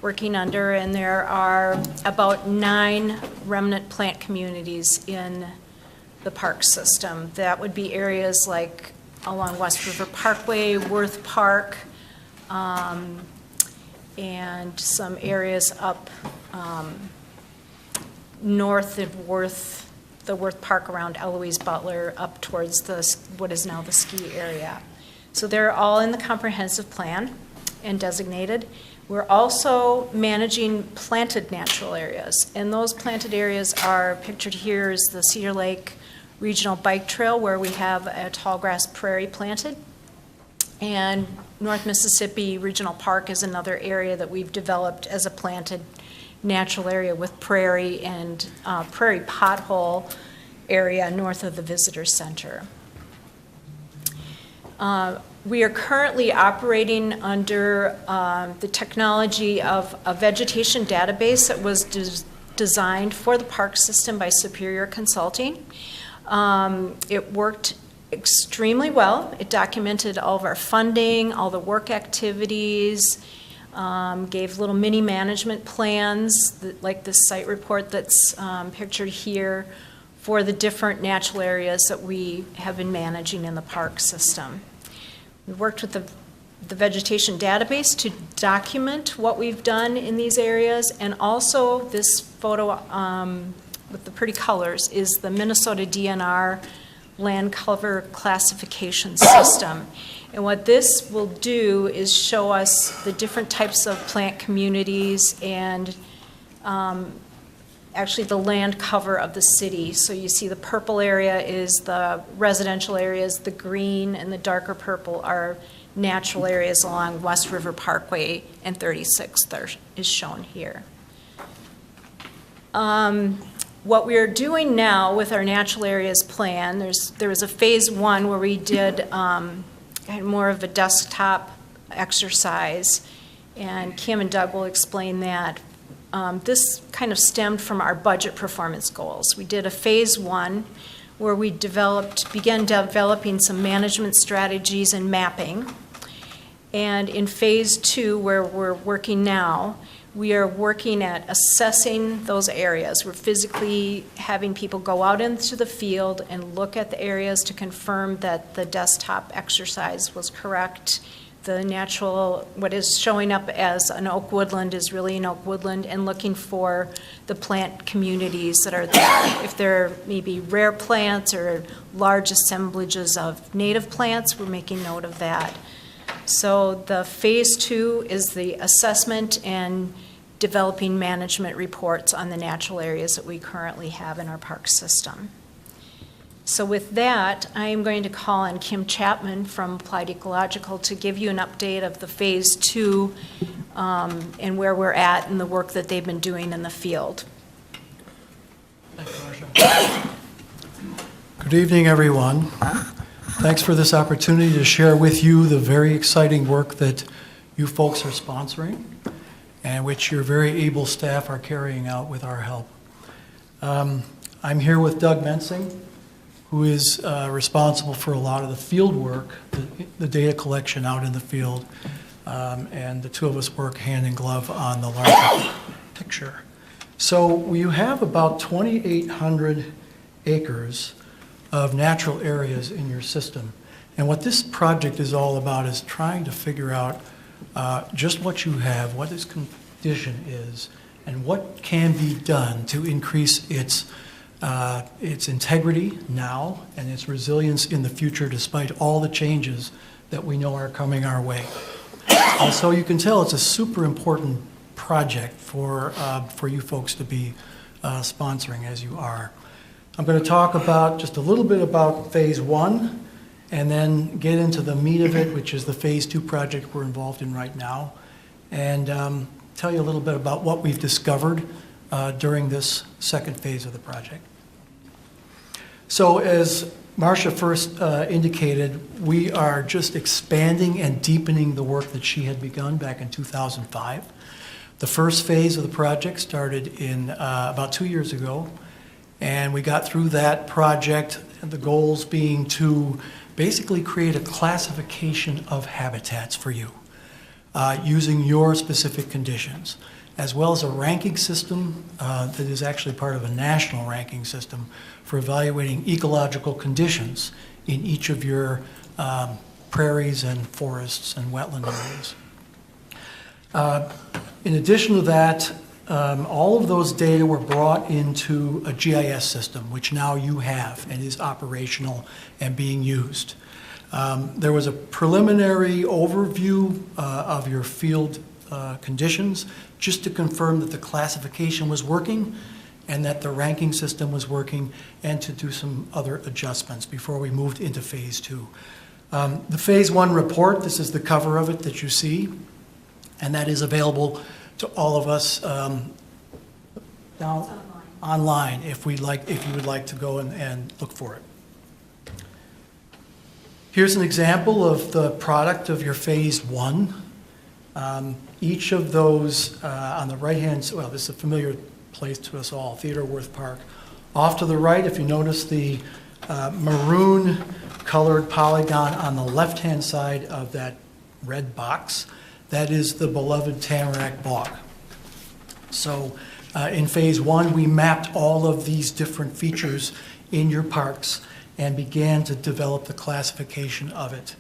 working under, and there are about 9 remnant plant communities in the park system. That would be areas like along West River Parkway, Worth Park, and some areas up north of the Worth Park around Eloise Butler up towards what is now the ski area. So they're all in the comprehensive plan and designated. We're also managing planted natural areas, and those planted areas are pictured here as the Cedar Lake Regional Bike Trail, where we have a tall grass prairie planted. And North Mississippi Regional Park is another area that we've developed as a planted natural area with prairie and prairie pothole area north of the visitor center. We are currently operating under the technology of a vegetation database that was designed for the park system by Superior Consulting. It worked extremely well. It documented all of our funding, all the work activities, gave little mini management plans, like this site report that's pictured here, for the different natural areas that we have been managing in the park system. We worked with the vegetation database to document what we've done in these areas, and also this photo with the pretty colors is the Minnesota DNR land cover classification system. And what this will do is show us the different types of plant communities and actually the land cover of the city. So you see the purple area is the residential areas, the green and the darker purple are natural areas along West River Parkway, and 36th is shown here. What we are doing now with our natural areas plan, there was a phase 1 where we did more of a desktop exercise, and Kim and Doug will explain that. This kind of stemmed from our budget performance goals. We did a phase 1 where we began developing some management strategies and mapping. And in phase 2, where we're working now, we are working at assessing those areas. We're physically having people go out into the field and look at the areas to confirm that the desktop exercise was correct. The natural, what is showing up as an oak woodland is really an oak woodland, and looking for the plant communities that are there. If there may be rare plants or large assemblages of native plants, we're making note of that. So the phase 2 is the assessment and developing management reports on the natural areas that we currently have in our park system. So with that, I am going to call on Kim Chapman from Applied Ecological to give you an update of the phase 2 and where we're at in the work that they've been doing in the field. Good evening, everyone. Thanks for this opportunity to share with you the very exciting work that you folks are sponsoring. and which your very able staff are carrying out with our help. I'm here with Doug Mensing, who is responsible for a lot of the field work, the data collection out in the field, and the two of us work hand in glove on the larger picture. So you have about 2,800 acres of natural areas in your system. And what this project is all about is trying to figure out just what you have, what its condition is, and what can be done to increase its integrity now and its resilience in the future, despite all the changes that we know are coming our way. And so you can tell it's a super important project for you folks to be sponsoring, as you are. I'm going to talk about just a little bit about phase one, and then get into the meat of it, which is the phase two project we're involved in right now, and tell you a little bit about what we've discovered during this second phase of the project. So as Marcia first indicated, we are just expanding and deepening the work that she had begun back in 2005. The first phase of the project started in about 2 years ago, and we got through that project, and the goals being to basically create a classification of habitats for you using your specific conditions, as well as a ranking system that is actually part of a national ranking system for evaluating ecological conditions in each of your prairies and forests and wetland areas. In addition to that, all of those data were brought into a GIS system, which now you have and is operational and being used. There was a preliminary overview of your field conditions, just to confirm that the classification was working and that the ranking system was working, and to do some other adjustments before we moved into phase two. The phase one report, this is the cover of it that you see, and that is available to all of us now online if you would like to go and look for it. Here's an example of the product of your phase one. Each of those on the right hand, well, this is a familiar place to us all, Theodore Wirth Park. Off to the right, if you notice the maroon colored polygon on the left hand side of that red box, that is the beloved tamarack bog. So in phase one, we mapped all of these different features in your parks and began to develop the classification of it.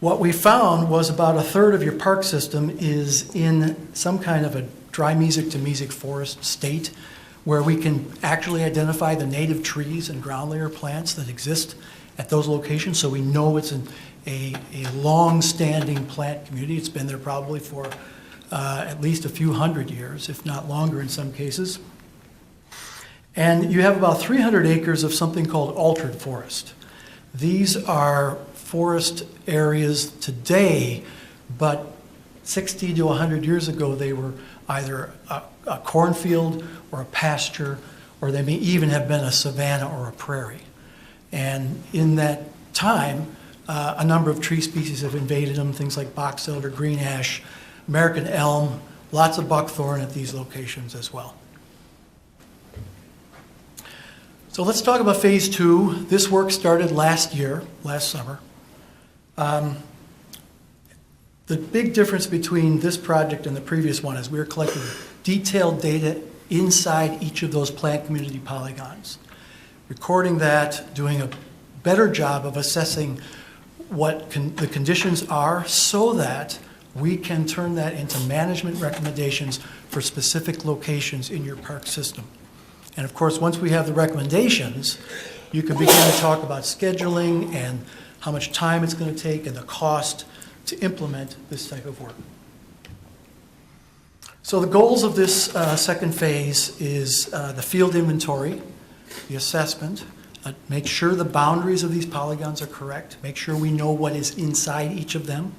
What we found was about a third of your park system is in some kind of a dry mesic to mesic forest state, where we can actually identify the native trees and ground layer plants that exist at those locations, so we know it's a long-standing plant community. It's been there probably for at least a few hundred years, if not longer in some cases. And you have about 300 acres of something called altered forest. These are forest areas today, but 60 to 100 years ago, they were either a cornfield or a pasture, or they may even have been a savanna or a prairie. And in that time, a number of tree species have invaded them, things like box elder, green ash, American elm, lots of buckthorn at these locations as well. So let's talk about phase two. This work started last summer. The big difference between this project and the previous one is we're collecting detailed data inside each of those plant community polygons, recording that, doing a better job of assessing what the conditions are so that we can turn that into management recommendations for specific locations in your park system. And of course, once we have the recommendations, you can begin to talk about scheduling and how much time it's going to take and the cost to implement this type of work. So the goals of this second phase is the field inventory, the assessment, make sure the boundaries of these polygons are correct, make sure we know what is inside each of them,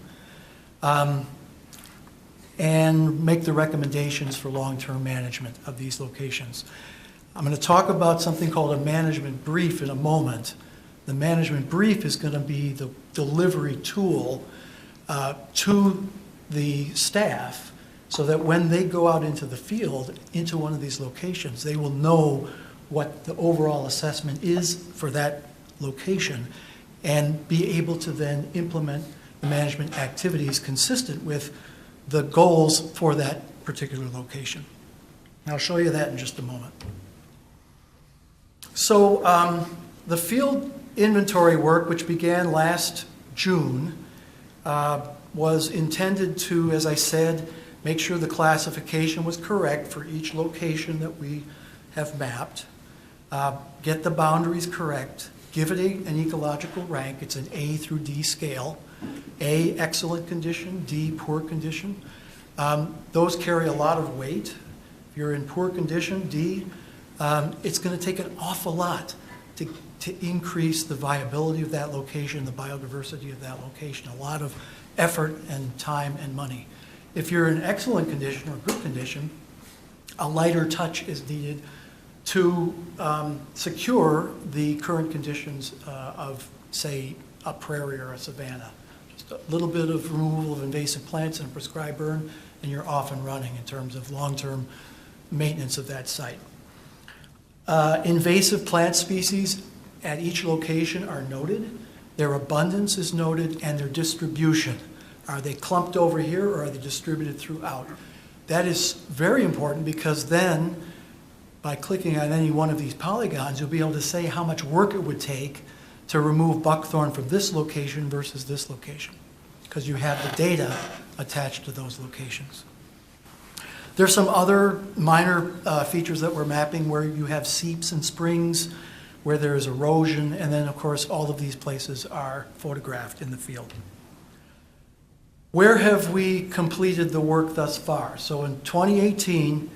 and make the recommendations for long-term management of these locations. I'm going to talk about something called a management brief in a moment. The management brief is going to be the delivery tool to the staff so that when they go out into the field, into one of these locations, they will know what the overall assessment is for that location and be able to then implement the management activities consistent with the goals for that particular location. And I'll show you that in just a moment. So the field inventory work, which began last June, was intended to, as I said, make sure the classification was correct for each location that we have mapped, get the boundaries correct, give it an ecological rank. It's an A through D scale. A, excellent condition, D, poor condition. Those carry a lot of weight. If you're in poor condition, D, it's going to take an awful lot to increase the viability of that location, the biodiversity of that location, a lot of effort and time and money. If you're in excellent condition or good condition, a lighter touch is needed to secure the current conditions of, say, a prairie or a savanna. Just a little bit of removal of invasive plants and a prescribed burn, and you're off and running in terms of long-term maintenance of that site. Invasive plant species at each location are noted. Their abundance is noted, and their distribution. Are they clumped over here, or are they distributed throughout? That is very important, because then by clicking on any one of these polygons, you'll be able to say how much work it would take to remove buckthorn from this location versus this location, because you have the data attached to those locations. There's some other minor features that we're mapping where you have seeps and springs, where there is erosion, and then, of course, all of these places are photographed in the field. Where have we completed the work thus far? So in 2018,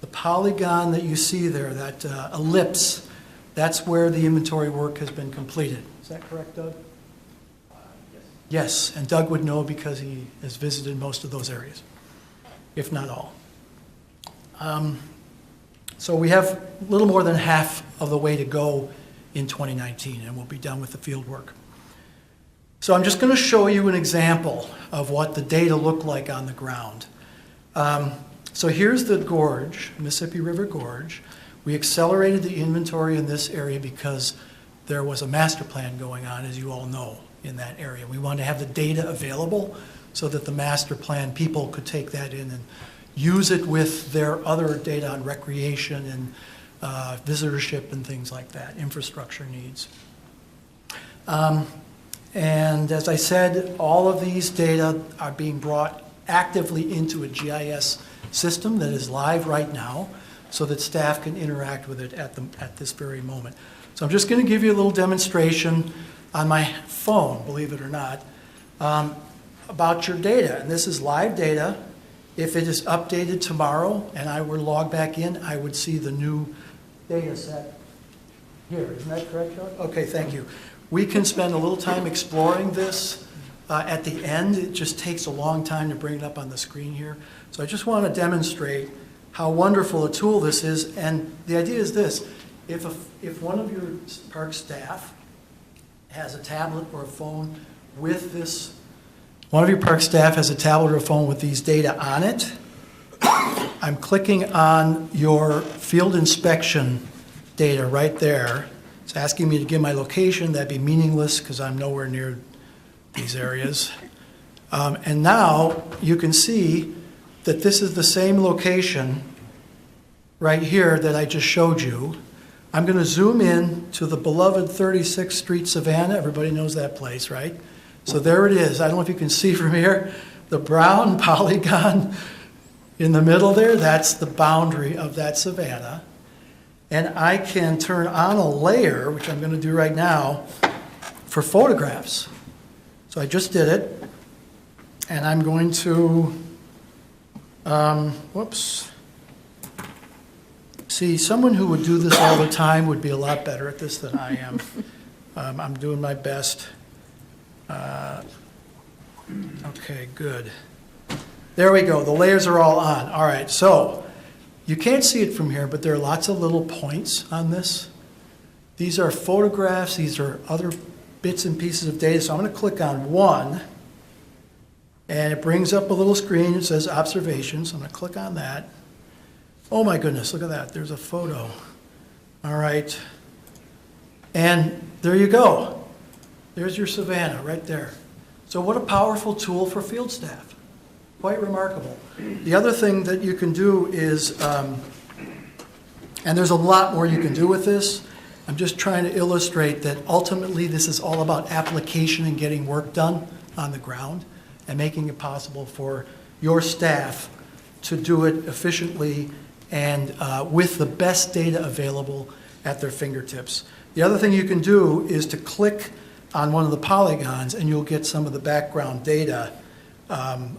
the polygon that you see there, that ellipse, that's where the inventory work has been completed. Is that correct, Doug? Yes, and Doug would know because he has visited most of those areas, if not all. So we have a little more than half of the way to go in 2019, and we'll be done with the field work. So I'm just going to show you an example of what the data look like on the ground. So here's the gorge, Mississippi River Gorge. We accelerated the inventory in this area because there was a master plan going on, as you all know, in that area. We wanted to have the data available so that the master plan people could take that in and use it with their other data on recreation and visitorship and things like that, infrastructure needs. And as I said, all of these data are being brought actively into a GIS system that is live right now so that staff can interact with it at this very moment. So I'm just going to give you a little demonstration on my phone, believe it or not, about your data. And this is live data. If it is updated tomorrow and I were to log back in, I would see the new data set here. Isn't that correct, John? Okay, thank you. We can spend a little time exploring this at the end. It just takes a long time to bring it up on the screen here. So I just want to demonstrate how wonderful a tool this is. And the idea is this. If one of your park staff has a tablet or a phone with this, one of your park staff has a tablet or a phone with these data on it, I'm clicking on your field inspection data right there. It's asking me to give my location. That'd be meaningless because I'm nowhere near these areas. And now you can see that this is the same location right here that I just showed you. I'm going to zoom in to the beloved 36th Street Savannah. Everybody knows that place, right? So there it is. I don't know if you can see from here. The brown polygon in the middle there, that's the boundary of that savanna. And I can turn on a layer, which I'm going to do right now, for photographs. So I just did it. And I'm going to, whoops. See, someone who would do this all the time would be a lot better at this than I am. I'm doing my best. Okay, good. There we go. The layers are all on. All right, so you can't see it from here, but there are lots of little points on this. These are photographs. These are other bits and pieces of data. So I'm going to click on one. And it brings up a little screen, it says observations, I'm gonna click on that. Oh my goodness, look at that, there's a photo. All right. And there you go. There's your savanna right there. So what a powerful tool for field staff. Quite remarkable. The other thing that you can do is, and there's a lot more you can do with this, I'm just trying to illustrate that ultimately this is all about application and getting work done on the ground and making it possible for your staff to do it efficiently and with the best data available at their fingertips. The other thing you can do is to click on one of the polygons and you'll get some of the background data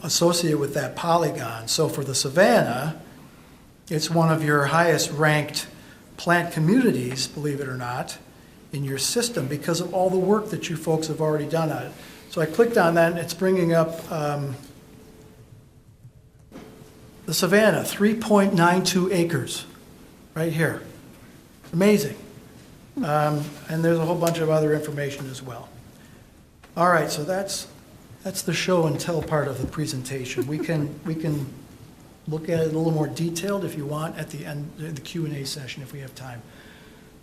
associated with that polygon. So for the savanna, it's one of your highest ranked plant communities, believe it or not, in your system because of all the work that you folks have already done on it. So I clicked on that and it's bringing up the savanna, 3.92 acres, right here. Amazing. And there's a whole bunch of other information as well. All right, so that's the show and tell part of the presentation. We can look at it a little more detailed if you want at the end, the Q&A session if we have time.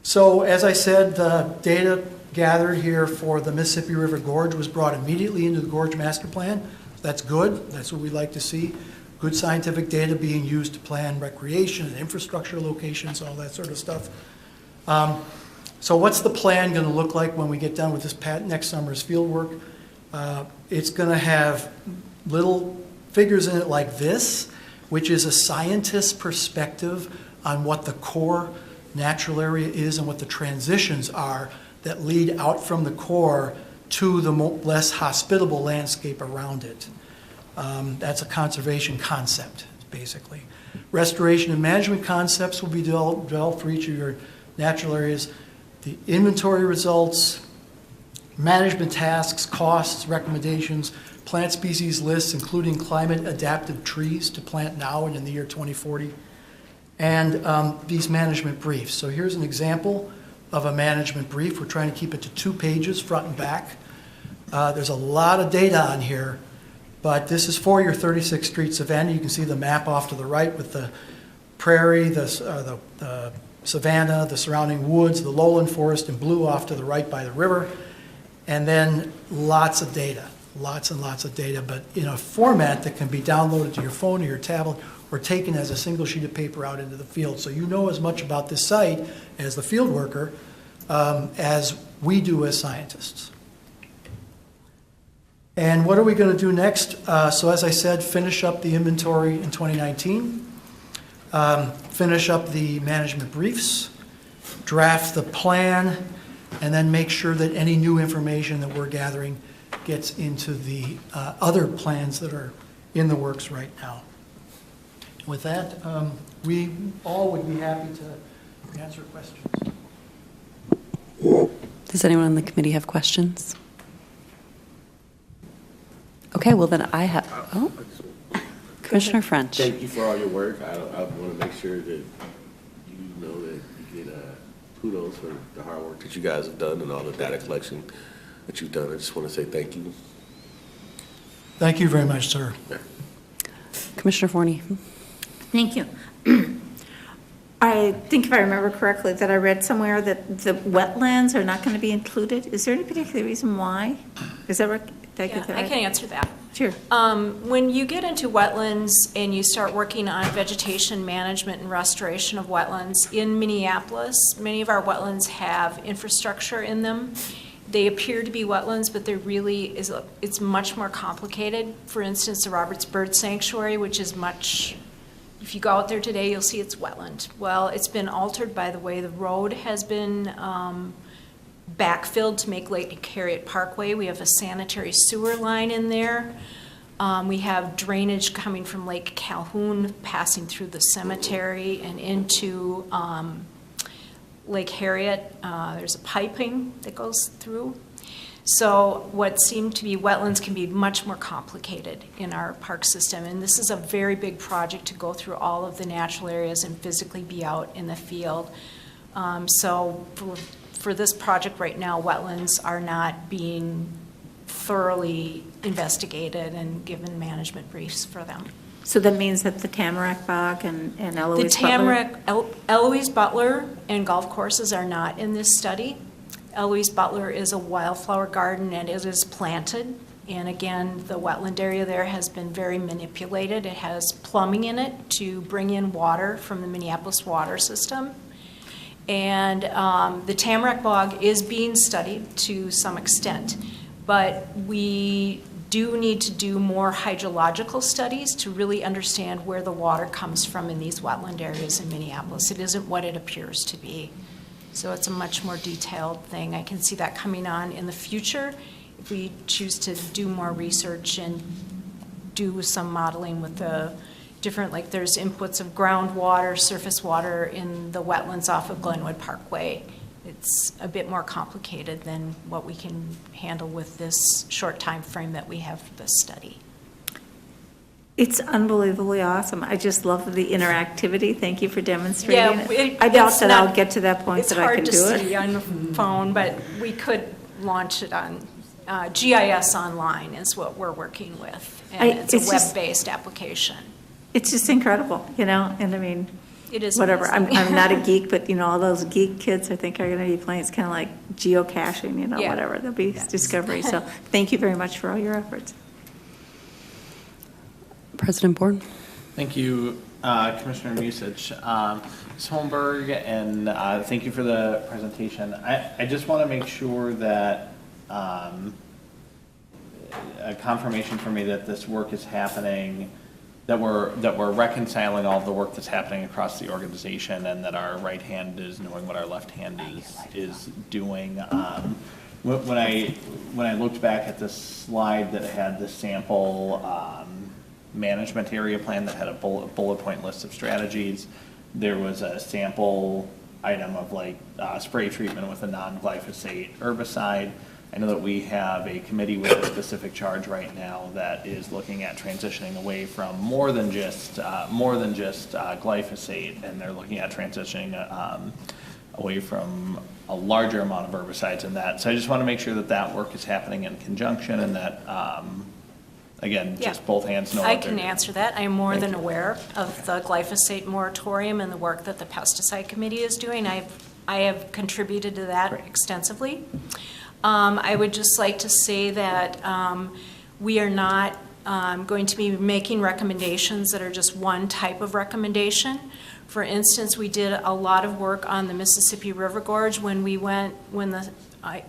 So as I said, the data gathered here for the Mississippi River Gorge was brought immediately into the Gorge Master Plan. That's good. That's what we like to see. Good scientific data being used to plan recreation and infrastructure locations, all that sort of stuff. So what's the plan going to look like when we get done with this next summer's field work? It's going to have little figures in it like this, which is a scientist's perspective on what the core natural area is and what the transitions are that lead out from the core to the less hospitable landscape around it. That's a conservation concept, basically. Restoration and management concepts will be developed for each of your natural areas. The inventory results, management tasks, costs, recommendations, plant species lists, including climate adaptive trees to plant now and in the year 2040, and these management briefs. So here's an example of a management brief. We're trying to keep it to 2 pages, front and back. There's a lot of data on here, but this is for your 36th Street Savanna. You can see the map off to the right with the prairie, the savanna, the surrounding woods, the lowland forest in blue off to the right by the river, and then lots of data, lots and lots of data, but in a format that can be downloaded to your phone or your tablet or taken as a single sheet of paper out into the field. So you know as much about this site as the field worker as we do as scientists. And what are we going to do next? So as I said, finish up the inventory in 2019, finish up the management briefs, draft the plan, and then make sure that any new information that we're gathering gets into the other plans that are in the works right now. With that, we all would be happy to answer questions. Does anyone on the committee have questions? Okay, well then I have, Commissioner French. Thank you for all your work. I want to make sure that you know that you get kudos for the hard work that you guys have done and all the data collection that you've done. I just want to say thank you. Thank you very much, sir. Yeah. Commissioner Forney. Thank you. I think if I remember correctly that I read somewhere that the wetlands are not going to be included. Is there any particular reason why? Is that right? I can answer that. Sure. When you get into wetlands and you start working on vegetation management and restoration of wetlands in Minneapolis, many of our wetlands have infrastructure in them. They appear to be wetlands, but there really is it's much more complicated. For instance, the Roberts Bird Sanctuary, which is much, if you go out there today, you'll see it's wetland. Well, it's been altered by the way the road has been backfilled to make Lake Harriet Parkway. We have a sanitary sewer line in there. We have drainage coming from Lake Calhoun passing through the cemetery and into Lake Harriet. There's a piping that goes through. So what seemed to be wetlands can be much more complicated in our park system. And this is a very big project to go through all of the natural areas and physically be out in the field. So for this project right now, wetlands are not being thoroughly investigated and given management briefs for them. So that means that the Tamarack Bog and The Eloise Butler? Tamarack, Eloise Butler and golf courses are not in this study. Eloise Butler is a wildflower garden and it is planted. And again, the wetland area there has been very manipulated. It has plumbing in it to bring in water from the Minneapolis water system. And the Tamarack Bog is being studied to some extent, but we do need to do more hydrological studies to really understand where the water comes from in these wetland areas in Minneapolis. It isn't what it appears to be. So it's a much more detailed thing. I can see that coming on in the future if we choose to do more research and do some modeling with the different, like there's inputs of groundwater, surface water in the wetlands off of Glenwood Parkway. It's a bit more complicated than what we can handle with this short time frame that we have for this study. It's unbelievably awesome. I just love the interactivity. Thank you for demonstrating it. I doubt it's that not- I'll get to that point that I can do It's hard it. to see on the phone, but we could launch it on GIS Online is what we're working with. And it's a it's just- web-based application. It's just incredible, and I mean, It is whatever. amazing. I'm not a geek, but all those geek kids I think are going to be playing. It's kind of like geocaching, Yeah. whatever. There'll be discovery. So thank you very much for all your efforts. President Bourne? Thank you, Commissioner Musich. Ms. Holmberg, and thank you for the presentation. I just want to make sure that a confirmation for me that this work is happening, that we're reconciling all of the work that's happening across the organization, and that our right hand is knowing what our left hand is doing. When I looked back at this slide that had the sample management area plan that had a bullet point list of strategies, there was a sample item of like spray treatment with a non-glyphosate herbicide. I know that we have a committee with a specific charge right now that is looking at transitioning away from more than just glyphosate, and they're looking at transitioning away from a larger amount of herbicides in that. So I just want to make sure that that work is happening in conjunction, and that again, just both hands know. I can answer that. I am more than aware of the glyphosate moratorium and the work that the pesticide committee is doing. I have contributed to that extensively. I would just like to say that we are not going to be making recommendations that are just one type of recommendation. For instance, we did a lot of work on the Mississippi River Gorge when the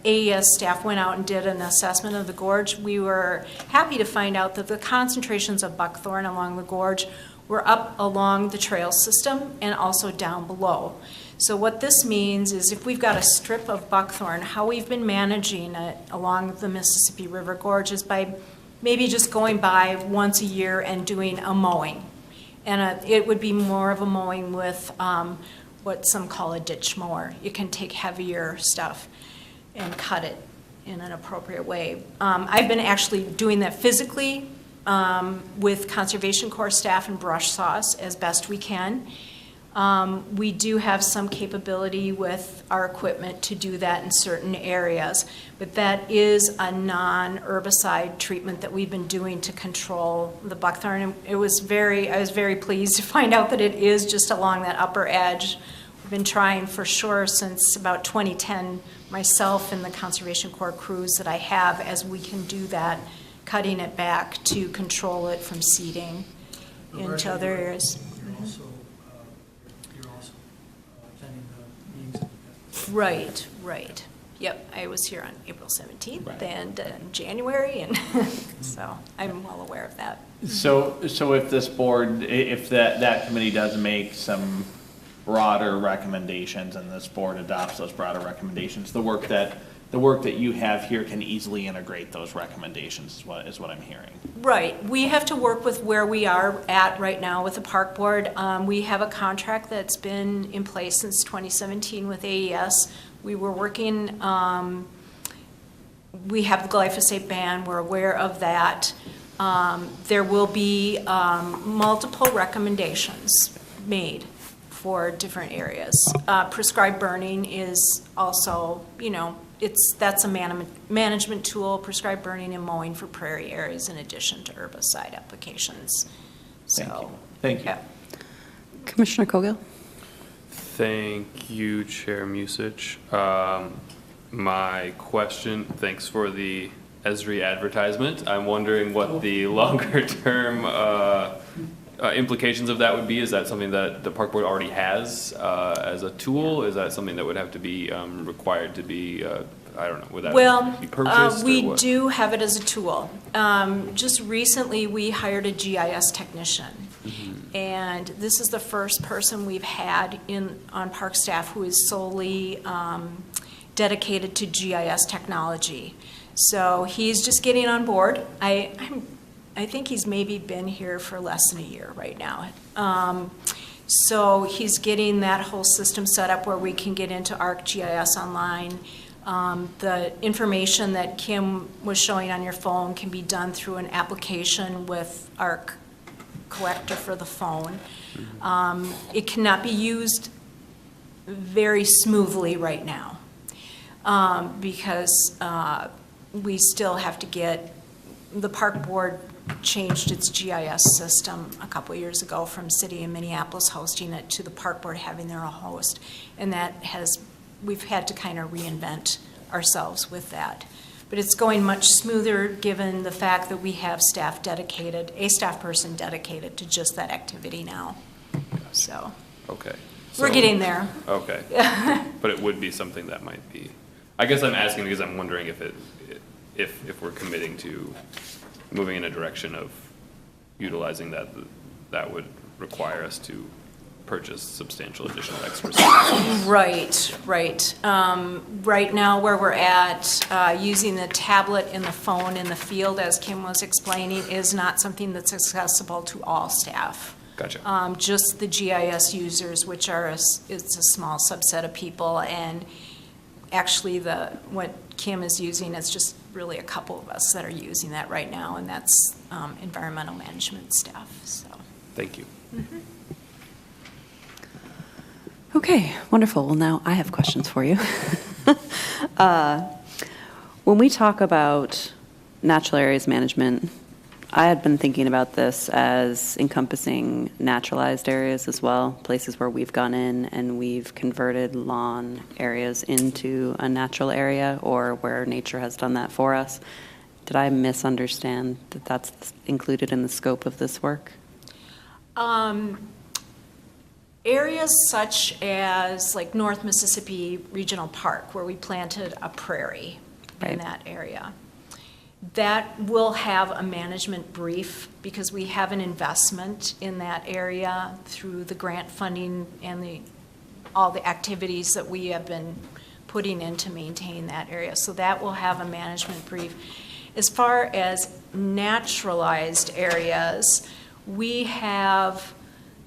AES staff went out and did an assessment of the gorge. We were happy to find out that the concentrations of buckthorn along the gorge were up along the trail system and also down below. So what this means is if we've got a strip of buckthorn, how we've been managing it along the Mississippi River Gorge is by maybe just going by once a year and doing a mowing. And it would be more of a mowing with what some call a ditch mower. You can take heavier stuff and cut it in an appropriate way. I've been actually doing that physically with Conservation Corps staff and brush saws as best we can. We do have some capability with our equipment to do that in certain areas, but that is a non-herbicide treatment that we've been doing to control the buckthorn. And I was very pleased to find out that it is just along that upper edge. We've been trying for sure since about 2010, myself and the Conservation Corps crews that I have, as we can do that, cutting it back to control it from seeding into other areas. Right. Yep, I was here on April 17th and January, and so I'm well aware of that. So if this board, if that committee does make some broader recommendations and this board adopts those broader recommendations, the work that you have here can easily integrate those recommendations is what I'm hearing. Right. We have to work with where we are at right now with the park board. We have a contract that's been in place since 2017 with AES. We were working, we have the glyphosate ban, we're aware of that. There will be multiple recommendations made for different areas. Prescribed burning is also, you know, that's a management tool, prescribed burning and mowing for prairie areas in addition to herbicide applications. So, Thank you. yeah. Commissioner Cogill? Thank you, Chair Musich. My question, thanks for the Esri advertisement. I'm wondering what the longer term implications of that would be. Is that something that the Park Board already has as a tool? Is that something that would have to be required to be, I don't know, would that be purchased? We or what? do have it as a tool. Just recently, we hired a GIS technician. And this is the first person we've had on park staff who is solely dedicated to GIS technology. So he's just getting on board. I think he's maybe been here for less than a year right now. So he's getting that whole system set up where we can get into ArcGIS online. The information that Kim was showing on your phone can be done through an application with Arc Collector for the phone. It cannot be used very smoothly right now because we still have to get, the Park Board changed its GIS system a couple of years ago from City of Minneapolis hosting it to the Park Board having their own host. And we've had to kind of reinvent ourselves with that. But it's going much smoother given the fact that we have a staff person dedicated to just that activity now. So. Okay. We're getting there. Okay. But it would be something that might be, I guess I'm asking because I'm wondering if we're committing to moving in a direction of utilizing that would require us to purchase substantial additional expertise. Right. Right now, where we're at, using the tablet and the phone in the field, as Kim was explaining, is not something that's accessible to all staff. Gotcha. Just the GIS users, which it's a small subset of people, and actually what Kim is using, it's just really a couple of us that are using that right now, and that's environmental management staff. So. Thank you. Mm-hmm. Okay, wonderful. Well, now I have questions for you. When we talk about natural areas management, I had been thinking about this as encompassing naturalized areas as well, places where we've gone in and we've converted lawn areas into a natural area or where nature has done that for us. Did I misunderstand that that's included in the scope of this work? Areas such as like North Mississippi Regional Park, where we planted a prairie in that area. That will have a management brief because we have an investment in that area through the grant funding and all the activities that we have been putting in to maintain that area. So that will have a management brief. As far as naturalized areas, we have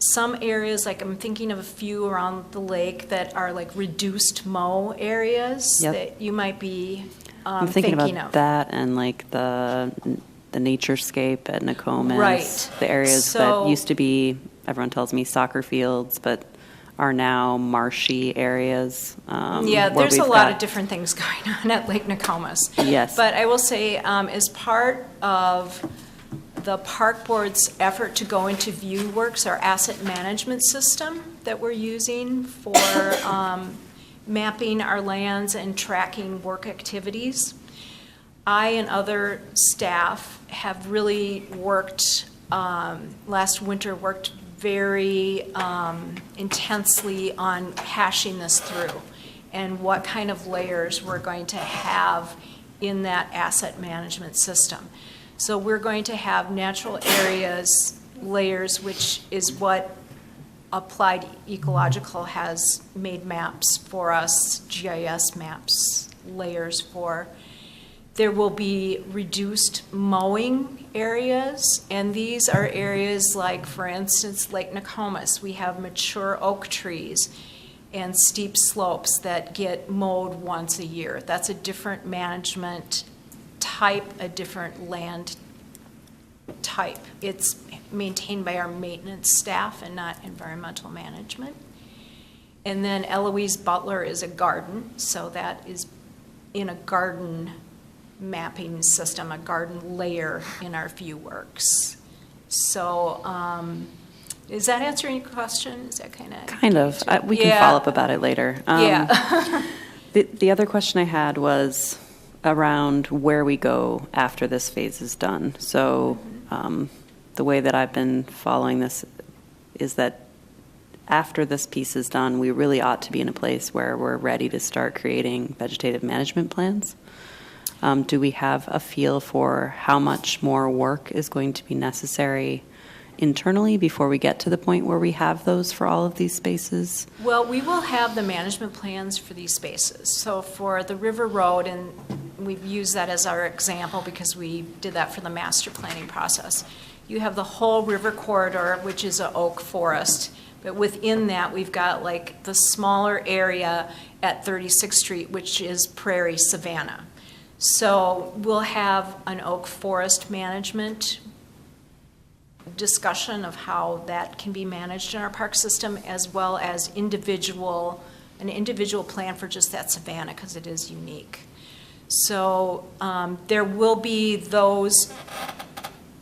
some areas, like I'm thinking of a few around the lake that are like reduced mow areas that you might be I'm thinking about that and like the naturescape at Nokomis, the areas that used to be, everyone tells me, soccer fields, but are now marshy areas. There's a lot of different things going on at Lake Nokomis. Yes. But I will say, as part of the Park Board's effort to go into ViewWorks, our asset management system that we're using for mapping our lands and tracking work activities, I and other staff have really worked, last winter worked very intensely on hashing this through and what kind of layers we're going to have in that asset management system. So we're going to have natural areas layers, which is what Applied Ecological has made maps for us, GIS maps, layers for. There will be reduced mowing areas, and these are areas like, for instance, Lake Nokomis. We have mature oak trees and steep slopes that get mowed once a year. That's a different management type, a different land type. It's maintained by our maintenance staff and not environmental management. And then Eloise Butler is a garden, so that is in a garden mapping system, a garden layer in our view works. So, is that answering your question? Is that kind of? Kind of. We can follow up about it later. Yeah. The other question I had was around where we go after this phase is done. So the way that I've been following this is that after this piece is done, we really ought to be in a place where we're ready to start creating vegetative management plans. Do we have a feel for how much more work is going to be necessary internally before we get to the point where we have those for all of these spaces? Well, we will have the management plans for these spaces. So for the River Road, and we've used that as our example because we did that for the master planning process. You have the whole river corridor, which is an oak forest. But within that, we've got like the smaller area at 36th Street, which is prairie savanna. So we'll have an oak forest management discussion of how that can be managed in our park system, as well as an individual plan for just that savanna, because it is unique. So there will be those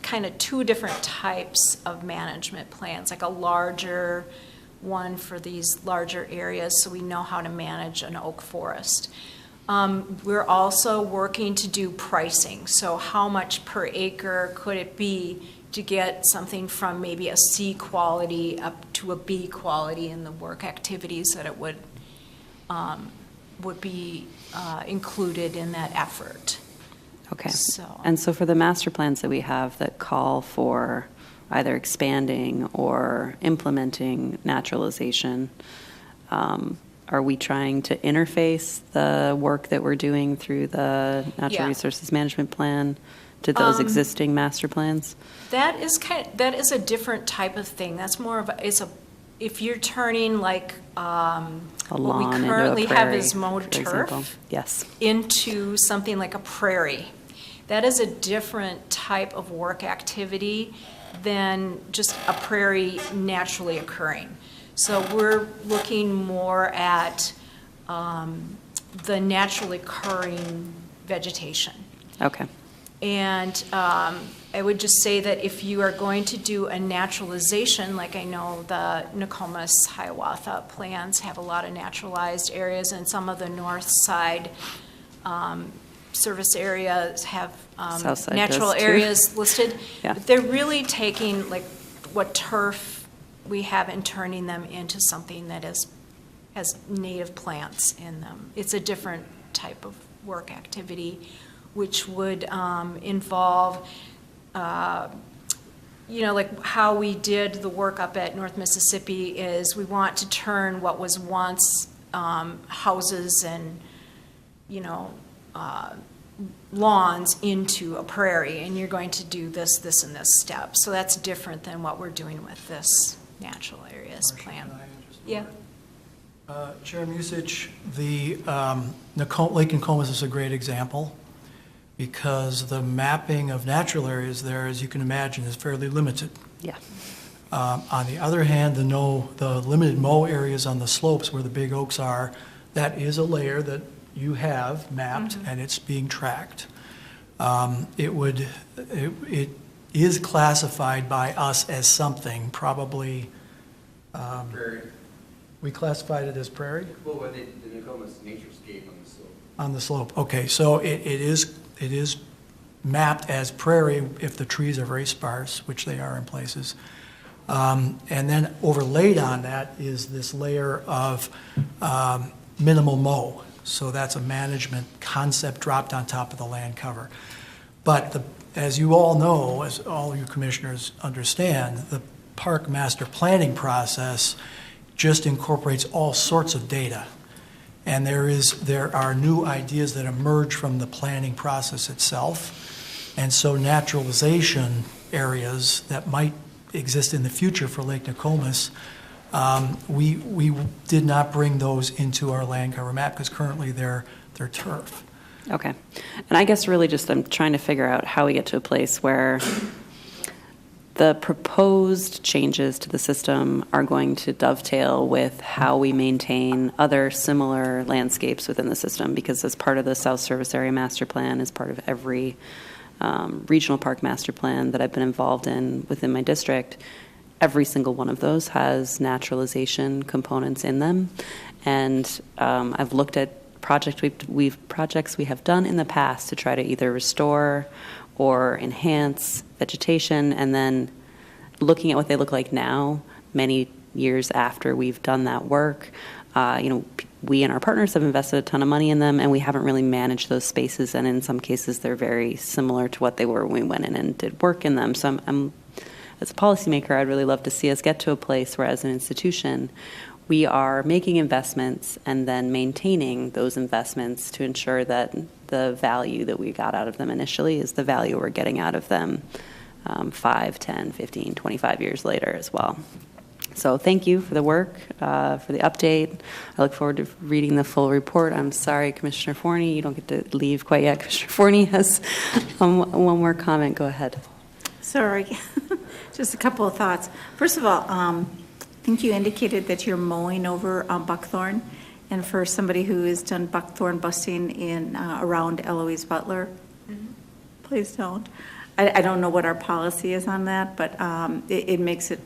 kind of two different types of management plans, like a larger one for these larger areas, so we know how to manage an oak forest. We're also working to do pricing. So how much per acre could it be to get something from maybe a C quality up to a B quality in the work activities that it would be included in that effort. Okay. So. And so for the master plans that we have that call for either expanding or implementing naturalization, are we trying to interface the work that we're doing through the Natural Resources Management Plan to those existing master plans? That is a different type of thing. That's more of if you're turning like what we currently have is mowed turf into something like a prairie. That is a different type of work activity than just a prairie naturally occurring. So we're looking more at the naturally occurring vegetation. Okay. And I would just say that if you are going to do a naturalization, like I know the Nokomis Hiawatha plans have a lot of naturalized areas, and some of the north side service areas have natural areas listed. Yeah. But they're really taking like what turf we have and turning them into something that has native plants in them. It's a different type of work activity, which would involve, like how we did the work up at North Mississippi is we want to turn what was once houses and, lawns into a prairie, and you're going to do this, this, and this step. So that's different than what we're doing with this natural areas plan. Yeah. Chair Musich, the Lake Nokomis is a great example because the mapping of natural areas there, as you can imagine, is fairly limited. Yeah. On the other hand, the limited mow areas on the slopes where the big oaks are, that is a layer that you have mapped and it's being tracked. It is classified by us as something, probably. Prairie. We classified it as prairie? Well, the Nokomis naturescape on the slope. On the slope, okay. So it is mapped as prairie if the trees are very sparse, which they are in places. And then overlaid on that is this layer of minimal mow. So that's a management concept dropped on top of the land cover. But as you all know, as all you commissioners understand, the park master planning process just incorporates all sorts of data. And there are new ideas that emerge from the planning process itself. And so naturalization areas that might exist in the future for Lake Nokomis, we did not bring those into our land cover map because currently they're turf. Okay. And I guess really just I'm trying to figure out how we get to a place where The proposed changes to the system are going to dovetail with how we maintain other similar landscapes within the system, because as part of the South Service Area Master Plan, as part of every regional park master plan that I've been involved in within my district, every single one of those has naturalization components in them. And I've looked at projects we have done in the past to try to either restore or enhance vegetation, and then looking at what they look like now, many years after we've done that work. We and our partners have invested a ton of money in them, and we haven't really managed those spaces, and in some cases they're very similar to what they were when we went in and did work in them. So I'm as a policymaker, I'd really love to see us get to a place where, as an institution, we are making investments and then maintaining those investments to ensure that the value that we got out of them initially is the value we're getting out of them 5, 10, 15, 25 years later as well. So thank you for the work, for the update. I look forward to reading the full report. I'm sorry, Commissioner Forney, you don't get to leave quite yet. Commissioner Forney has one more comment. Go ahead. Sorry, just a couple of thoughts. First of all, I think you indicated that you're mowing over buckthorn, and for somebody who has done buckthorn busting in around Eloise Butler, please don't. I don't know what our policy is on that, but it makes it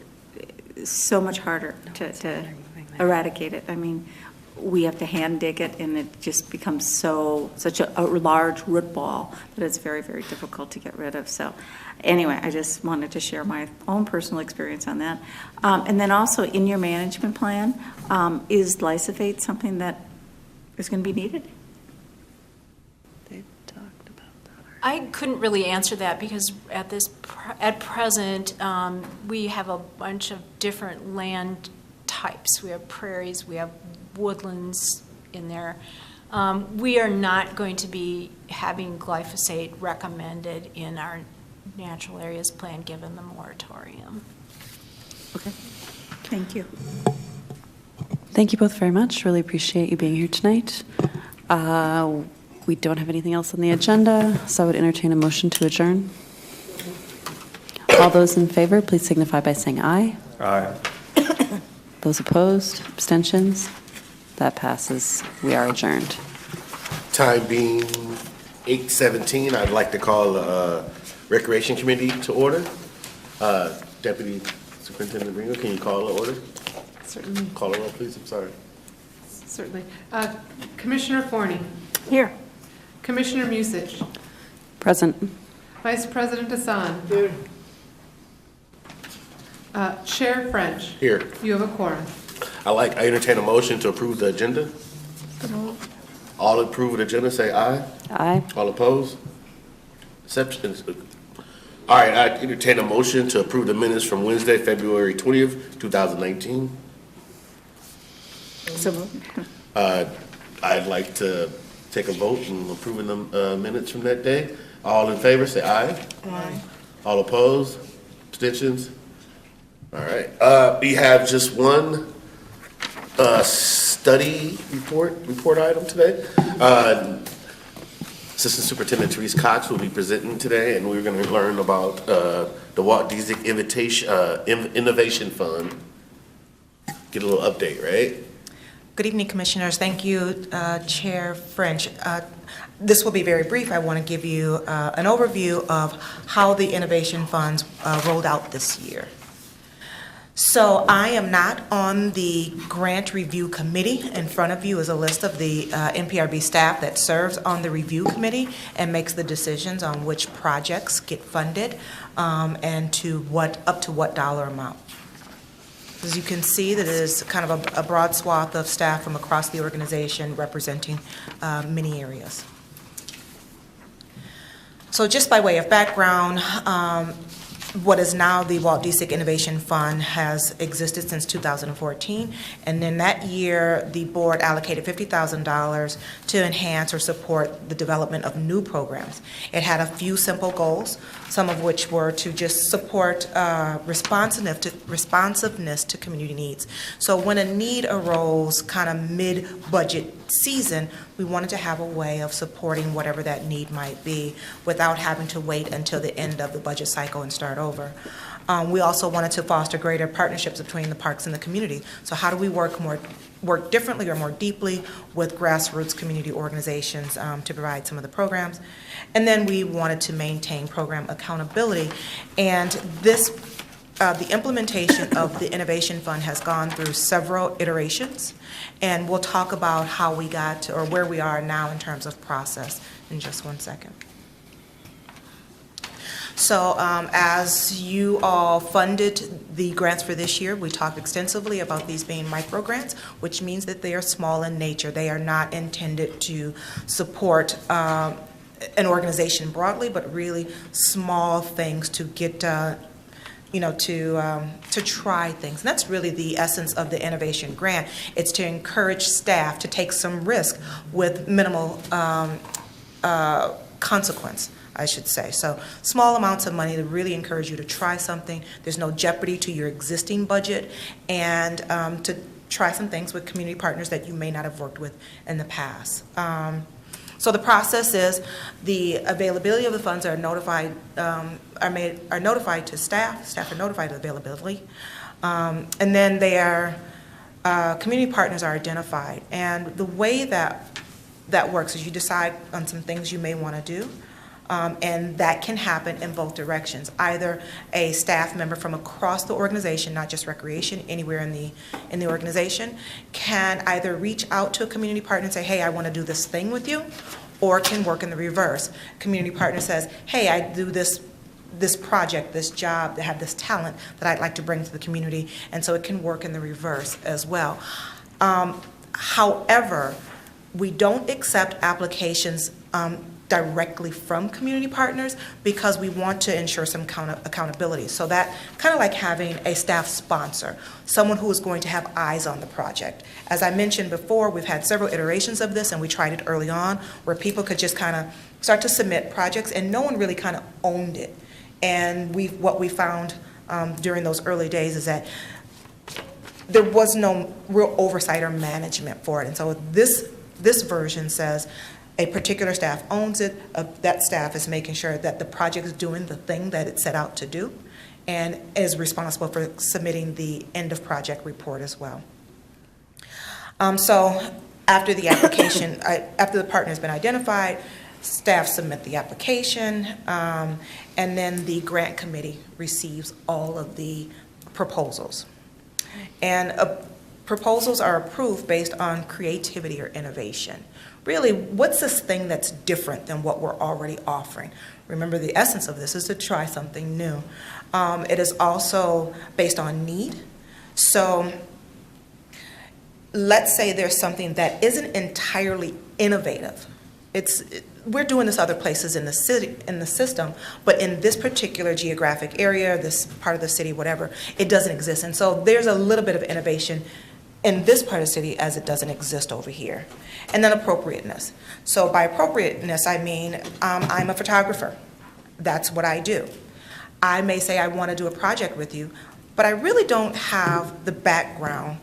so much harder to eradicate it. I mean, we have to hand dig it, and it just becomes such a large root ball that it's very, very difficult to get rid of. So anyway, I just wanted to share my own personal experience on that. And then also in your management plan, is lysosate something that is going to be needed? I couldn't really answer that because at present, we have a bunch of different land types. We have prairies, we have woodlands in there. We are not going to be having glyphosate recommended in our natural areas plan given the moratorium. Okay, thank you. Thank you both very much. Really appreciate you being here tonight. We don't have anything else on the agenda, so I would entertain a motion to adjourn. All those in favor, please signify by saying aye. Aye. Those opposed, abstentions, that passes. We are adjourned. Time being 8:17, I'd like to call the Recreation Committee to order. Deputy Superintendent Ringo, can you call the order? Certainly. Call the roll, please. I'm sorry. Certainly. Commissioner Forney. Here. Commissioner Musich. Present. Vice President Hassan. Here. Chair French. Here. You have a quorum. I entertain a motion to approve the agenda. All approve of the agenda, say aye. Aye. All opposed? Exceptions. All right, I entertain a motion to approve the minutes from Wednesday, February 20th, 2019. So moved. I'd like to take a vote in approving the minutes from that day. All in favor, say aye. Aye. All opposed? Abstentions? All right. We have just one study report item today. Assistant Superintendent Therese Cox will be presenting today, and we're going to learn about the Walt Disney Innovation Fund. Get a little update, right? Good evening, Commissioners. Thank you, Chair French. This will be very brief. I want to give you an overview of how the innovation funds rolled out this year. So I am not on the grant review committee. In front of you is a list of the NPRB staff that serves on the review committee and makes the decisions on which projects get funded and up to what dollar amount. As you can see, that is kind of a broad swath of staff from across the organization representing many areas. So just by way of background, what is now the Walt Disney Innovation Fund has existed since 2014, and in that year, the board allocated $50,000 to enhance or support the development of new programs. It had a few simple goals, some of which were to just support responsiveness to community needs. So when a need arose kind of mid-budget season, we wanted to have a way of supporting whatever that need might be without having to wait until the end of the budget cycle and start over. We also wanted to foster greater partnerships between the parks and the community. So how do we work differently or more deeply with grassroots community organizations to provide some of the programs? And then we wanted to maintain program accountability. And the implementation of the Innovation Fund has gone through several iterations, and we'll talk about how we got to, or where we are now in terms of process in just one second. So as you all funded the grants for this year, we talked extensively about these being micro grants, which means that they are small in nature. They are not intended to support an organization broadly, but really small things to get to try things. And that's really the essence of the innovation grant. It's to encourage staff to take some risk with minimal consequence, I should say. So small amounts of money to really encourage you to try something. There's no jeopardy to your existing budget, and to try some things with community partners that you may not have worked with in the past. So the process is the availability of the funds are notified to staff. Staff are notified of availability, and then community partners are identified. And the way that works is you decide on some things you may want to do, and that can happen in both directions. Either a staff member from across the organization, not just recreation, anywhere in the organization, can either reach out to a community partner and say, hey, I want to do this thing with you, or can work in the reverse. Community partner says, hey, I do this project, this job, that have this talent that I'd like to bring to the community, and so it can work in the reverse as well. However, we don't accept applications directly from community partners because we want to ensure some accountability. So that kind of like having a staff sponsor, someone who is going to have eyes on the project. As I mentioned before, we've had several iterations of this, and we tried it early on where people could just kind of start to submit projects and no one really kind of owned it. And what we found during those early days is that there was no real oversight or management for it. And so this version says a particular staff owns it. That staff is making sure that the project is doing the thing that it set out to do and is responsible for submitting the end of project report as well. So after the application, after the partner has been identified, staff submit the application, and then the grant committee receives all of the proposals. And proposals are approved based on creativity or innovation. Really, what's this thing that's different than what we're already offering? Remember, the essence of this is to try something new. It is also based on need. So let's say there's something that isn't entirely innovative. We're doing this other places in the city, in the system, but in this particular geographic area, this part of the city, whatever, it doesn't exist. And so there's a little bit of innovation in this part of the city as it doesn't exist over here. And then appropriateness. So by appropriateness, I mean, I'm a photographer. That's what I do. I may say I want to do a project with you, but I really don't have the background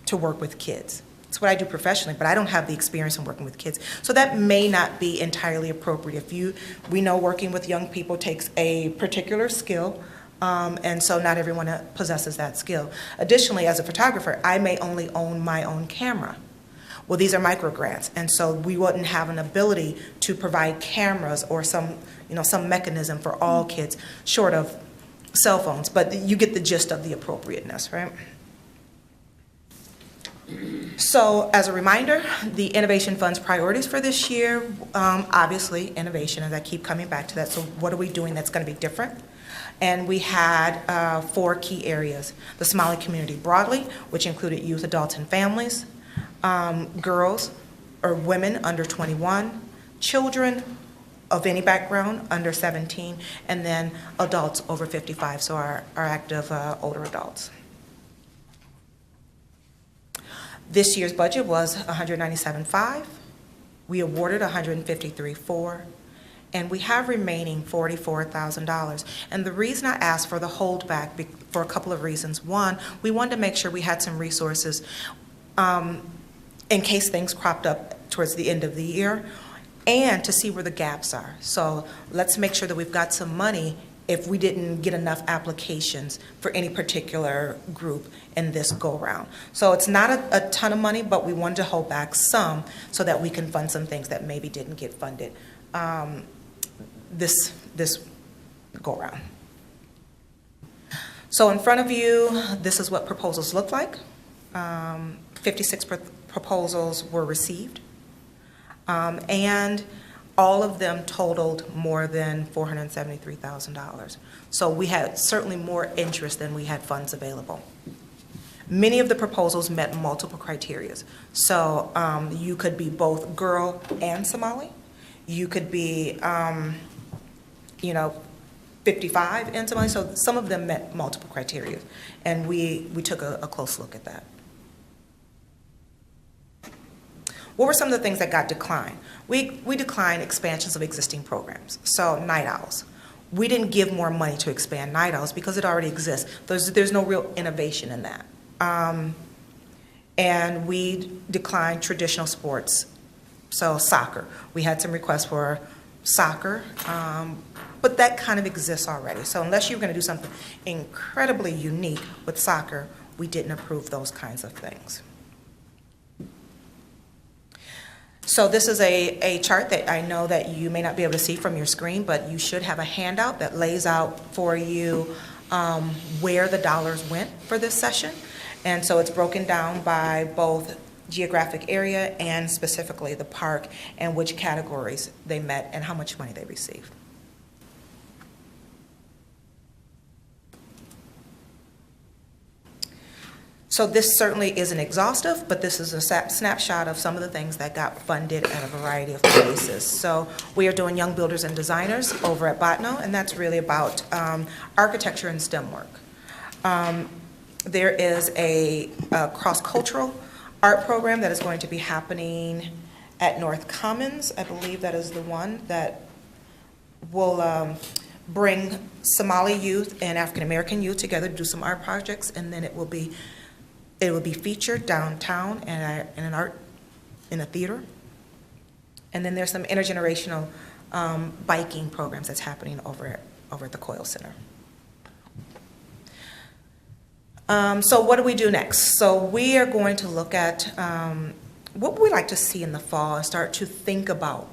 to work with kids. It's what I do professionally, but I don't have the experience in working with kids. So that may not be entirely appropriate. We know working with young people takes a particular skill, and so not everyone possesses that skill. Additionally, as a photographer, I may only own my own camera. Well, these are micro grants, and so we wouldn't have an ability to provide cameras or some mechanism for all kids, short of cell phones. But you get the gist of the appropriateness, right? So as a reminder, the Innovation Fund's priorities for this year, obviously innovation, as I keep coming back to that. So what are we doing that's going to be different? And we had 4 key areas. The Somali community broadly, which included youth, adults, and families, girls or women under 21, children of any background under 17, and then adults over 55, so our active older adults. This year's budget was $197,500. We awarded $153,400, and we have remaining $44,000. And the reason I asked for the holdback for a couple of reasons. One, we wanted to make sure we had some resources in case things cropped up towards the end of the year, and to see where the gaps are. So let's make sure that we've got some money if we didn't get enough applications for any particular group in this go-round. So it's not a ton of money, but we wanted to hold back some so that we can fund some things that maybe didn't get funded this go-round. So in front of you, this is what proposals look like. 56 proposals were received, and all of them totaled more than $473,000. So we had certainly more interest than we had funds available. Many of the proposals met multiple criteria. So you could be both girl and Somali. You could be, 55 and Somali. So some of them met multiple criteria. And we took a close look at that. What were some of the things that got declined? We declined expansions of existing programs. So night owls. We didn't give more money to expand night owls because it already exists. There's no real innovation in that. And we declined traditional sports. So soccer. We had some requests for soccer, but that kind of exists already. So unless you're going to do something incredibly unique with soccer, we didn't approve those kinds of things. So this is a chart that I know that you may not be able to see from your screen, but you should have a handout that lays out for you where the dollars went for this session. And so it's broken down by both geographic area and specifically the park and which categories they met and how much money they received. So this certainly isn't exhaustive, but this is a snapshot of some of the things that got funded at a variety of places. So we are doing Young Builders and Designers over at Botno, and that's really about architecture and STEM work. There is a cross-cultural art program that is going to be happening at North Commons. I believe that is the one that will bring Somali youth and African American youth together to do some art projects, and then it will be featured downtown in a theater. And then there's some intergenerational biking programs that's happening over at the Coyle Center. So what do we do next? So we are going to look at what we like to see in the fall and start to think about,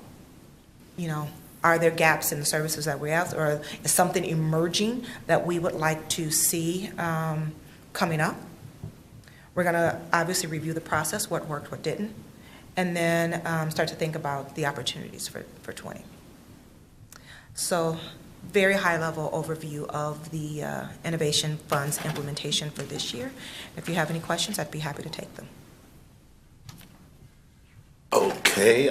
are there gaps in the services that we have, or is something emerging that we would like to see coming up? We're going to obviously review the process, what worked, what didn't, and then start to think about the opportunities for 20. So very high-level overview of the Innovation Funds implementation for this year. If you have any questions, I'd be happy to take them. Okay.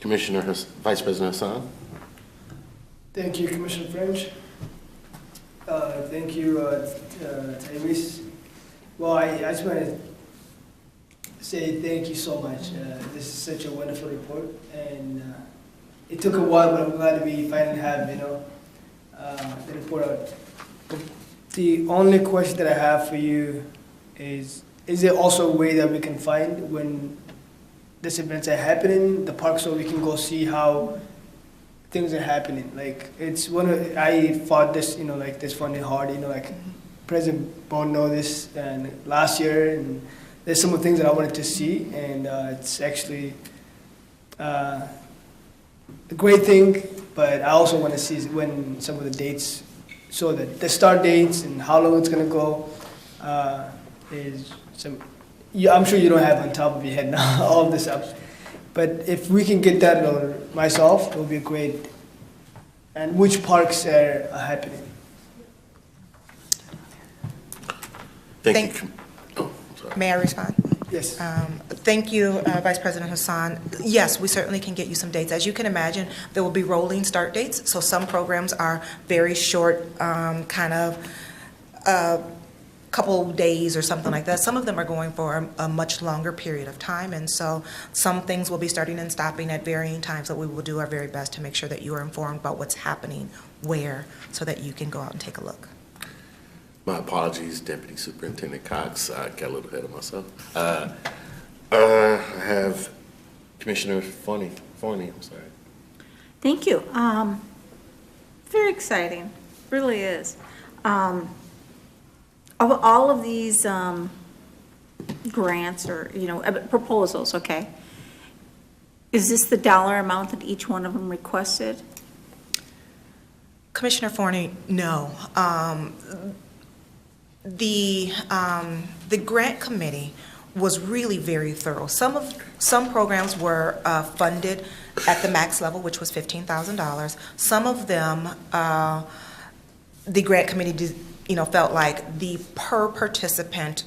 Vice President Hassan. Thank you, Commissioner French. Thank you, Tyrese. Well, I just want to say thank you so much. This is such a wonderful report, and it took a while, but I'm glad we finally have, the report out. The only question that I have for you is there also a way that we can find when these events are happening in the park so we can go see how things are happening? Like, I fought this, this funding hard, President Bond know this and last year, and there's some of the things that I wanted to see, and it's actually a great thing, but I also want to see when some of the dates, so that the start dates and how long it's going to go I'm sure you don't have on top of your head now all this up, but if we can get that, or myself, it will be great. And which parks are happening? Thank you. Oh, sorry. May I respond? Yes. Thank you, Vice President Hassan. Yes, we certainly can get you some dates. As you can imagine, there will be rolling start dates. So some programs are very short, couple days or something like that. Some of them are going for a much longer period of time. And so some things will be starting and stopping at varying times, but we will do our very best to make sure that you are informed about what's happening where so that you can go out and take a look. My apologies, Deputy Superintendent Cox. I got a little ahead of myself. I have Commissioner Forney. I'm sorry. Thank you. Very exciting, really is. Of all of these grants or, proposals, okay, is this the dollar amount that each one of them requested? Commissioner Forney, no. The grant committee was really very thorough. Some programs were funded at the max level, which was $15,000. Some of them, the grant committee felt like the per participant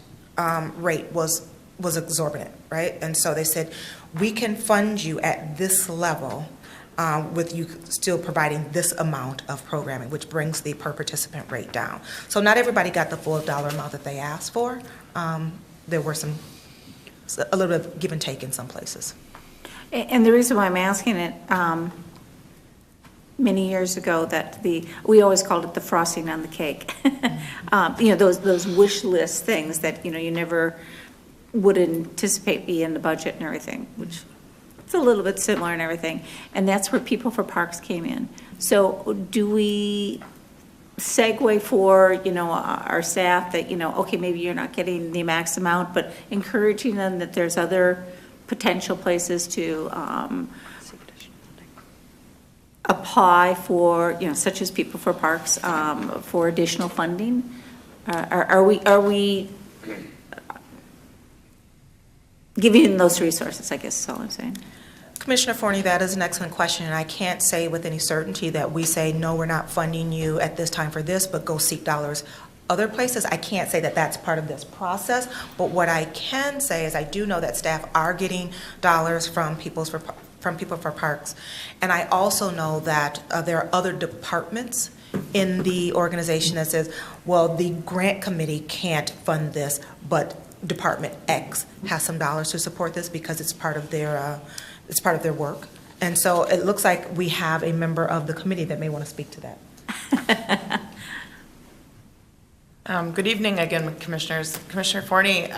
rate was exorbitant, right? And so they said, we can fund you at this level with you still providing this amount of programming, which brings the per participant rate down. So not everybody got the full dollar amount that they asked for. There were a little bit of give and take in some places. And the reason why I'm asking it, many years ago, we always called it the frosting on the cake. Those wish list things that, you never would anticipate be in the budget and everything, which it's a little bit similar and everything. And that's where People for Parks came in. So do we segue for, our staff that, okay, maybe you're not getting the max amount, but encouraging them that there's other potential places to apply for, such as People for Parks, for additional funding? Are we giving those resources, I guess is all I'm saying. Commissioner Forney, that is an excellent question, and I can't say with any certainty that we say, no, we're not funding you at this time for this, but go seek dollars other places. I can't say that that's part of this process, but what I can say is I do know that staff are getting dollars from People for Parks, and I also know that there are other departments in the organization that says, well, the grant committee can't fund this, but Department X has some dollars to support this because it's part of their work. And so it looks like we have a member of the committee that may want to speak to that. Good evening again, Commissioners. Commissioner Forney,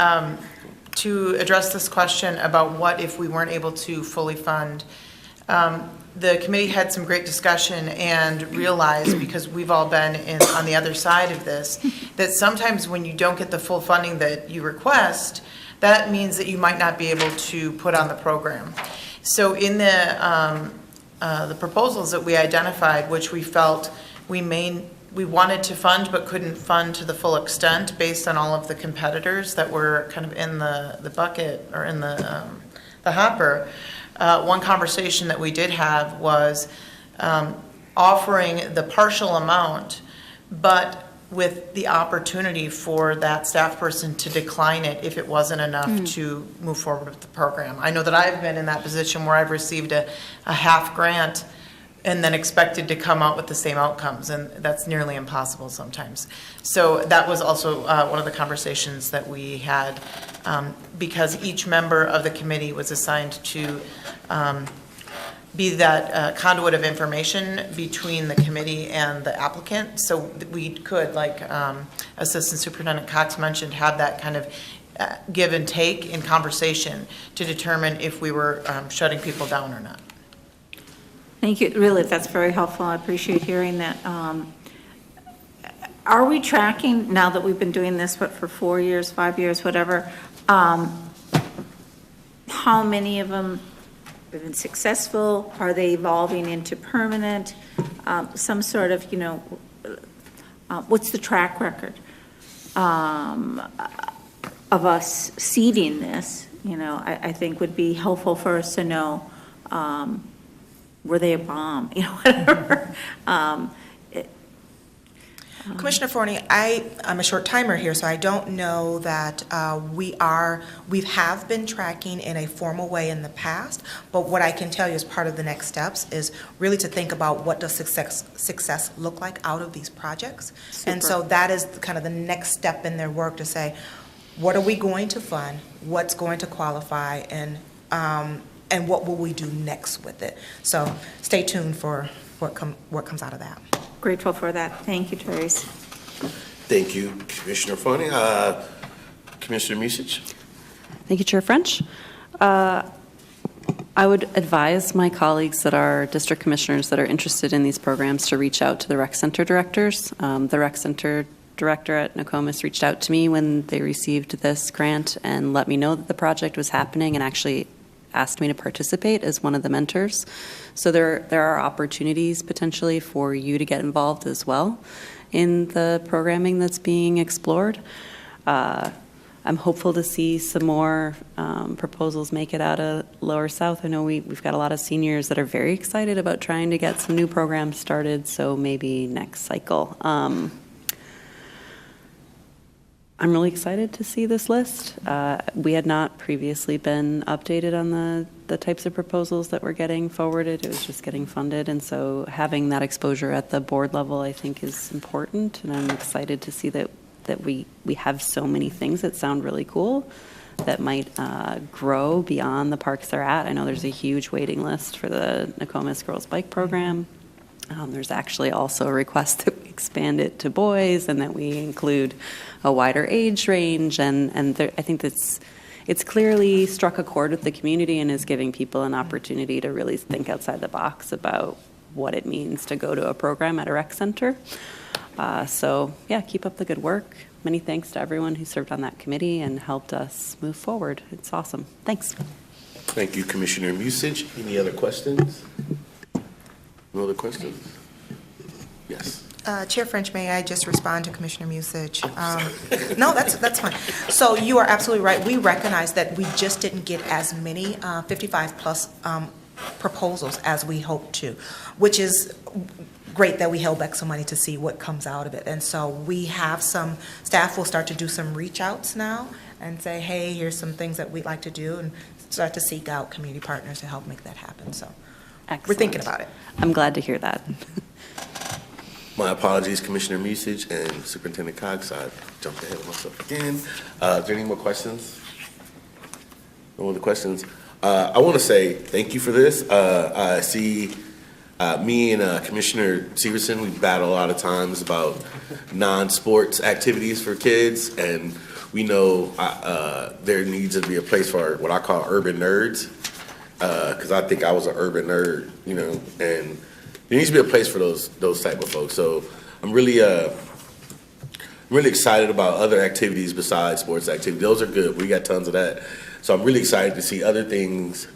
to address this question about what if we weren't able to fully fund, the committee had some great discussion and realized, because we've all been on the other side of this, that sometimes when you don't get the full funding that you request, that means that you might not be able to put on the program. So in the proposals that we identified, which we felt we wanted to fund but couldn't fund to the full extent based on all of the competitors that were kind of in the bucket or in the hopper, one conversation that we did have was offering the partial amount, but with the opportunity for that staff person to decline it if it wasn't enough to move forward with the program. I know that I've been in that position where I've received a half grant and then expected to come out with the same outcomes, and that's nearly impossible sometimes. So that was also one of the conversations that we had, because each member of the committee was assigned to be that conduit of information between the committee and the applicant, so that we could, like Assistant Superintendent Cox mentioned, have that kind of give and take in conversation to determine if we were shutting people down or not. Thank you. Really, that's very helpful. I appreciate hearing that. Are we tracking, now that we've been doing this, for 4 years, 5 years, whatever, how many of them have been successful? Are they evolving into permanent? Some sort of, what's the track record of us seeding this? I think would be helpful for us to know. Were they a bomb? Whatever. Commissioner Forney, I'm a short timer here, so I don't know that we have been tracking in a formal way in the past, but what I can tell you as part of the next steps is really to think about what does success look like out of these projects. Super. And so that is kind of the next step in their work to say, what are we going to fund, what's going to qualify, and what will we do next with it. So stay tuned for what comes out of that. Grateful for that. Thank you, Therese. Thank you, Commissioner Forney. Commissioner Misich. Thank you, Chair French. I would advise my colleagues that are district commissioners that are interested in these programs to reach out to the rec center directors. The rec center director at Nokomis reached out to me when they received this grant and let me know that the project was happening and actually asked me to participate as one of the mentors. So there are opportunities potentially for you to get involved as well in the programming that's being explored. I'm hopeful to see some more proposals make it out of Lower South. I know we've got a lot of seniors that are very excited about trying to get some new programs started, so maybe next cycle. I'm really excited to see this list. We had not previously been updated on the types of proposals that were getting forwarded. It was just getting funded, and so having that exposure at the board level, I think, is important, and I'm excited to see that we have so many things that sound really cool that might grow beyond the parks they're at. I know there's a huge waiting list for the Nokomis Girls Bike Program. There's actually also a request that we expand it to boys and that we include a wider age range. And there, I think it's clearly struck a chord with the community and is giving people an opportunity to really think outside the box about what it means to go to a program at a rec center. So yeah, keep up the good work. Many thanks to everyone who served on that committee and helped us move forward. It's awesome. Thanks. Thank you, Commissioner Musich. Any other questions? No other questions? Yes. Chair French, may I just respond to Commissioner Musich? No, that's fine. So you are absolutely right. We recognize that we just didn't get as many 55-plus proposals as we hoped to, which is great that we held back some money to see what comes out of it. And so we have some staff will start to do some reach outs now and say, hey, here's some things that we'd like to do, and start to seek out community partners to help make that happen. So we're thinking about it. I'm glad to hear that. My apologies, Commissioner Musich and Superintendent Cox. I jumped ahead of myself again. Is there any more questions? No other questions? I want to say thank you for this. I see me and Commissioner Severson, we battle a lot of times about non-sports activities for kids, and we know there needs to be a place for what I call urban nerds, because I think I was an urban nerd, you know, and there needs to be a place for those type of folks. So I'm really excited about other activities besides sports activities. Those are good. We got tons of that. So I'm really excited to see other things.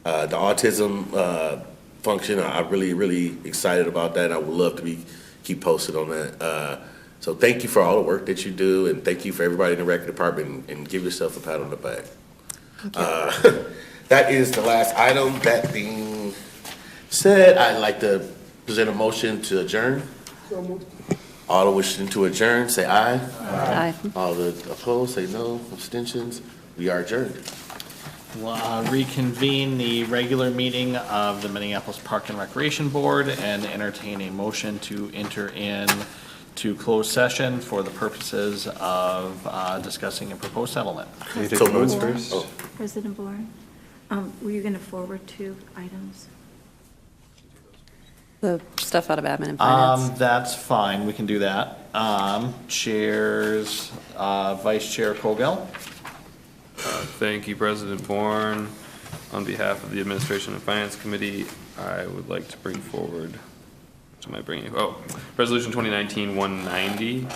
The autism function, I'm really excited about that. I would love to keep posted on that. So thank you for all the work that you do, and thank you for everybody in the rec department, and give yourself a pat on the back. That is the last item. That being said, I'd like to present a motion to adjourn. All the wishing to adjourn, say aye. Aye. All the opposed, say no. Abstentions, we are adjourned. We'll reconvene the regular meeting of the Minneapolis Park and Recreation Board and entertain a motion to enter into closed session for the purposes of discussing a proposed settlement. Can you take the votes first? Oh. President Boren, were you going to forward 2 items? The stuff out of admin and finance. That's fine, we can do that. Chairs, Vice Chair Kogel. Thank you, President Bourne. On behalf of the Administration and Finance Committee, I would like to bring forward, what am I bringing? Oh, Resolution 2019-190.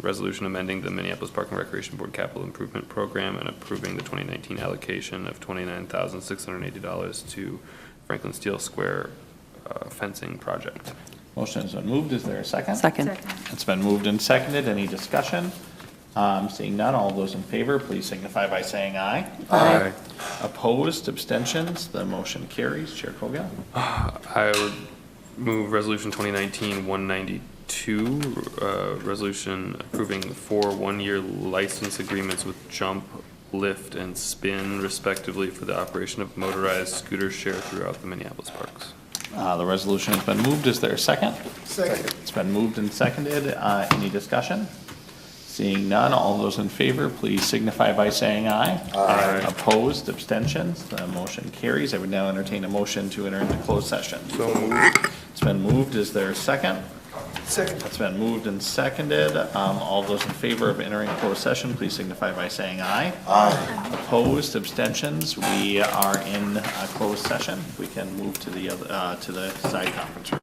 Resolution amending the Minneapolis Park and Recreation Board Capital Improvement Program and approving the 2019 allocation of $29,680 to Franklin Steel Square fencing project. Motion has been moved. Is there a second? Second. It's been moved and seconded. Any discussion? Seeing none, all those in favor, please signify by saying aye. Aye. Opposed, abstentions, the motion carries. Chair Kogel. I would move Resolution 2019-192, resolution approving 4 one-year license agreements with Jump, Lift, and Spin, respectively, for the operation of motorized scooter share throughout the Minneapolis parks. The resolution has been moved. Is there a second? Second. It's been moved and seconded. Any discussion? Seeing none, all those in favor, please signify by saying aye. Aye. Opposed, abstentions, the motion carries. I would now entertain a motion to enter into closed session. So moved. It's been moved. Is there a second? Second. That's been moved and seconded. All those in favor of entering closed session, please signify by saying aye. Aye. Opposed, abstentions, we are in closed session. We can move to the side conference room.